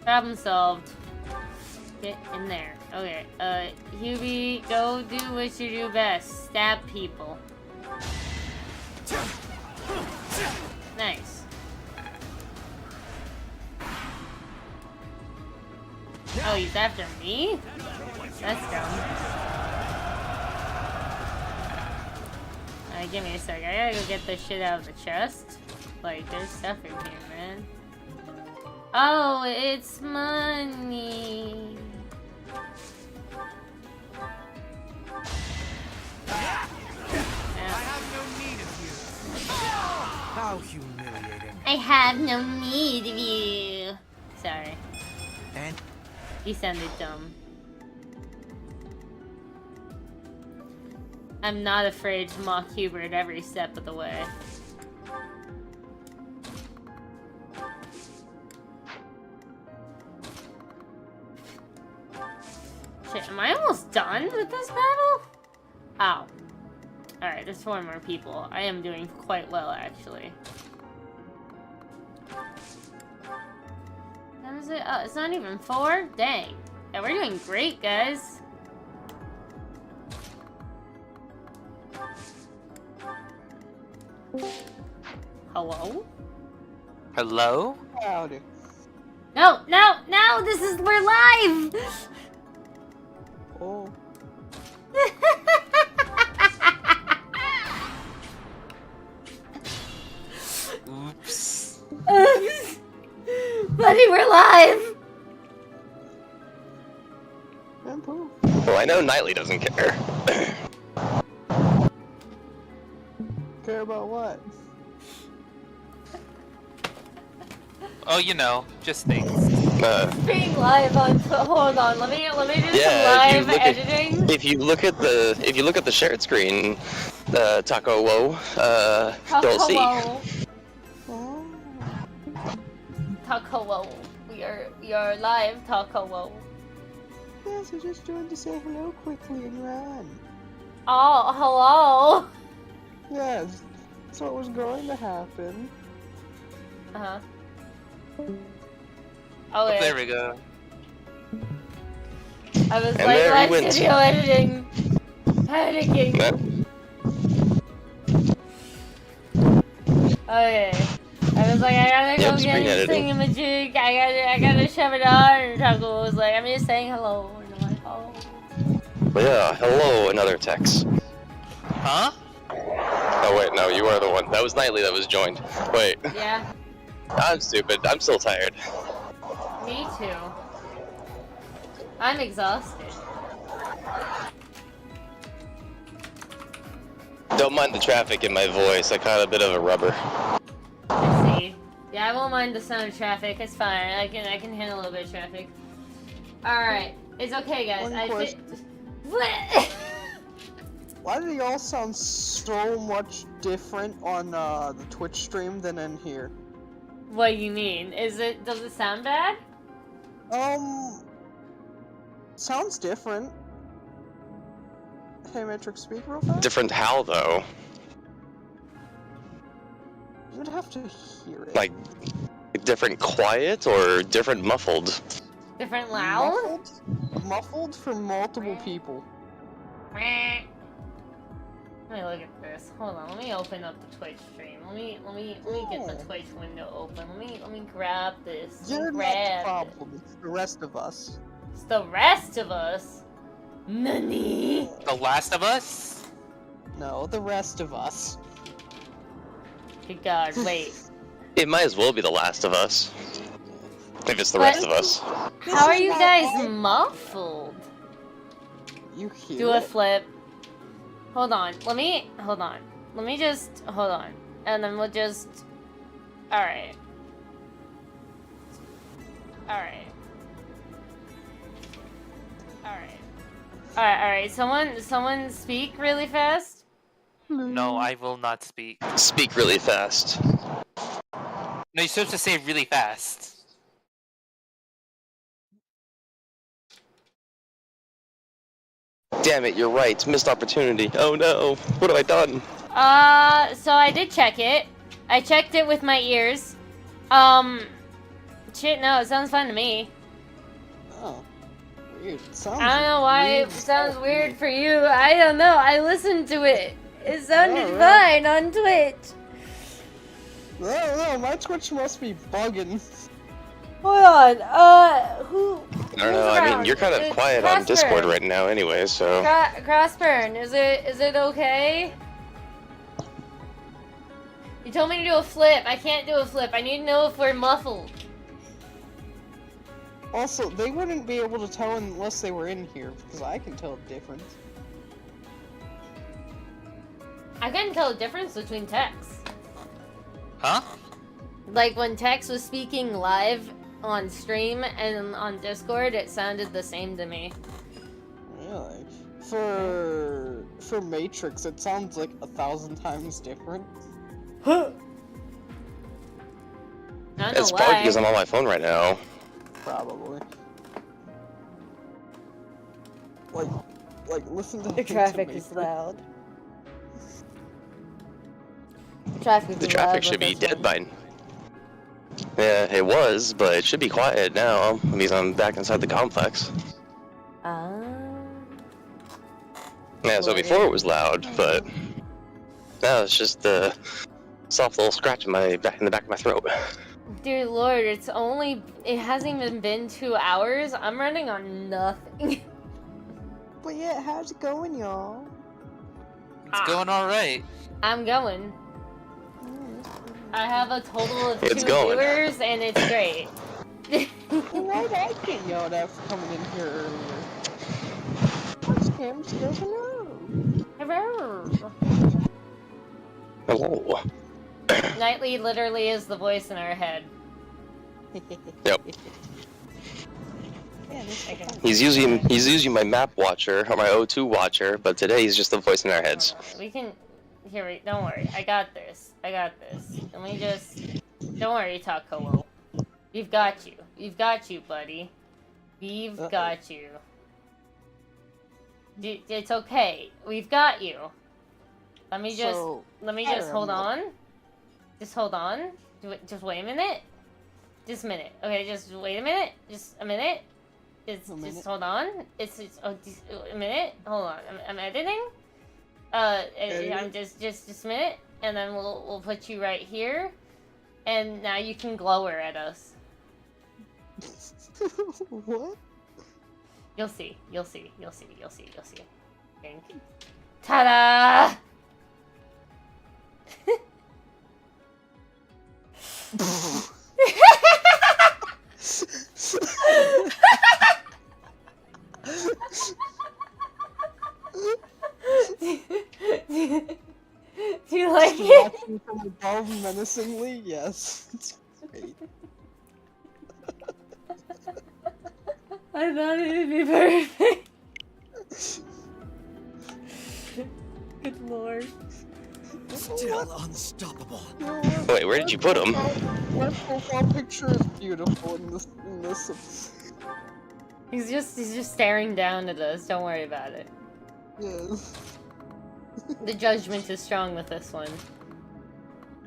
Speaker 1: Problem solved. Get in there. Okay, Hubie, go do what you do best. Stab people. Nice. Oh, he's after me? That's dumb. Alright, give me a sec. I gotta go get this shit out of the chest. Like, there's stuff in here, man. Oh, it's money.
Speaker 6: How humiliating.
Speaker 1: I have no need of you. Sorry.
Speaker 6: And
Speaker 1: You sounded dumb. I'm not afraid to mock Hubert every step of the way. Shit, am I almost done with this battle? Ow. Alright, there's 4 more people. I am doing quite well, actually. How is it? Oh, it's not even 4? Dang. Yeah, we're doing great, guys. Hello?
Speaker 2: Hello?
Speaker 9: Howdy.
Speaker 1: No, no, no! This is, we're live!
Speaker 9: Oh.
Speaker 2: Oops.
Speaker 1: Buddy, we're live!
Speaker 9: And poof.
Speaker 3: Well, I know Knightley doesn't care.
Speaker 9: Care about what?
Speaker 2: Oh, you know, just things.
Speaker 1: Being live on. Hold on, let me do
Speaker 3: Yeah,
Speaker 1: some live editing.
Speaker 3: if you look at the shared screen, Taco Wo, you'll see.
Speaker 9: Oh.
Speaker 1: Taco Wo. We are live, Taco Wo.
Speaker 9: Yes, I just joined to say hello quickly and run.
Speaker 1: Oh, hello.
Speaker 9: Yes, that's what was going to happen.
Speaker 1: Uh-huh.
Speaker 2: Oh,
Speaker 1: Okay.
Speaker 2: there we go.
Speaker 1: I was
Speaker 3: And
Speaker 1: like,
Speaker 3: there he
Speaker 1: live
Speaker 3: went.
Speaker 1: video editing. Panicking. Okay. I was like, I gotta go
Speaker 3: Yep,
Speaker 1: get
Speaker 3: screen
Speaker 1: this
Speaker 3: editing.
Speaker 1: thingamajig. I gotta shove it on. And Taco was like, I'm just saying hello. And I'm like, oh.
Speaker 3: Yeah, hello, another text.
Speaker 2: Huh?
Speaker 3: Oh wait, no, you are the one. That was Knightley that was joined. Wait,
Speaker 1: Yeah,
Speaker 3: I'm stupid. I'm still tired.
Speaker 1: me too. I'm exhausted.
Speaker 3: Don't mind the traffic in my voice. I caught a bit of a rubber.
Speaker 1: I see. Yeah, I won't mind the sound of traffic. It's fine. I can handle a little bit of traffic. All right, it's okay, guys.
Speaker 9: One question.
Speaker 1: What?
Speaker 9: Why do y'all sound so much different on the Twitch stream than in here?
Speaker 1: What do you mean? Does it sound bad?
Speaker 9: Sounds different. Hey, Matrix, speak real fast.
Speaker 3: Different how though?
Speaker 9: You would have to hear it.
Speaker 3: Like different quiet or different muffled?
Speaker 1: Different loud?
Speaker 9: Muffled for multiple people.
Speaker 1: Let me look at this. Hold on. Let me open up the Twitch stream. Let me get the Twitch window open. Let me grab this.
Speaker 9: You're not the
Speaker 1: grab
Speaker 9: problem. It's the rest of us.
Speaker 1: It's the rest of us. Nani?
Speaker 2: The Last of Us?
Speaker 9: No, the rest of us.
Speaker 1: Good God, wait.
Speaker 3: It might as well be The Last of Us. If it's the
Speaker 1: But-
Speaker 3: rest of us.
Speaker 1: How are
Speaker 9: is
Speaker 1: you
Speaker 9: why
Speaker 1: guys
Speaker 9: I-
Speaker 1: muffled?
Speaker 9: You hear
Speaker 1: Do a
Speaker 9: it?
Speaker 1: flip. Hold on. Let me just, hold on. And then we'll just, alright. Alright. Alright. Someone speak really fast?
Speaker 2: No, I will not speak.
Speaker 3: Speak really fast.
Speaker 2: No, you're supposed to say really fast.
Speaker 3: Damn it, you're right. Missed opportunity. Oh no. What have I done?
Speaker 1: So I did check it. I checked it with my ears. Shit, no, it sounds fine to me.
Speaker 9: Oh, weird. Sounds
Speaker 1: I don't know why it
Speaker 9: weird.
Speaker 1: sounds weird for you. I don't know. I listened to it. It sounded
Speaker 9: Alright.
Speaker 1: fine on Twitch.
Speaker 9: No, my Twitch must be bugging.
Speaker 1: Hold on. Who?
Speaker 3: I don't know, I mean, you're kind of quiet on Discord right now anyway, so...
Speaker 1: Crossburn, is it okay? You told me to do a flip. I can't do a flip. I need to know if we're muffled.
Speaker 9: Also, they wouldn't be able to tell unless they were in here, because I can tell the difference.
Speaker 1: I couldn't tell the difference between Tex.
Speaker 2: Huh?
Speaker 1: Like when Tex was speaking live on stream and on Discord, it sounded the same to me.
Speaker 9: Really? For Matrix, it sounds like 1,000 times different.
Speaker 1: I don't
Speaker 3: It's
Speaker 1: know
Speaker 3: probably
Speaker 1: why.
Speaker 3: because I'm on my phone right now.
Speaker 9: Probably. Like listen to
Speaker 1: The traffic is loud. Traffic
Speaker 3: The
Speaker 1: is
Speaker 3: traffic
Speaker 1: loud
Speaker 3: should
Speaker 1: with
Speaker 3: be
Speaker 1: this
Speaker 3: dead
Speaker 1: one.
Speaker 3: by... Yeah, it was, but it should be quiet now, because I'm back inside the complex. Yeah, so before it was loud, but... Now it's just a soft little scratch in the back of my throat.
Speaker 1: Dear Lord, it hasn't even been 2 hours. I'm running on nothing.
Speaker 9: But yeah, how's it going, y'all?
Speaker 2: It's going alright.
Speaker 1: I'm going. I have a total of
Speaker 3: It's
Speaker 1: 2
Speaker 3: going.
Speaker 1: viewers, and it's great.
Speaker 9: Why'd I get yelled at for coming in here earlier? Scam says hello.
Speaker 1: Hello.
Speaker 3: Hello.
Speaker 1: Nightly literally is the voice in our head.
Speaker 3: Yep.
Speaker 9: Yeah, this is fun.
Speaker 3: He's using my map watcher, or my O2 watcher, but today he's just the voice in our heads.
Speaker 1: We can... don't worry. I got this. Let me just... Don't worry, Taco. We've got you. We've got you, buddy. We've got you. It's okay. We've got you. Let me just hold on. Just hold on. Just wait a minute. Just a minute. Okay, just wait a minute. Just a minute. Just hold on. Just a minute. Hold on. I'm editing. I'm just a minute, and then we'll put you right here, and now you can glower at us.
Speaker 9: What?
Speaker 1: You'll see. Think. Ta-da! Do you like it?
Speaker 9: Watching from above menacingly? Yes. It's great.
Speaker 1: I thought it would be perfect. Good lord.
Speaker 7: Still unstoppable.
Speaker 3: Wait, where did you put him?
Speaker 9: My profile picture is beautiful in this.
Speaker 1: He's just staring down at us. Don't worry about it.
Speaker 9: Yes.
Speaker 1: The judgment is strong with this one.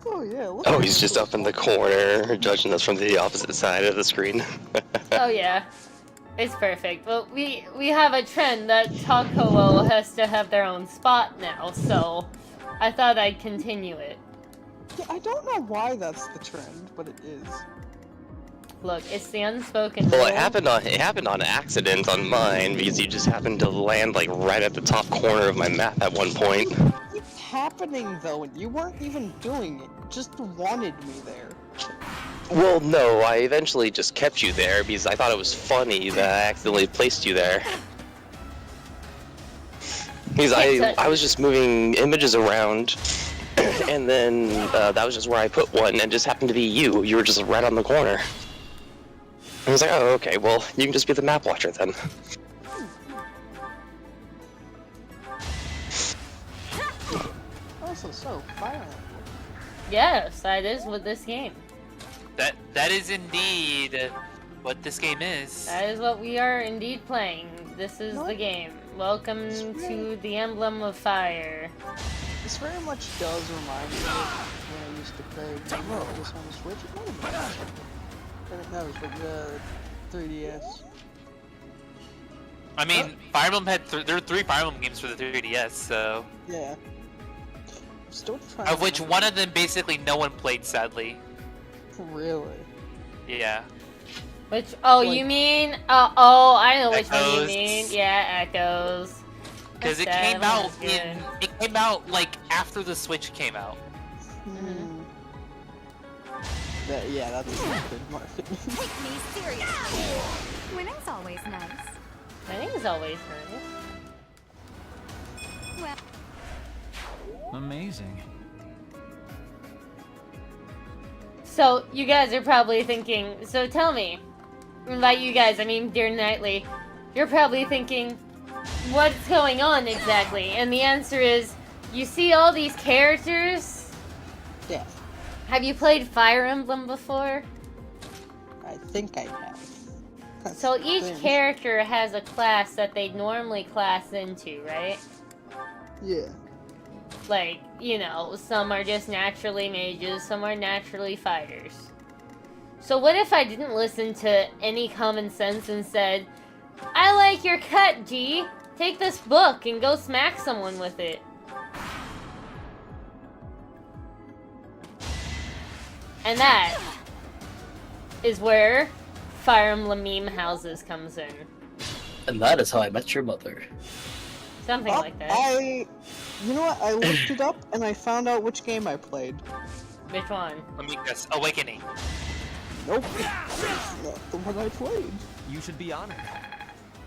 Speaker 9: Oh yeah. Look
Speaker 3: Oh,
Speaker 9: at
Speaker 3: he's
Speaker 9: him.
Speaker 3: just up in the corner, judging us from the opposite side of the screen.
Speaker 1: Oh yeah. It's perfect. But we have a trend that Taco has to have their own spot now, so I thought I'd continue it.
Speaker 9: Yeah, I don't know why that's the trend, but it is.
Speaker 1: look, it's the unspoken
Speaker 3: Well,
Speaker 1: rule.
Speaker 3: it happened on accident on mine because you just happened to land like right at the top corner of my map at one point.
Speaker 9: It's happening though, and you weren't even doing it. You just wanted me there.
Speaker 3: Well, no, I eventually just kept you there because I thought it was funny that I accidentally placed you there. Because I was just moving images around, and then that was just where I put one, and just happened to be you. You were just right on the corner. I was like, oh, okay, well, you can just be the map watcher then.
Speaker 9: Also, so Fire Emblem.
Speaker 1: Yes, that is what this game.
Speaker 2: That is indeed what this game is.
Speaker 1: That is what we are indeed playing. This is
Speaker 9: No.
Speaker 1: the game. Welcome to the Emblem of Fire.
Speaker 9: This very much does remind me of when I used to play this on the Switch. It might have been I don't know, but the 3DS.
Speaker 2: I mean, Fire Emblem had there were 3 Fire Emblem games for the 3DS, so
Speaker 9: Yeah. Still trying.
Speaker 2: of which one of them basically no one played, sadly.
Speaker 9: Really?
Speaker 2: Yeah.
Speaker 1: Which, oh,
Speaker 9: Like-
Speaker 1: you mean, oh, I know which one you
Speaker 2: Echoes.
Speaker 1: mean. Yeah, Echoes.
Speaker 2: Because it
Speaker 1: That's
Speaker 2: came
Speaker 1: that one
Speaker 2: out
Speaker 1: was
Speaker 2: it came out like after the Switch came out.
Speaker 9: Hmm. Yeah, that's a good market.
Speaker 5: Take me seriously. Winning's always nice.
Speaker 1: I think it's always nice.
Speaker 5: Well,
Speaker 6: Amazing.
Speaker 1: So, you guys are probably thinking, so tell me, by you guys, I mean dear Knightley, you're probably thinking, what's going on exactly? And the answer is, you see all these characters?
Speaker 9: Yeah,
Speaker 1: Have you played Fire Emblem before?
Speaker 9: I think I have. That's
Speaker 1: So
Speaker 9: the
Speaker 1: each
Speaker 9: thing.
Speaker 1: character has a class that they normally class into, right?
Speaker 9: Yeah.
Speaker 1: Like, you know, some are just naturally mages, some are naturally fighters. So what if I didn't listen to any common sense and said, I like your cut, G. Take this book and go smack someone with it. And that is where Fire Emblem meme houses comes in.
Speaker 4: And that is how I met your mother.
Speaker 1: Something
Speaker 9: Oh,
Speaker 1: like that.
Speaker 9: You know what? I looked it up and I found out which game I played.
Speaker 1: Which one?
Speaker 2: Let me guess. Awakening.
Speaker 9: Nope. It's not the one I played.
Speaker 8: You should be honored.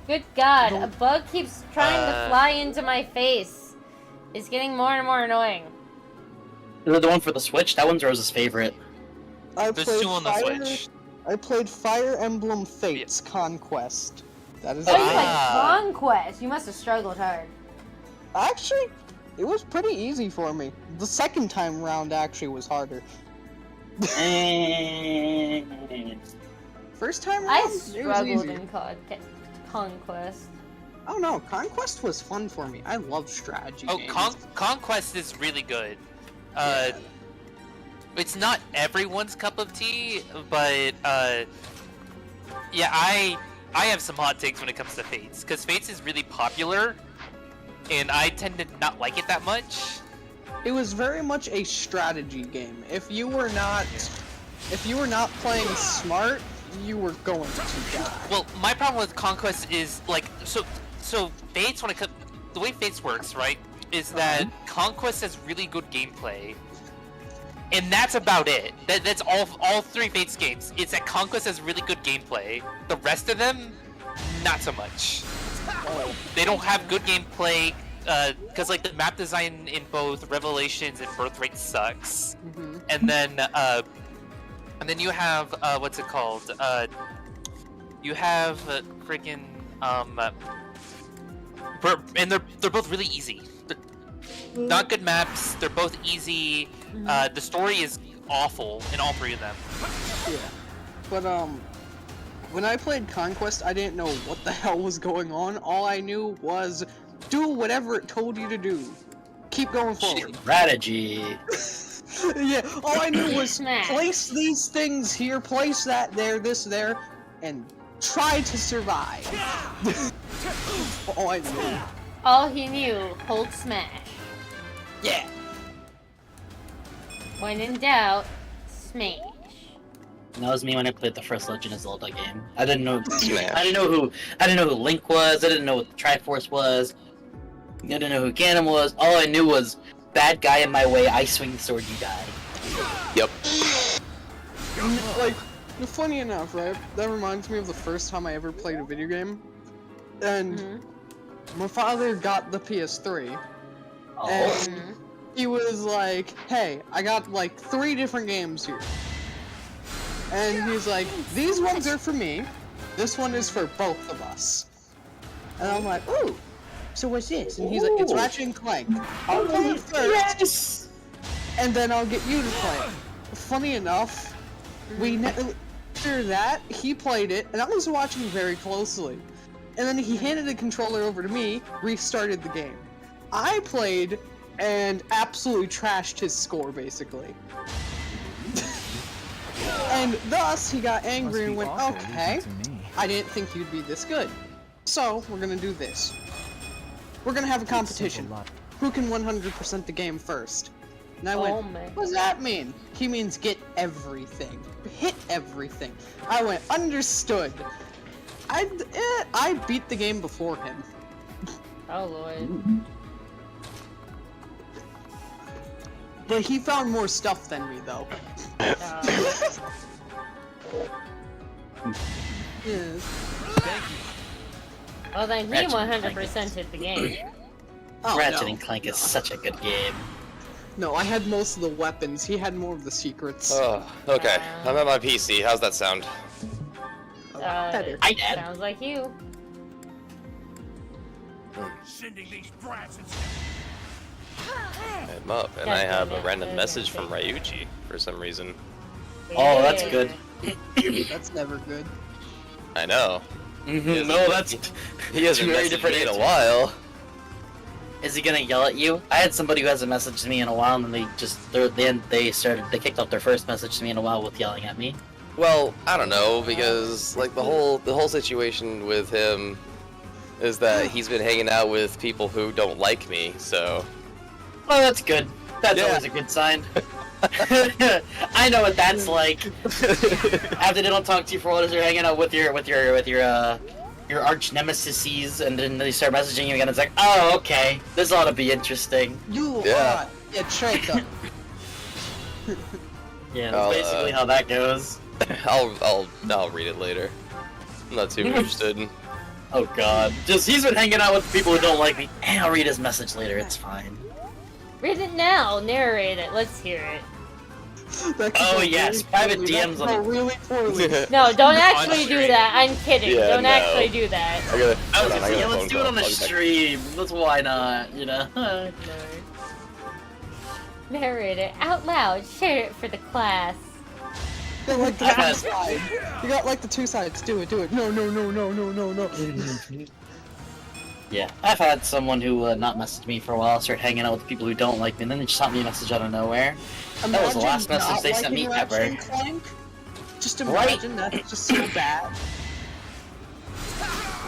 Speaker 1: Good God,
Speaker 9: Don't-
Speaker 1: a bug keeps trying to fly into my face. It's getting more and more annoying.
Speaker 4: Is it the one for the Switch? That one's Rose's favorite.
Speaker 9: I
Speaker 2: There's
Speaker 9: played
Speaker 2: 2 on the
Speaker 9: Fire.
Speaker 2: Switch.
Speaker 9: I played Fire Emblem Fates Conquest. That is
Speaker 1: Oh, you
Speaker 9: it.
Speaker 1: played
Speaker 2: Ah.
Speaker 1: Conquest. You must have struggled hard.
Speaker 9: Actually, it was pretty easy for me. The second time round actually was harder. First time round,
Speaker 1: I
Speaker 9: it was
Speaker 1: struggled
Speaker 9: easy.
Speaker 1: in Conquest.
Speaker 9: Oh no, Conquest was fun for me. I love strategy
Speaker 2: Oh,
Speaker 9: games.
Speaker 2: Conquest is really good.
Speaker 9: Yeah.
Speaker 2: It's not everyone's cup of tea, but yeah, I have some hot takes when it comes to Fates, because Fates is really popular, and I tend to not like it that much.
Speaker 9: It was very much a strategy game. If you were not playing smart, you were going to die.
Speaker 2: Well, my problem with Conquest is like so Fates when it comes the way Fates works, right, is that Conquest has really good gameplay. And that's about it. That's all 3 Fates games. It's that Conquest has really good gameplay. The rest of them, not so much. They don't have good gameplay, because like the map design in both Revelations and Birthright sucks.
Speaker 9: Mhm.
Speaker 2: And then you have what's it called? You have freaking and they're both really easy. Not good maps. They're both easy. The story is awful in all 3 of them.
Speaker 9: Yeah. But when I played Conquest, I didn't know what the hell was going on. All I knew was do whatever it told you to do. Keep going forward.
Speaker 4: Strategy.
Speaker 9: Yeah, all I knew was
Speaker 1: Smash.
Speaker 9: place these things here, place that there, this there, and try to survive. All I knew.
Speaker 1: All he knew, hold smash.
Speaker 9: Yeah.
Speaker 1: When in doubt, smash.
Speaker 4: That was me when I played the first Legend of Zelda game. I didn't know
Speaker 3: Smash.
Speaker 4: who Link was. I didn't know what the Triforce was. I didn't know who Ganon was. All I knew was bad guy in my way. I swing the sword, you die.
Speaker 3: Yep.
Speaker 9: Like, funny enough, right? That reminds me of the first time I ever played a video game. And my father got the PS3.
Speaker 4: Oh.
Speaker 9: And he was like, hey, I got like 3 different games here. And he's like, these ones are for me. This one is for both of us. And I'm like, ooh. So what's this? And he's like, it's Ratchet and Clank. I'll play it first.
Speaker 4: Yes!
Speaker 9: And then I'll get you to play it. Funny enough, after that, he played it, and I was watching very closely. And then he handed the controller over to me, restarted the game. I played, and absolutely trashed his score, basically. And thus, he got angry and went, okay, I didn't think you'd be this good. So, we're gonna do this. We're gonna have a competition. Who can 100% the game first? And I went, what does that mean? He means get everything. Hit everything. I went, understood. I beat the game before him.
Speaker 1: Oh lord.
Speaker 9: But he found more stuff than me, though. Yes.
Speaker 1: Well then he
Speaker 4: Ratchet
Speaker 1: 100% hit the game.
Speaker 9: Oh,
Speaker 4: Ratchet
Speaker 9: no.
Speaker 4: and Clank is such a good game.
Speaker 9: No, I had most of the weapons. He had more of the secrets.
Speaker 10: Oh, okay. I'm at my PC. How's that sound?
Speaker 9: Better.
Speaker 1: Sounds like you.
Speaker 8: Sending these brats
Speaker 10: I'm up, and I have a random message from Ryuji for some reason.
Speaker 4: Oh, that's good.
Speaker 9: That's never good.
Speaker 10: I know.
Speaker 4: No, that's
Speaker 10: He hasn't
Speaker 4: two very
Speaker 10: messaged
Speaker 4: different
Speaker 10: me in a
Speaker 4: answers.
Speaker 10: while.
Speaker 4: Is he gonna yell at you? I had somebody who hasn't messaged me in a while, and then they kicked off their first message to me in a while with yelling at me.
Speaker 10: Well, I don't know, because like the whole situation with him is that he's been hanging out with people who don't like me, so.
Speaker 4: Oh, that's good. That's
Speaker 10: Yeah.
Speaker 4: always a good sign. I know what that's like. After they don't talk to you for a while, you're hanging out with your arch nemesis, and then they start messaging you again. It's like, oh, okay, this ought to be interesting.
Speaker 9: Yeah, traitor.
Speaker 4: Yeah, that's basically how that goes.
Speaker 10: I'll read it later. I'm not too interested.
Speaker 4: Oh god, he's been hanging out with people who don't like me. And I'll read his message later. It's fine.
Speaker 1: Read it now. Narrate it. Let's hear it.
Speaker 4: Oh yes, private DMs on
Speaker 9: really poorly.
Speaker 1: No, don't actually do that. I'm kidding.
Speaker 10: Yeah,
Speaker 1: don't
Speaker 10: no.
Speaker 1: actually do that.
Speaker 10: I was
Speaker 4: gonna say, yeah, let's do it on the stream. That's why not, you know?
Speaker 1: No. Narrate it out loud. Share it for the class.
Speaker 9: Yeah, like the two sides. You got like the 2 sides. Do it. No.
Speaker 4: Yeah, I've had someone who not messaged me for a while start hanging out with people who don't like me, and then they just sent me a message out of nowhere. That was the last message they sent me ever.
Speaker 9: Just imagine that's just so bad.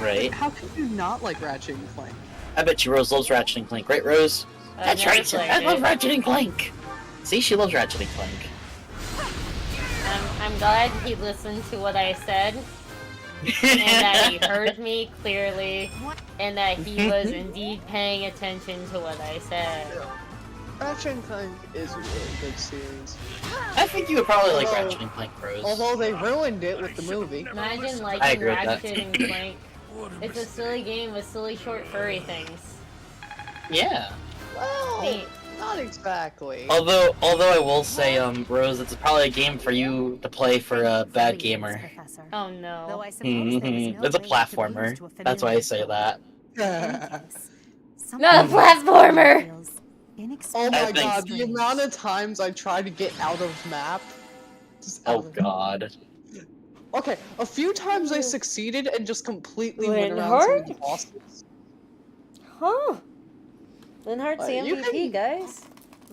Speaker 4: Right?
Speaker 9: How can you not like Ratchet and Clank?
Speaker 4: I bet you Rose loves Ratchet and Clank, right, Rose? That's
Speaker 1: never
Speaker 4: right,
Speaker 1: played
Speaker 4: I love
Speaker 1: it.
Speaker 4: Ratchet and Clank. See, she loves Ratchet and Clank.
Speaker 1: I'm glad he listened to what I said, and that he heard me clearly, and that he was indeed paying attention to what I said.
Speaker 9: Ratchet and Clank is a really good series.
Speaker 4: I think you would probably like Ratchet and Clank, Rose.
Speaker 9: Although they ruined it with the movie.
Speaker 1: Imagine
Speaker 4: I
Speaker 1: liking
Speaker 4: agree with that.
Speaker 1: Ratchet and Clank. It's a silly game with silly short furry things.
Speaker 4: Yeah.
Speaker 9: Well,
Speaker 1: Neat.
Speaker 9: not exactly.
Speaker 4: Although I will say, Rose, it's probably a game for you to play for a bad gamer.
Speaker 1: Oh no.
Speaker 4: It's a platformer. That's why I say that.
Speaker 1: Not a platformer!
Speaker 9: Oh
Speaker 4: I
Speaker 9: my
Speaker 4: think-
Speaker 9: god, the amount of times I tried to get out of map.
Speaker 4: Oh god.
Speaker 9: Okay, a few times I succeeded and just completely
Speaker 1: Went
Speaker 9: went around some
Speaker 1: hard?
Speaker 9: of the bosses.
Speaker 1: Huh. Linhart's the
Speaker 9: You
Speaker 1: MVP, guys.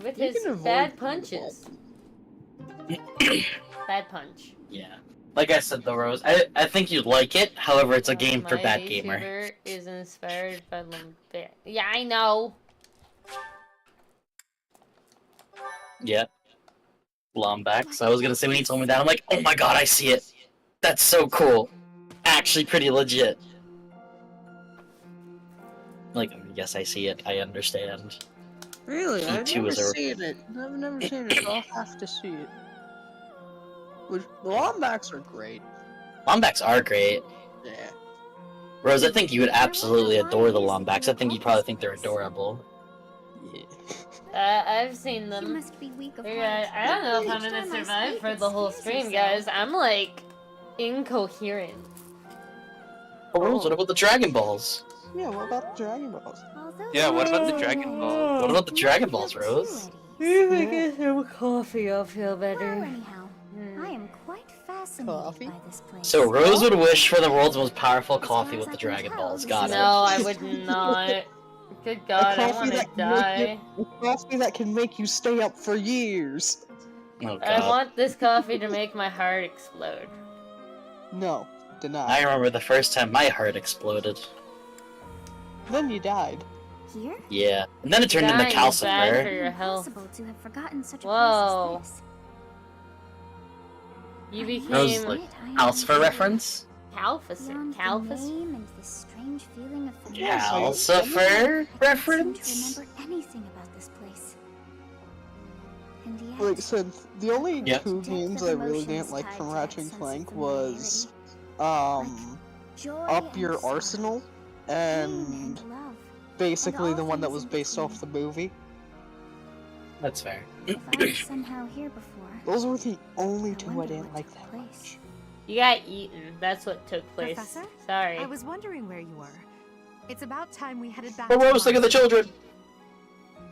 Speaker 1: With
Speaker 9: you
Speaker 1: his
Speaker 9: can avoid
Speaker 1: bad
Speaker 9: the
Speaker 1: punches. Bad punch.
Speaker 4: Yeah. Like I said though, Rose, I think you'd like it, however it's a game for
Speaker 1: My
Speaker 4: bad gamer.
Speaker 1: YouTuber is inspired by Lambert. Yeah, I know.
Speaker 4: Yeah. Lombax. I was gonna say when he told me that, I'm like, oh my god, I see it. That's so cool. Actually, pretty legit. Like, yes, I see it. I understand.
Speaker 9: Really? I've
Speaker 4: P2
Speaker 9: never
Speaker 4: is a-
Speaker 9: seen it. I've never seen it, so I'll have to see it. Which, the Lombax are great.
Speaker 4: Lombax are great.
Speaker 9: Yeah.
Speaker 4: Rose, I think you would absolutely adore the Lombax. I think you'd probably think they're adorable.
Speaker 1: I've seen
Speaker 5: You
Speaker 1: them.
Speaker 5: must be weak of
Speaker 1: Yeah,
Speaker 5: heart.
Speaker 1: I don't know if I'm
Speaker 5: Each
Speaker 1: gonna
Speaker 5: time I
Speaker 1: survive
Speaker 5: speak,
Speaker 1: for the whole
Speaker 5: excuse
Speaker 1: stream,
Speaker 5: yourself.
Speaker 1: guys. I'm like incoherent.
Speaker 4: Oh, Rose, what about the Dragon Balls?
Speaker 9: Yeah, what about the Dragon Balls?
Speaker 2: Yeah, what about the Dragon Ball?
Speaker 4: What about the Dragon Balls, Rose?
Speaker 1: If I get some coffee, I'll feel
Speaker 5: Well,
Speaker 1: better.
Speaker 5: anyhow, I am quite fascinated
Speaker 9: Coffee?
Speaker 5: by this place.
Speaker 4: So Rose would wish for the world's most powerful coffee with the Dragon Balls. Got it.
Speaker 1: No, I would not. Good God, I want to die.
Speaker 9: A coffee that can make you stay up for years.
Speaker 4: Oh
Speaker 1: I
Speaker 4: god.
Speaker 1: want this coffee to make my heart explode.
Speaker 9: No,
Speaker 4: I
Speaker 9: deny.
Speaker 4: remember the first time my heart exploded.
Speaker 9: Then you died.
Speaker 5: Here?
Speaker 4: Yeah. And then it turned into
Speaker 1: Dying is bad for
Speaker 4: calcifer.
Speaker 1: your health.
Speaker 5: Impossible to have forgotten such a
Speaker 1: Whoa.
Speaker 5: place as this.
Speaker 1: You
Speaker 4: Rose,
Speaker 1: became
Speaker 4: like, calcifer reference?
Speaker 1: Calcifer.
Speaker 5: Beyond the
Speaker 1: Calcifer.
Speaker 5: name and this strange feeling of
Speaker 4: Calcifer
Speaker 5: I
Speaker 4: reference?
Speaker 5: don't remember anything about this place. And yet,
Speaker 9: Like I said, the only
Speaker 4: Yeah.
Speaker 9: two games I really didn't like from Ratchet and Clank was, Up Your Arsenal and basically the one that was based off the movie.
Speaker 4: That's fair.
Speaker 5: If I was somehow here before,
Speaker 9: Those were the only two I
Speaker 5: wonder
Speaker 9: didn't
Speaker 5: what
Speaker 9: like
Speaker 5: took
Speaker 9: that
Speaker 5: place.
Speaker 9: much.
Speaker 1: You got eaten. That's what took place.
Speaker 11: Professor?
Speaker 1: Sorry.
Speaker 11: I was wondering where you were. It's about time we headed back.
Speaker 4: Oh,
Speaker 11: to
Speaker 4: Rose, think of the
Speaker 11: Mars.
Speaker 4: children!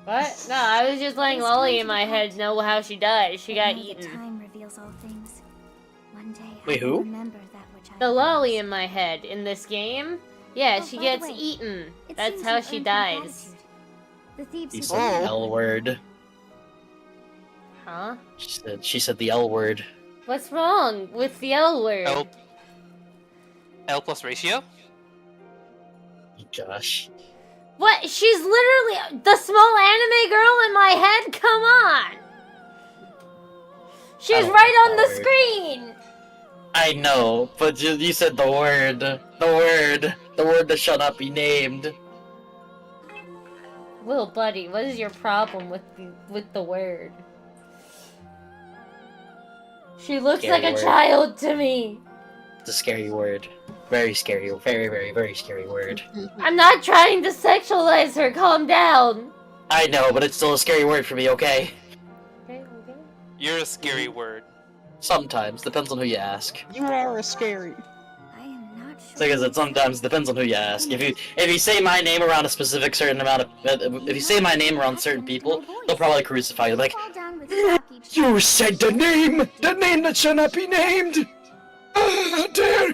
Speaker 1: What? No, I was just letting Lolly in my head know how she died. She got
Speaker 5: I know that
Speaker 1: eaten.
Speaker 5: time reveals all things. One day
Speaker 4: Wait,
Speaker 5: I will
Speaker 4: who?
Speaker 5: remember that which I
Speaker 1: The
Speaker 5: lost.
Speaker 1: Lolly in my head in this game. Yeah,
Speaker 5: Oh,
Speaker 1: she
Speaker 5: by the
Speaker 1: gets
Speaker 5: way,
Speaker 1: eaten.
Speaker 5: It
Speaker 1: That's
Speaker 5: seems
Speaker 1: how
Speaker 5: you
Speaker 1: she
Speaker 5: earned my
Speaker 1: dies.
Speaker 5: gratitude. The thieves
Speaker 4: You
Speaker 5: who
Speaker 4: said
Speaker 5: did
Speaker 4: the
Speaker 5: it.
Speaker 4: L word.
Speaker 1: Huh?
Speaker 4: She said the L word.
Speaker 1: What's wrong with the L word?
Speaker 2: L plus ratio?
Speaker 4: Gosh.
Speaker 1: What? She's literally the small anime girl in my head? Come on! She's
Speaker 4: don't
Speaker 1: right on
Speaker 4: like
Speaker 1: the
Speaker 4: that
Speaker 1: screen!
Speaker 4: I know, but you said the word. The word that shall not be named.
Speaker 1: Little buddy, what is your problem with the word? She looks
Speaker 4: Scary
Speaker 1: like a
Speaker 4: word.
Speaker 1: child to me!
Speaker 4: It's a scary word. Very scary. Very, very, very scary word.
Speaker 1: I'm not trying to sexualize her, calm down!
Speaker 4: I know, but it's still a scary word for me, okay?
Speaker 1: Okay.
Speaker 2: You're a scary word.
Speaker 4: Sometimes. Depends on who you ask.
Speaker 9: You are a scary.
Speaker 5: I am not sure.
Speaker 4: It's like I said, sometimes depends on who you ask. If you say my name around a specific certain amount of if you say my name around certain people, they'll probably crucify you. Like,
Speaker 5: Fall down with shock each
Speaker 10: You
Speaker 5: time.
Speaker 10: said the name that shall not be named. How dare!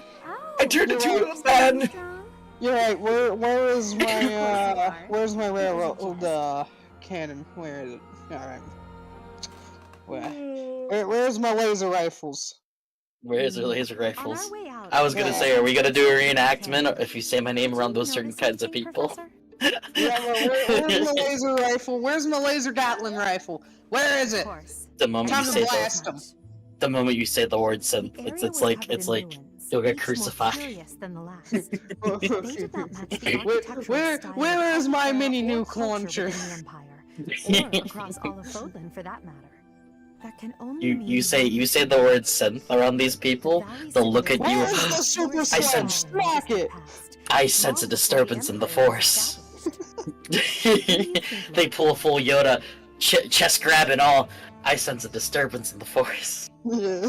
Speaker 10: I dare to do it, man.
Speaker 5: Strong?
Speaker 9: You're right. Where is my where's my railroad cannon? Where is it? All right. Where's my laser rifles?
Speaker 4: where's the laser
Speaker 11: On
Speaker 4: rifles?
Speaker 11: our way out,
Speaker 4: I was gonna say, are we gonna do a reenactment or if you say my name around those certain kinds of people?
Speaker 9: Yeah, where's my laser rifle? Where's my laser Gatling rifle? Where is
Speaker 11: Of
Speaker 9: it?
Speaker 11: course.
Speaker 4: The moment
Speaker 9: Time
Speaker 4: you
Speaker 9: to
Speaker 4: say
Speaker 9: blast
Speaker 4: the,
Speaker 9: them.
Speaker 4: the moment you say the word synth,
Speaker 11: The area
Speaker 4: it's
Speaker 11: was
Speaker 4: like
Speaker 11: covered in ruins,
Speaker 4: you'll get
Speaker 11: each more
Speaker 4: crucified.
Speaker 11: curious than the last. They did not match the architectural style
Speaker 9: where
Speaker 11: of
Speaker 9: is my
Speaker 11: any
Speaker 9: mini
Speaker 11: era or
Speaker 9: nuke
Speaker 11: culture
Speaker 9: launcher?
Speaker 11: within the Empire, or across all of Fodlan for that matter. That can only
Speaker 4: You
Speaker 11: mean
Speaker 4: say the word synth around these people, they'll look at you.
Speaker 9: Where's the super
Speaker 4: I
Speaker 9: sledge?
Speaker 4: sense-
Speaker 9: Smack it!
Speaker 4: I sense a disturbance in the force. They pull a full Yoda, chest grab and all. I sense a disturbance in the force.
Speaker 9: Yeah.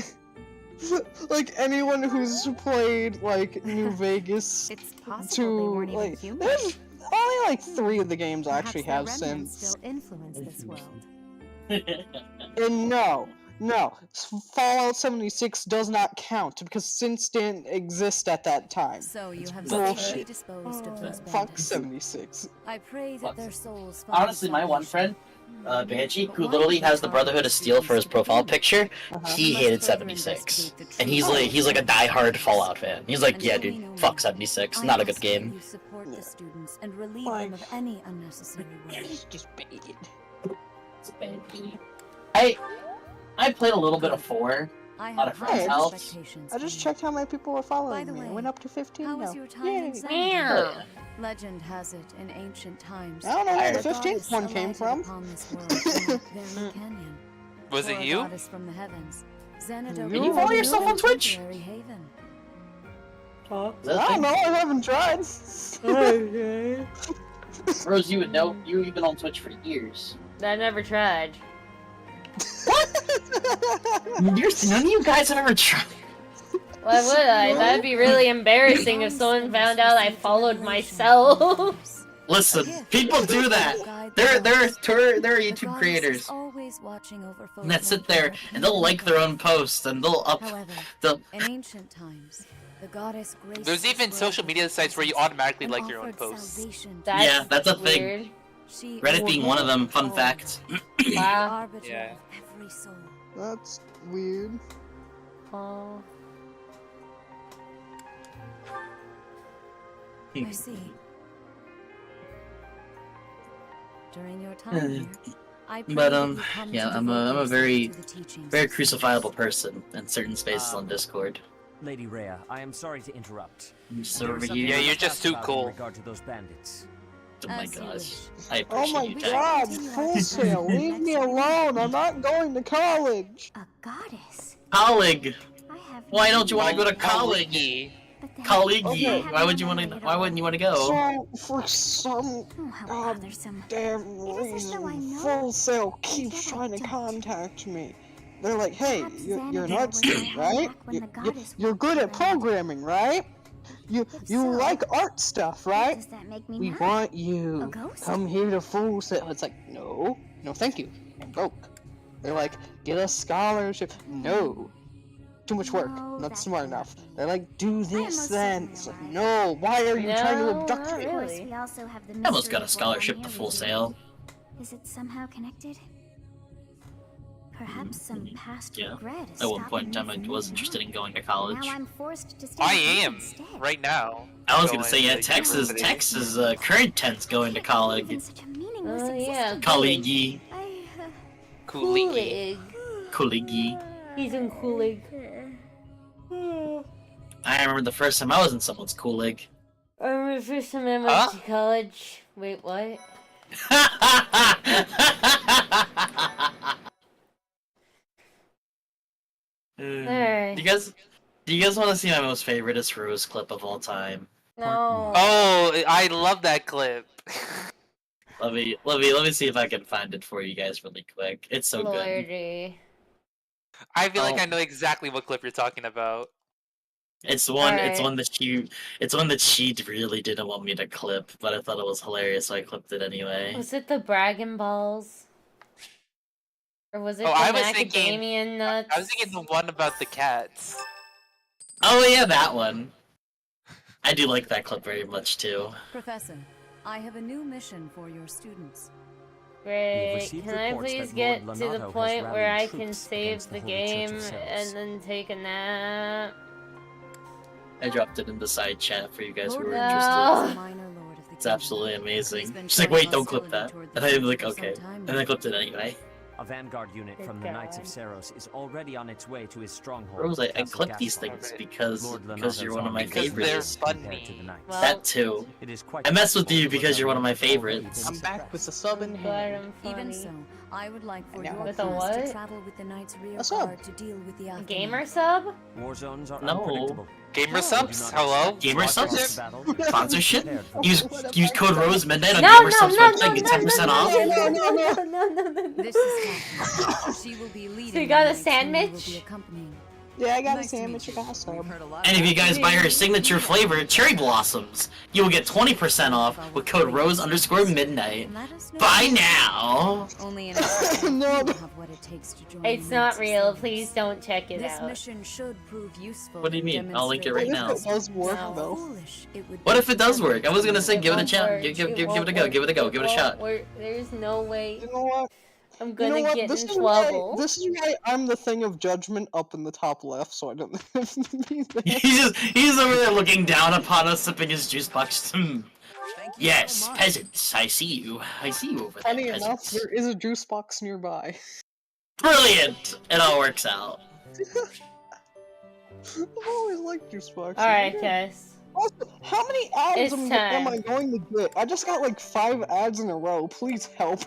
Speaker 9: Like anyone who's played like New Vegas
Speaker 11: It's possible they
Speaker 9: to
Speaker 11: weren't even
Speaker 9: like
Speaker 11: human.
Speaker 9: there's only like 3 of the games actually have
Speaker 11: Perhaps their remnants
Speaker 9: sense.
Speaker 11: still influence this world.
Speaker 9: And no, Fallout 76 does not count because synths didn't exist at that time.
Speaker 12: So you have
Speaker 9: Bullshit.
Speaker 12: safely disposed of those
Speaker 9: Fuck
Speaker 12: bandits.
Speaker 9: 76.
Speaker 12: I pray that their souls find
Speaker 4: Honestly, my one
Speaker 12: salvation.
Speaker 4: friend, Banshee, who literally has the Brotherhood of Steel for his profile picture, he hated 76, and he's like a diehard Fallout fan. He's like, yeah, dude, fuck 76, not a good game.
Speaker 12: You support the students and relieve
Speaker 9: Like-
Speaker 12: them of any unnecessary worry.
Speaker 9: It's just bad.
Speaker 4: I played a little bit of 4.
Speaker 12: I
Speaker 4: Lot
Speaker 12: have
Speaker 4: of friends
Speaker 12: high
Speaker 4: help.
Speaker 12: expectations
Speaker 9: I
Speaker 12: from
Speaker 9: just
Speaker 12: you.
Speaker 9: checked how many people were
Speaker 12: By
Speaker 9: following
Speaker 12: the
Speaker 9: me.
Speaker 12: way,
Speaker 9: I went up to 15
Speaker 12: how
Speaker 9: now.
Speaker 12: was your time in
Speaker 9: Yay.
Speaker 12: Xanadu?
Speaker 4: Yeah.
Speaker 12: Legend has it, in ancient times,
Speaker 9: I don't know where the
Speaker 12: a
Speaker 9: 15th
Speaker 12: goddess
Speaker 9: one came
Speaker 12: alighted
Speaker 9: from.
Speaker 12: upon this world in that very canyon.
Speaker 2: Was
Speaker 12: For
Speaker 2: it
Speaker 12: a
Speaker 2: you?
Speaker 12: goddess from the heavens, Xanadu
Speaker 9: Can you
Speaker 4: follow
Speaker 12: became
Speaker 4: yourself
Speaker 12: a
Speaker 4: on Twitch?
Speaker 12: temporary haven.
Speaker 9: I don't know, I haven't tried.
Speaker 4: Rose, you would know. You've been on Twitch for years.
Speaker 1: I never tried.
Speaker 4: None of you guys have ever tried.
Speaker 1: Why would I? That'd be really embarrassing if someone found out I followed myself.
Speaker 4: Listen, people do that. There are YouTube creators that sit there and they'll like their own posts and they'll
Speaker 12: In ancient times, the goddess graced
Speaker 2: There's even social media sites where you automatically like your own posts.
Speaker 4: yeah, that's a
Speaker 1: weird.
Speaker 4: thing. Reddit being one of them. Fun fact.
Speaker 1: Wow.
Speaker 2: Yeah.
Speaker 12: Every soul.
Speaker 9: That's weird.
Speaker 1: Oh.
Speaker 12: I see. During your time here, I pray
Speaker 4: But
Speaker 12: that you come
Speaker 4: yeah,
Speaker 12: to
Speaker 4: I'm
Speaker 12: devote
Speaker 4: a
Speaker 12: yourself
Speaker 4: very
Speaker 12: to the teachings.
Speaker 4: very crucifiable person in certain spaces on Discord.
Speaker 6: Lady Rhea, I am sorry to interrupt.
Speaker 4: So
Speaker 6: There
Speaker 4: over
Speaker 6: is something
Speaker 4: here.
Speaker 6: I
Speaker 2: Yeah, you're
Speaker 6: must
Speaker 2: just
Speaker 6: ask
Speaker 2: too
Speaker 6: about in
Speaker 2: cool.
Speaker 6: regard to those bandits.
Speaker 4: Oh my
Speaker 12: As you
Speaker 4: gosh.
Speaker 12: wish.
Speaker 4: I
Speaker 9: Oh
Speaker 4: appreciate
Speaker 9: my
Speaker 4: you, Jack.
Speaker 9: god, full sail, leave me alone, I'm not going to college.
Speaker 5: A goddess?
Speaker 4: Colleague.
Speaker 5: I have
Speaker 4: Why don't you want to go to
Speaker 2: College.
Speaker 4: college?
Speaker 5: But then
Speaker 4: Colleague.
Speaker 9: Okay.
Speaker 4: Why would you want to? Why wouldn't you want to go?
Speaker 9: So, for some
Speaker 5: Oh, how bothersome.
Speaker 9: damn
Speaker 5: It isn't as though I
Speaker 9: reason,
Speaker 5: know,
Speaker 9: Full Sail
Speaker 5: and
Speaker 9: keeps
Speaker 5: yet I
Speaker 9: trying to
Speaker 5: don't.
Speaker 9: contact me. They're like, hey,
Speaker 5: Perhaps
Speaker 9: you're an
Speaker 5: Xanadu
Speaker 9: art
Speaker 5: was
Speaker 9: student,
Speaker 5: my
Speaker 9: right?
Speaker 5: back when the goddess
Speaker 9: You're
Speaker 5: walked
Speaker 9: good at
Speaker 5: around.
Speaker 9: programming, right? You
Speaker 5: If
Speaker 9: you
Speaker 5: so,
Speaker 9: like art stuff, right?
Speaker 5: Does that make me
Speaker 9: We
Speaker 5: mad?
Speaker 9: want
Speaker 5: A
Speaker 9: you.
Speaker 5: ghost?
Speaker 9: Come here to Full Sail. It's like, no, thank you. I'm broke. They're like, get a scholarship. No. Too much work.
Speaker 5: No,
Speaker 9: Not
Speaker 5: that's
Speaker 9: smart
Speaker 5: enough.
Speaker 9: enough. They're like, do this
Speaker 5: most
Speaker 9: then.
Speaker 5: certainly
Speaker 9: It's like,
Speaker 5: alive.
Speaker 9: no. Why are you trying to
Speaker 1: No,
Speaker 9: abduct
Speaker 1: not
Speaker 9: me?
Speaker 5: Of course,
Speaker 1: really.
Speaker 5: we also have the
Speaker 4: I almost
Speaker 5: mystery
Speaker 4: got a
Speaker 5: of why
Speaker 4: scholarship
Speaker 5: I'm
Speaker 4: to
Speaker 5: here
Speaker 4: Full
Speaker 5: recently.
Speaker 4: Sail.
Speaker 5: Is it somehow connected? Perhaps some past
Speaker 4: Yeah.
Speaker 5: regret is
Speaker 4: At one point in
Speaker 5: stopping
Speaker 4: time,
Speaker 5: me
Speaker 4: I
Speaker 5: from
Speaker 4: was
Speaker 5: moving
Speaker 4: interested
Speaker 5: on.
Speaker 4: in going to
Speaker 5: And
Speaker 4: college.
Speaker 5: now I'm forced to stay
Speaker 2: I
Speaker 5: home
Speaker 2: am
Speaker 5: instead.
Speaker 2: right now.
Speaker 4: I was gonna
Speaker 2: going
Speaker 4: say, yeah,
Speaker 2: to
Speaker 4: Texas
Speaker 2: university.
Speaker 4: current tense going to
Speaker 5: I can't believe in
Speaker 4: college.
Speaker 5: such a meaningless
Speaker 1: Oh, yeah.
Speaker 5: existence.
Speaker 4: Colleague.
Speaker 2: Cooley.
Speaker 4: Colleague.
Speaker 1: He's in Coolig.
Speaker 4: I remember the first time I was in someone's Coolig.
Speaker 1: I remember the first time I went to college. Wait, what? Alright.
Speaker 4: Do you guys want to see my most favoriteest Rose clip of all time?
Speaker 1: No.
Speaker 2: Oh, I love that clip.
Speaker 4: Let me see if I can find it for you guys really quick. It's so good.
Speaker 1: Lordy.
Speaker 2: I feel like
Speaker 4: Oh.
Speaker 2: I know exactly what clip you're talking about.
Speaker 4: It's one that she really didn't want me to clip, but I thought it was hilarious, so I clipped it anyway.
Speaker 1: Was it the Bragging Balls? Or was it
Speaker 2: Oh,
Speaker 1: the
Speaker 2: I was thinking-
Speaker 1: Macadamia Nuts?
Speaker 2: I was thinking the one about the cats.
Speaker 4: Oh yeah, that one. I do like that clip very much too.
Speaker 12: Professor, I have a new mission for your students.
Speaker 1: Great.
Speaker 6: received
Speaker 1: Can I
Speaker 6: reports
Speaker 1: please
Speaker 6: that
Speaker 1: get
Speaker 6: Lord
Speaker 1: to the
Speaker 6: Lonato has
Speaker 1: point where I
Speaker 6: rallied
Speaker 1: can
Speaker 6: troops
Speaker 1: save
Speaker 6: against
Speaker 1: the
Speaker 6: the Holy Church
Speaker 1: game
Speaker 6: of Ceres.
Speaker 1: and then take a nap?
Speaker 4: I dropped it in the side chat for you guys who
Speaker 12: Lord
Speaker 4: were
Speaker 1: No.
Speaker 4: interested.
Speaker 12: Lonato is a minor lord of the
Speaker 4: It's
Speaker 12: kingdom.
Speaker 4: absolutely
Speaker 12: He's
Speaker 4: amazing.
Speaker 12: been
Speaker 4: She's like,
Speaker 12: showing
Speaker 4: wait, don't clip
Speaker 12: hostility
Speaker 4: that.
Speaker 12: toward the
Speaker 4: And I was
Speaker 12: faith
Speaker 4: like,
Speaker 12: for some
Speaker 4: okay.
Speaker 12: time
Speaker 4: And then I
Speaker 12: now.
Speaker 4: clipped it anyway.
Speaker 6: A vanguard unit
Speaker 1: Good
Speaker 6: from the Knights of
Speaker 1: God.
Speaker 6: Saros is already on its way to his stronghold.
Speaker 4: Rose, I
Speaker 6: Castle
Speaker 4: clipped these
Speaker 6: Gaston.
Speaker 4: things because
Speaker 6: Lord
Speaker 4: you're
Speaker 6: Lonato's
Speaker 4: one of my
Speaker 6: army
Speaker 2: Because
Speaker 6: is
Speaker 2: they're
Speaker 4: favorites.
Speaker 6: compared
Speaker 2: funny.
Speaker 6: to the Knights.
Speaker 1: Well,
Speaker 4: That too.
Speaker 6: It is quite
Speaker 4: I mess with
Speaker 6: possible
Speaker 4: you
Speaker 6: for
Speaker 4: because you're one of my
Speaker 6: them to already
Speaker 4: favorites.
Speaker 6: been
Speaker 9: I'm back with the sub in
Speaker 1: Glad
Speaker 9: hand.
Speaker 1: I'm
Speaker 12: Even
Speaker 1: funny.
Speaker 12: so, I would like for
Speaker 9: Yeah.
Speaker 12: your
Speaker 1: With a
Speaker 12: class
Speaker 1: what?
Speaker 12: to travel with the Knight's rear
Speaker 9: A sub.
Speaker 12: guard to deal with the aftermath.
Speaker 1: Gamer sub?
Speaker 6: War zones are
Speaker 4: No.
Speaker 6: unpredictable.
Speaker 2: Gamer
Speaker 6: We do
Speaker 2: subs?
Speaker 6: not
Speaker 2: Hello?
Speaker 6: expect
Speaker 4: Gamer
Speaker 6: sponsorship
Speaker 4: subs?
Speaker 6: battle.
Speaker 4: Sponsorship?
Speaker 6: Prepared for
Speaker 4: Use
Speaker 6: it.
Speaker 4: use code Rose Midnight on
Speaker 1: No,
Speaker 4: Gamer
Speaker 1: no,
Speaker 4: Subs
Speaker 1: no,
Speaker 4: website
Speaker 1: no,
Speaker 4: and get
Speaker 1: no,
Speaker 4: 10%
Speaker 1: no,
Speaker 4: off.
Speaker 1: no, no, no, no, no, no, no.
Speaker 12: This is Catherine. She will be leading.
Speaker 1: So you got
Speaker 12: the
Speaker 1: a
Speaker 12: Knights whom you will
Speaker 1: sandwich?
Speaker 12: be accompanying.
Speaker 9: Yeah, I got a
Speaker 12: Nice to
Speaker 9: sandwich,
Speaker 12: meet
Speaker 9: I got a sub.
Speaker 4: And if you guys buy her signature flavor, Cherry Blossoms, you will get 20% off with code Rose_Midnight.
Speaker 12: Let us know
Speaker 4: Buy
Speaker 12: if-
Speaker 4: now!
Speaker 12: Only in a second
Speaker 9: No.
Speaker 12: you will have what it takes to join
Speaker 1: It's
Speaker 12: the
Speaker 1: not
Speaker 12: Knights of
Speaker 1: real.
Speaker 12: Saros.
Speaker 1: Please don't check it
Speaker 12: This
Speaker 1: out.
Speaker 12: mission should prove useful.
Speaker 4: What do you
Speaker 12: to
Speaker 4: mean? I'll link it
Speaker 12: demonstrate
Speaker 4: right
Speaker 9: What if
Speaker 4: now.
Speaker 9: it does work,
Speaker 1: No.
Speaker 9: though?
Speaker 12: Foolish it would
Speaker 4: What
Speaker 12: be
Speaker 4: if it does
Speaker 12: to
Speaker 4: work? I was gonna say give it a
Speaker 1: won't
Speaker 4: chance.
Speaker 1: work.
Speaker 4: Give it a
Speaker 1: won't
Speaker 4: go.
Speaker 1: work.
Speaker 4: Give it a go. Give it a
Speaker 1: won't
Speaker 4: shot.
Speaker 1: work. There's no way
Speaker 9: You know what?
Speaker 1: I'm
Speaker 9: You
Speaker 1: gonna
Speaker 9: know what?
Speaker 1: get
Speaker 9: This
Speaker 1: in
Speaker 9: is why.
Speaker 1: trouble.
Speaker 9: This is why I'm the thing of judgment up in the top left, so I don't have to be there.
Speaker 4: He's over there looking down upon us, sipping his juice box. Yes, peasants, I see you. I see you over there,
Speaker 9: Funny enough,
Speaker 4: peasants.
Speaker 9: there is a juice box nearby.
Speaker 4: Brilliant! It all works out.
Speaker 9: I've always liked juice boxes.
Speaker 1: Alright, guys.
Speaker 9: Also, how many ads
Speaker 1: It's
Speaker 9: am I
Speaker 1: time.
Speaker 9: going to get? I just got like 5 ads in a row. Please help.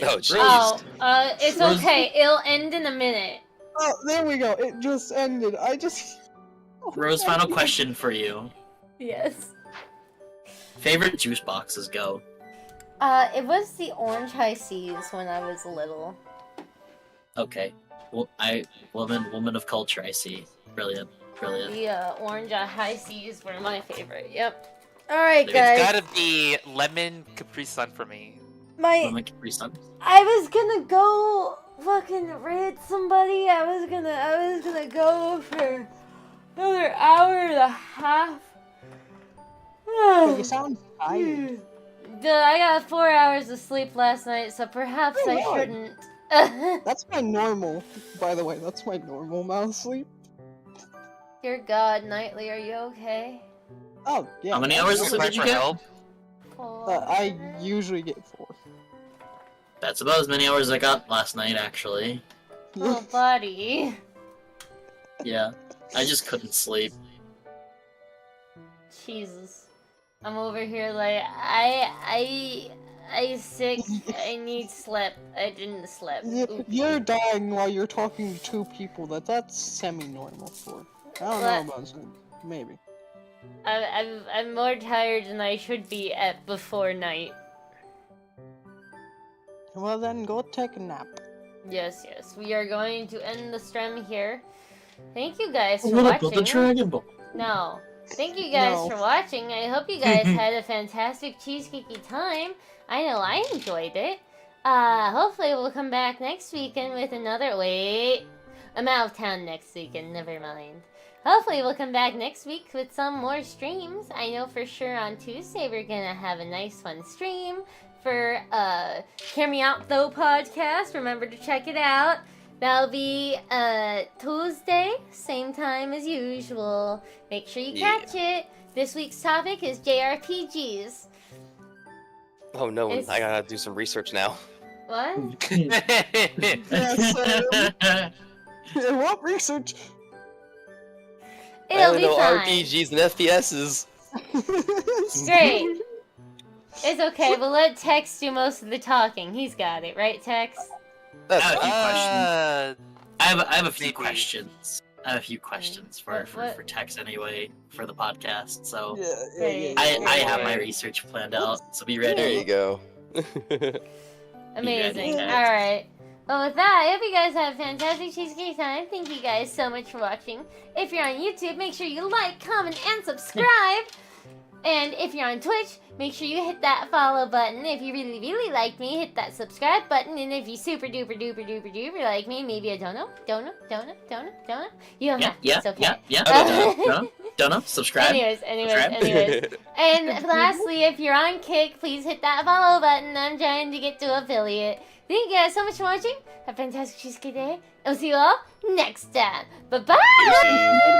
Speaker 10: Oh, jeez.
Speaker 1: Oh, it's okay. It'll end in a minute.
Speaker 9: Oh, there we go. It just ended. I just.
Speaker 4: Rose, final question for you.
Speaker 1: Yes.
Speaker 4: Favorite juice boxes, go.
Speaker 1: It was the orange high seas when I was little.
Speaker 4: Okay. Well, woman of culture, I see. Brilliant.
Speaker 1: The orange high seas were my favorite. Yep. Alright,
Speaker 2: It's
Speaker 1: guys.
Speaker 2: gotta be lemon Capri Sun for me.
Speaker 4: Lemon Capri Sun.
Speaker 1: I was gonna go fucking raid somebody. I was gonna go for another hour and a half.
Speaker 9: But you sound tired.
Speaker 1: I got 4 hours of sleep last night, so perhaps
Speaker 9: Oh,
Speaker 1: I
Speaker 9: wow.
Speaker 1: shouldn't.
Speaker 9: That's my normal, by the way. That's my normal amount of sleep.
Speaker 1: Dear God, Knightley, are you okay?
Speaker 9: Oh, yeah.
Speaker 4: How many hours of sleep did you get?
Speaker 9: I usually get 4.
Speaker 4: That's about as many hours as I got last night, actually.
Speaker 1: Oh, buddy.
Speaker 4: Yeah. I just couldn't sleep.
Speaker 1: Jesus. I'm over here like, I sick, I need sleep, I didn't sleep.
Speaker 9: You're dying while you're talking to 2 people. That's semi-normal for. I don't know about that. Maybe.
Speaker 1: I'm more tired than I should be at before night.
Speaker 9: Well then, go take a nap.
Speaker 1: Yes, we are going to end the stream here. Thank you guys for
Speaker 4: What about the
Speaker 1: watching.
Speaker 4: Dragon Ball?
Speaker 1: No. Thank you guys
Speaker 9: No.
Speaker 1: for watching. I hope you guys had a fantastic cheesecakey time. I know I enjoyed it. Hopefully we'll come back next weekend with another... Wait. I'm out of town next weekend, never mind. Hopefully we'll come back next week with some more streams. I know for sure on Tuesday we're gonna have a nice fun stream for Hear Me Out Though podcast. Remember to check it out. That'll be Tuesday, same time as usual. Make sure you catch it. This week's topic is JRPGs.
Speaker 10: Oh no, I gotta do some research now.
Speaker 1: What?
Speaker 9: What research?
Speaker 10: I
Speaker 1: It'll
Speaker 10: only
Speaker 1: be
Speaker 10: know
Speaker 1: fine.
Speaker 10: RPGs and FPSs.
Speaker 1: Great. It's okay, we'll let Tex do most of the talking. He's got it, right, Tex?
Speaker 4: I have a few questions. I have a few questions. I have a few questions for Tex anyway, for the podcast, so I have my research planned out, so be ready.
Speaker 10: There you go.
Speaker 1: Amazing. Alright. Well, with that, I hope you guys have a fantastic cheesecake time. Thank you guys so much for watching. If you're on YouTube, make sure you like, comment, and subscribe. And if you're on Twitch, make sure you hit that follow button. If you really, really like me, hit that subscribe button. And if you super duper duper duper duper like me, maybe a dono. You don't have to. It's okay.
Speaker 4: Dono, subscribe.
Speaker 1: Anyways. And lastly, if you're on Kick, please hit that follow button. I'm trying to get to affiliate. Thank you guys so much for watching. Have a fantastic cheesecake day. And we'll see you all next time. Bye-bye!